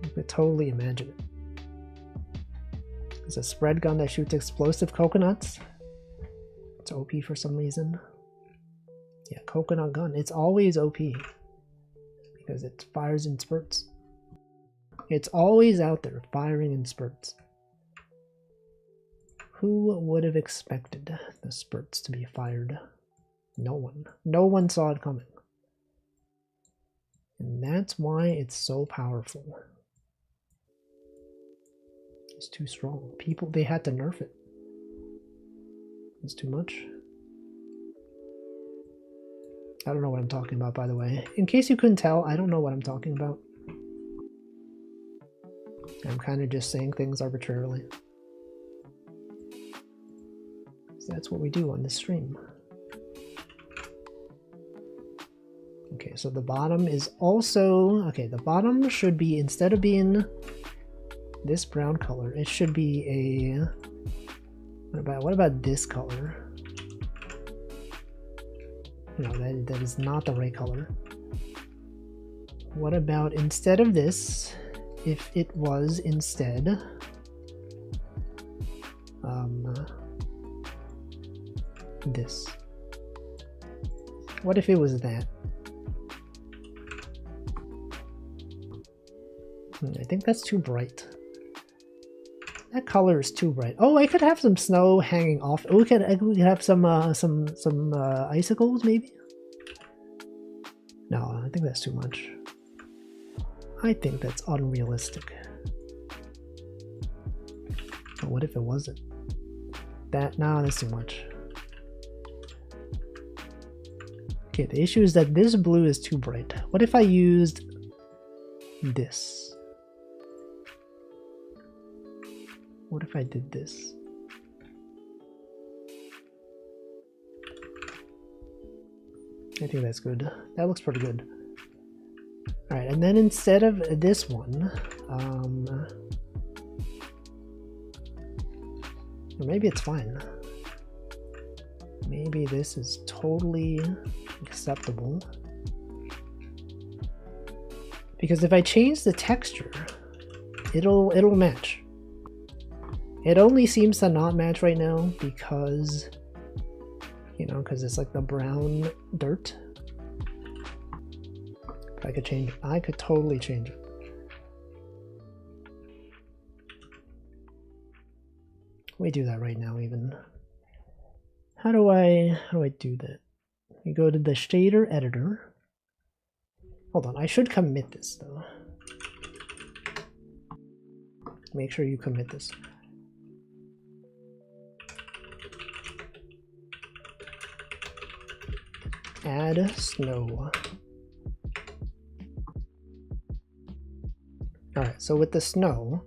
You could totally imagine it. It's a spread gun that shoots explosive coconuts. It's OP for some reason. Yeah, coconut gun. It's always OP. Because it fires in spurts. It's always out there, firing in spurts. Who would have expected the spurts to be fired? No one. No one saw it coming. And that's why it's so powerful. It's too strong. People, they had to nerf it. It's too much. I don't know what I'm talking about, by the way. In case you couldn't tell, I don't know what I'm talking about. I'm kind of just saying things arbitrarily. So that's what we do on this stream. Okay, so the bottom is also... Okay, the bottom should be, instead of being this brown color, it should be a... What about this color? No, that is not the right color. What about, instead of this, if it was instead this? What if it was that? I think that's too bright. That color is too bright. Oh, I could have some snow hanging off. We could have some icicles maybe. No, I think that's too much. I think that's unrealistic. But what if it wasn't? No, that's too much. Okay, the issue is that this blue is too bright. What if I used this? What if I did this? I think that's good. That looks pretty good. Alright, and then instead of this one, or maybe it's fine. Maybe this is totally acceptable. Because if I change the texture, it'll match. It only seems to not match right now because, you know, because it's like the brown dirt. I could change it. I could totally change it. We do that right now even. How do I do that? You go to the shader editor. Hold on, I should commit this though. Make sure you commit this. Add snow. Alright, so with the snow,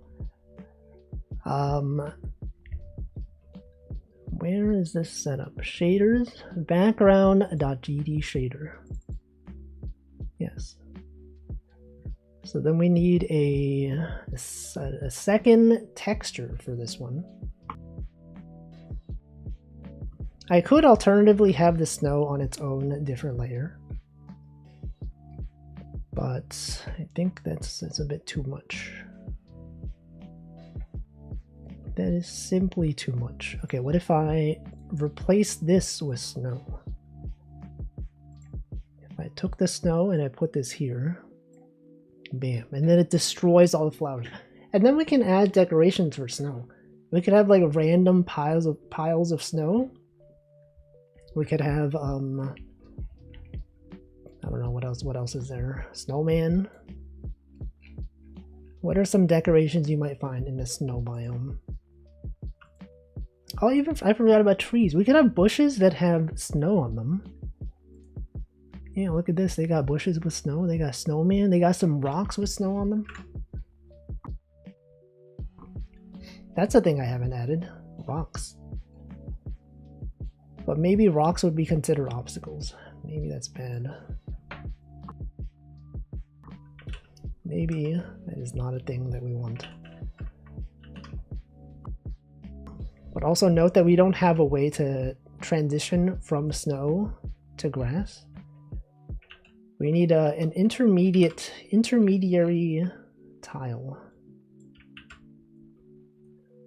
where is this set up? Shaders, background.gd shader. Yes. So then we need a second texture for this one. I could alternatively have the snow on its own different layer, but I think that's a bit too much. That is simply too much. Okay, what if I replace this with snow? If I took the snow and I put this here, bam, and then it destroys all the flowers. And then we can add decorations for snow. We could have like random piles of snow. We could have I don't know what else is there? Snowman. What are some decorations you might find in the snow biome? Oh, I forgot about trees. We could have bushes that have snow on them. Yeah, look at this. They got bushes with snow. They got snowman. They got some rocks with snow on them. That's a thing I haven't added. Rocks. But maybe rocks would be considered obstacles. Maybe that's bad. Maybe that is not a thing that we want. But also note that we don't have a way to transition from snow to grass. We need an intermediary tile.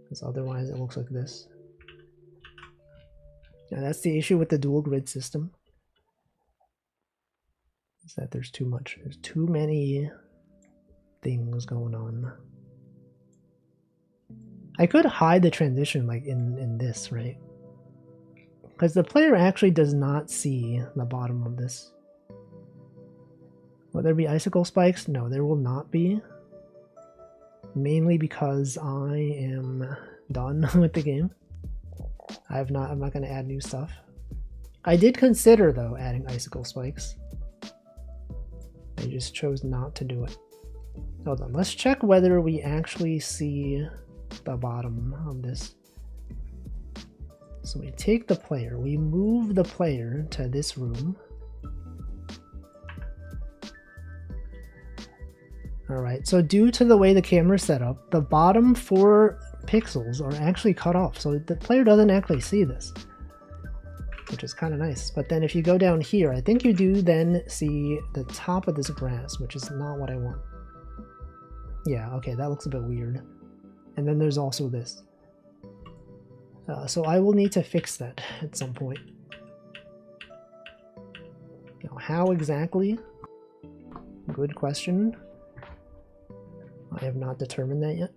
Because otherwise it looks like this. Now that's the issue with the dual grid system. Is that there's too much. There's too many things going on. I could hide the transition like in this, right? Because the player actually does not see the bottom of this. Will there be icicle spikes? No, there will not be. Mainly because I am done with the game. I'm not going to add new stuff. I did consider though adding icicle spikes. I just chose not to do it. Hold on, let's check whether we actually see the bottom of this. So we take the player, we move the player to this room. Alright, so due to the way the camera is set up, the bottom 4 pixels are actually cut off, so the player doesn't actually see this, which is kind of nice. But then if you go down here, I think you do then see the top of this grass, which is not what I want. Yeah, okay, that looks a bit weird. And then there's also this. So I will need to fix that at some point. Now, how exactly? Good question. I have not determined that yet.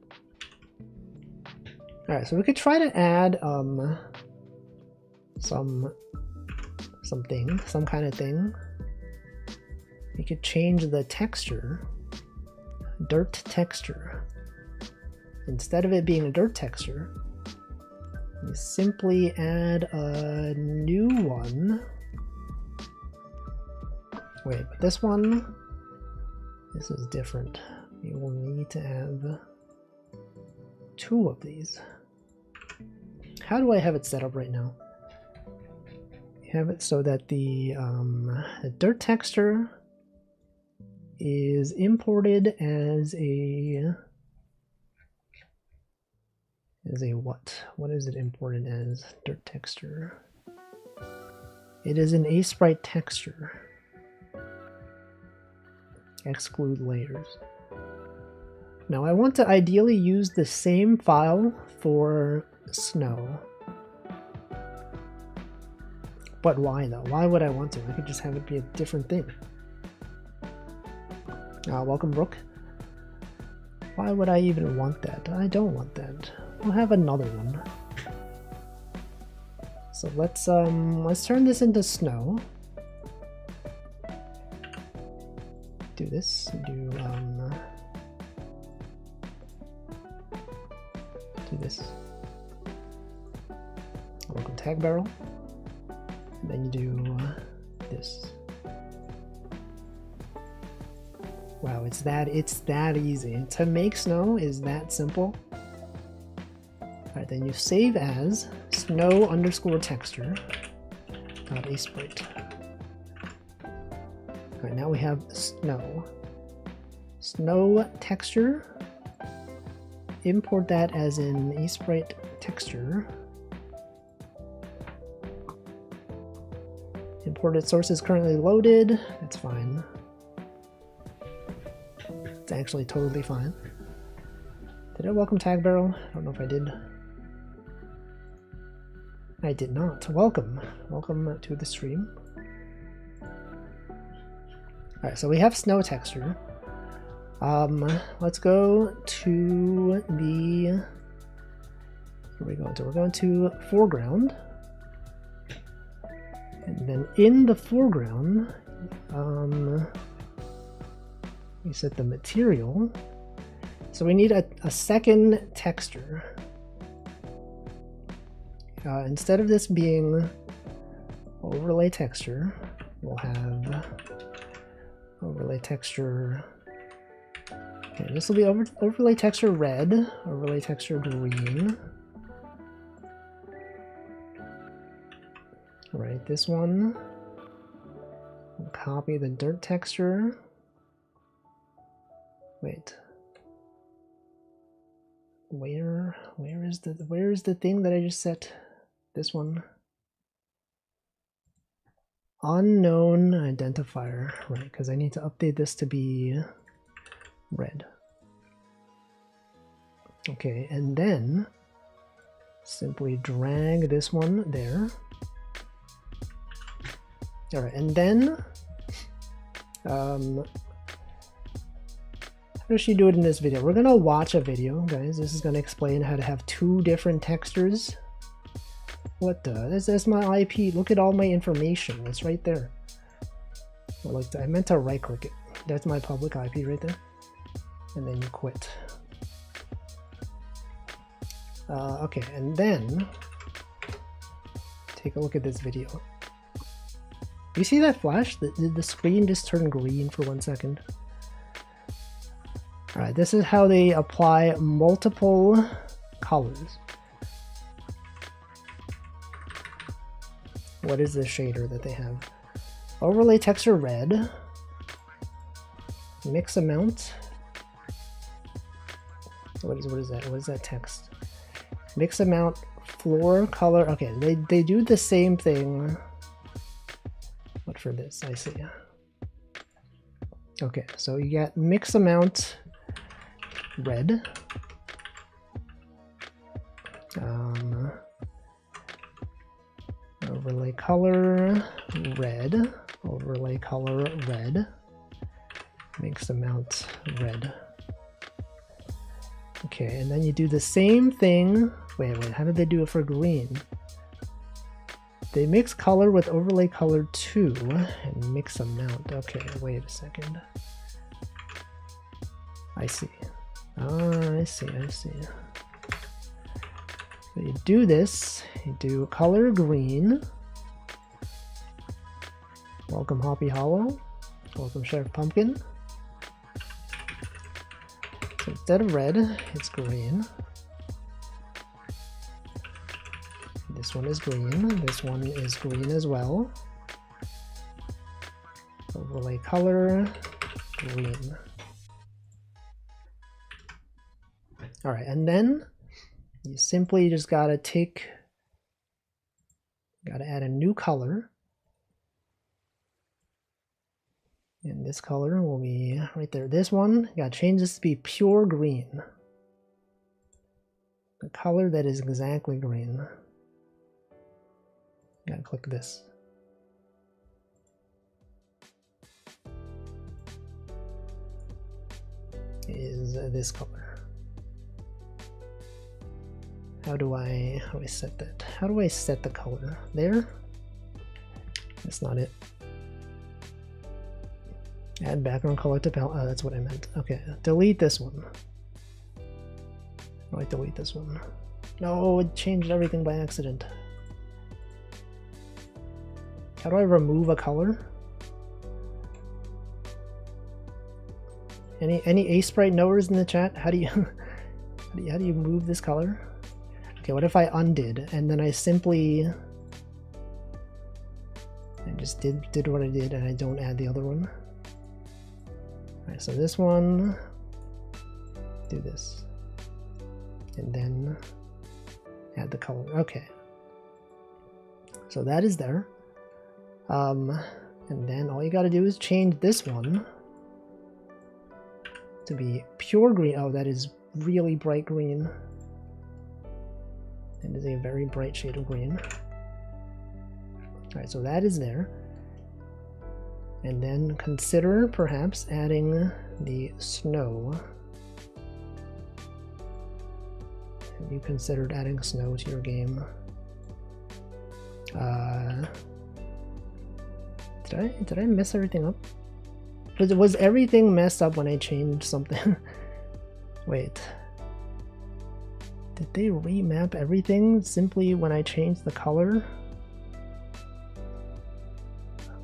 Alright, so we could try to add some kind of thing. We could change the texture. Dirt texture. Instead of it being a dirt texture, we simply add a new one. Wait, but this one, this is different. We will need to have 2 of these. How do I have it set up right now? Have it so that the dirt texture is imported as a what? What is it imported as? Dirt texture. It is an Sprite texture. Exclude layers. Now I want to ideally use the same file for snow. But why though? Why would I want to? I could just have it be a different thing. Welcome, Brooke. Why would I even want that? I don't want that. We'll have another one. So let's turn this into snow. Do this. Do this. Welcome tag barrel. And then you do this. Wow, it's that easy. To make snow is that simple. Alright, then you save as snow underscore texture dot asprite. Alright, now we have snow. Snow texture. Import that as in asprite texture. Imported source is currently loaded. That's fine. It's actually totally fine. Did I welcome tag barrel? I don't know if I did. I did not. Welcome. Welcome to the stream. Alright, so we have snow texture. Let's go to the... Where are we going to? We're going to foreground. And then in the foreground, we set the material. So we need a second texture. Instead of this being overlay texture, we'll have overlay texture. Okay, this will be overlay texture red, overlay texture green. Right, this one. We'll copy the dirt texture. Wait. Where is the thing that I just set? This one. Unknown identifier, right? Because I need to update this to be red. Okay, and then simply drag this one there. All right, and then how does she do it in this video? We're gonna watch a video, guys. This is gonna explain how to have two different textures. What the? That's my IP. Look at all my information. It's right there. Well, like I meant to right click it. That's my public IP right there. And then you quit. Okay, and then take a look at this video. You see that flash? The screen just turned green for 1 second. Alright, this is how they apply multiple colors. What is the shader that they have? Overlay texture red. Mix amount. What is that? What is that text? Mix amount, floor color. Okay, they do the same thing. But for this, I see. Okay, so you got mix amount red. Overlay color red. Overlay color red. Mix amount red. Okay, and then you do the same thing. Wait, how did they do it for green? They mix color with overlay color 2 and mix amount. Okay, wait a second. I see. I see. So you do this, you do color green. Welcome Hoppy Hollow. Welcome Sheriff Pumpkin. So instead of red, it's green. This one is green. This one is green as well. Overlay color, green. All right, and then you simply just gotta add a new color. And this color will be right there. This one, gotta change this to be pure green. The color that is exactly green. Gotta click this. Is this color. How do I set that? How do I set the color? There? That's not it. Add background color to palette. Oh, that's what I meant. Okay, delete this one. Oh, I delete this one. No, it changed everything by accident. How do I remove a color? Any A-Sprite knowers in the chat? How do you how do you move this color? Okay, what if I undid and then I simply just did what I did and I don't add the other one? Alright, so this one, do this. And then add the color. Okay. So that is there. And then all you gotta do is change this one to be pure green. Oh, that is really bright green. It is a very bright shade of green. Alright, so that is there. And then consider perhaps adding the snow. Have you considered adding snow to your game? Did I mess everything up? Was everything messed up when I changed something? Wait. Did they remap everything simply when I changed the color?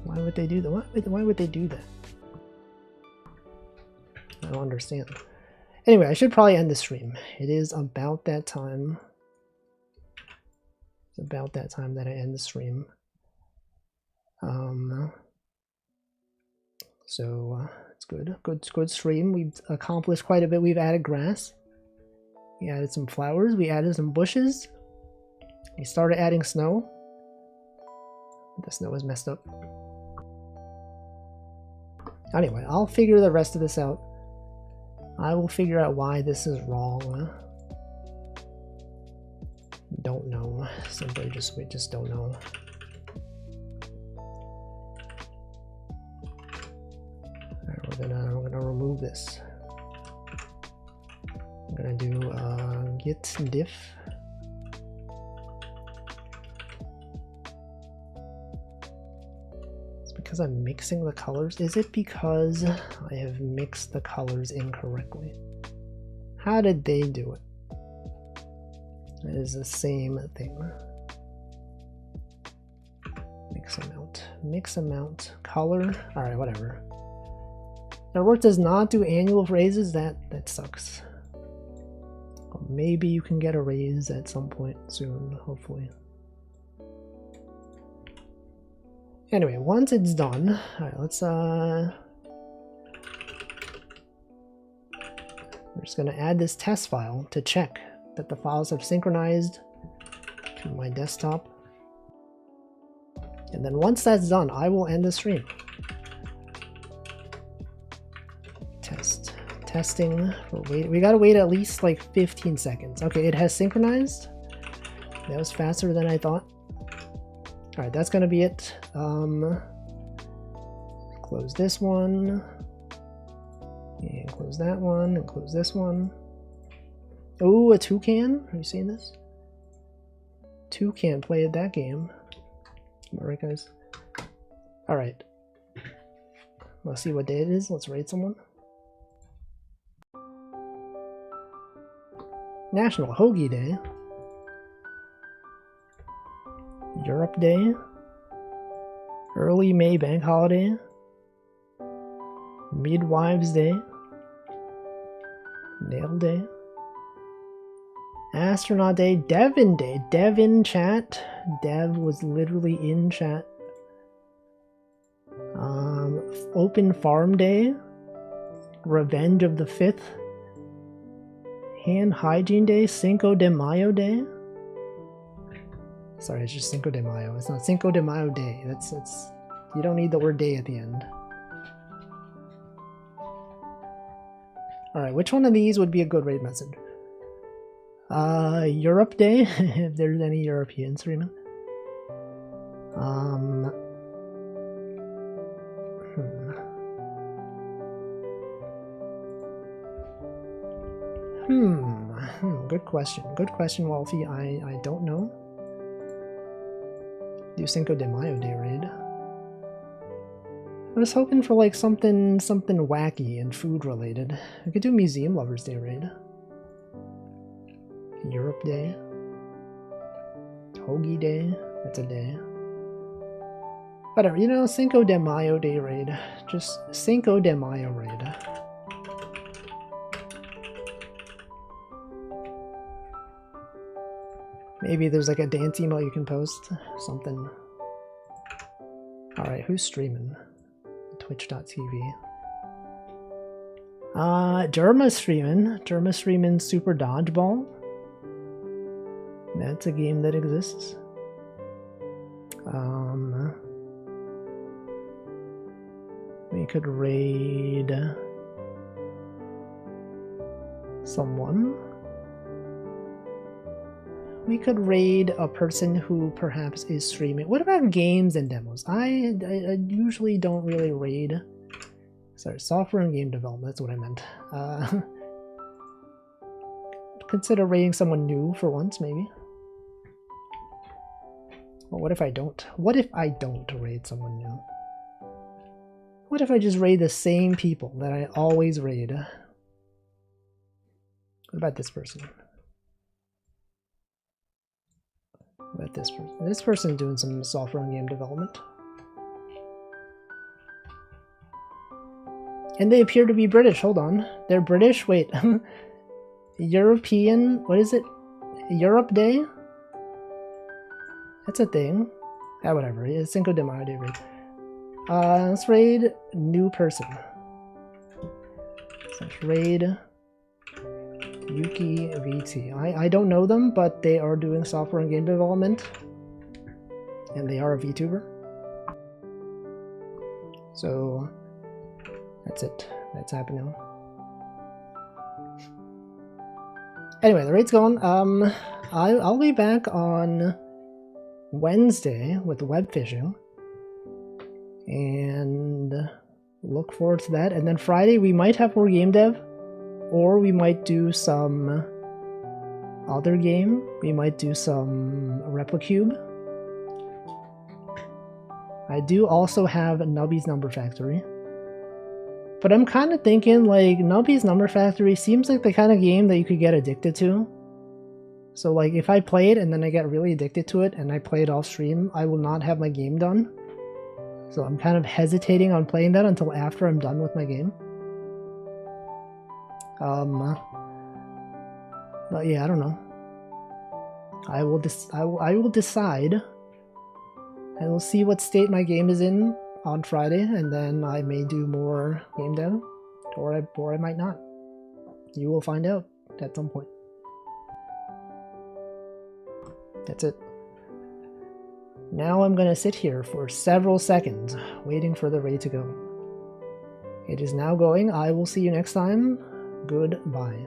Why would they do that? Why would they do that? I don't understand. Anyway, I should probably end the stream. It is about that time. It's about that time that I end the stream. So it's good. Good stream. We've accomplished quite a bit. We've added grass. We added some flowers. We added some bushes. We started adding snow. The snow is messed up. Anyway, I'll figure the rest of this out. I will figure out why this is wrong. Don't know. Simply we just don't know. Alright, we're gonna remove this. I'm gonna do git diff. It's because I'm mixing the colors. Is it because I have mixed the colors incorrectly? How did they do it? It is the same thing. Mix amount, color. All right, whatever. Our work does not do annual raises. That sucks. Well, maybe you can get a raise at some point soon, hopefully. Anyway, once it's done, all right, let's we're just gonna add this test file to check that the files have synchronized to my desktop. And then once that's done, I will end the stream. Testing. We gotta wait at least like 15 seconds. Okay, it has synchronized. That was faster than I thought. All right, that's gonna be it. Close this one. And close that one, and close this one. Oh, a toucan? Are you seeing this? Toucan played that game. Alright, guys. Alright. Let's see what day it is. Let's rate someone. National Hoagie Day. Europe Day. Early May Bank Holiday. Midwives Day. Nail Day. Astronaut Day. Devin Day. Dev in chat. Dev was literally in chat. Open Farm Day. Revenge of the 5th. Hand Hygiene Day. Cinco de Mayo Day. Sorry, it's just Cinco de Mayo. It's not Cinco de Mayo Day. That's you don't need the word day at the end. Alright, which one of these would be a good raid message? Europe Day, if there's any European streaming. Good question. Good question, Wolfie. I don't know. Do Cinco de Mayo Day raid. I was hoping for like something wacky and food related. We could do Museum Lovers Day raid. Europe Day. Hoagie Day. That's a day. Whatever, you know, Cinco de Mayo Day raid. Just Cinco de Mayo raid. Maybe there's like a dance email you can post. Something. Alright, who's streaming? Twitch.tv. Derma's streaming. Derma's streaming Super Dodgeball. That's a game that exists. We could raid someone. We could raid a person who perhaps is streaming. What about games and demos? I usually don't really raid. Sorry, software and game development, that's what I meant. Consider raiding someone new for once, maybe. Well, what if I don't? What if I don't raid someone new? What if I just raid the same people that I always raid? What about this person? What about this person? This person's doing some software and game development. And they appear to be British. Hold on. They're British? Wait. European... What is it? Europe Day? That's a thing. Ah, whatever. It's Cinco de Mayo Day raid. Let's raid new person. Let's raid Yuki VT. I don't know them, but they are doing software and game development. And they are a VTuber. So that's it. That's happening. Anyway, the raid's going. I'll be back on Wednesday with web fishing. And look forward to that. And then Friday we might have more game dev, or we might do some other game. We might do some Replicube. I do also have Nubby's Number Factory, but I'm kind of thinking like Nubby's Number Factory seems like the kind of game that you could get addicted to. So like if I play it and then I get really addicted to it and I play it off stream, I will not have my game done. So I'm kind of hesitating on playing that until after I'm done with my game. But yeah, I don't know. I will decide. I will see what state my game is in on Friday, and then I may do more game dev, or I might not. You will find out at some point. That's it. Now I'm gonna sit here for several seconds, waiting for the raid to go. It is now going. I will see you next time. Goodbye.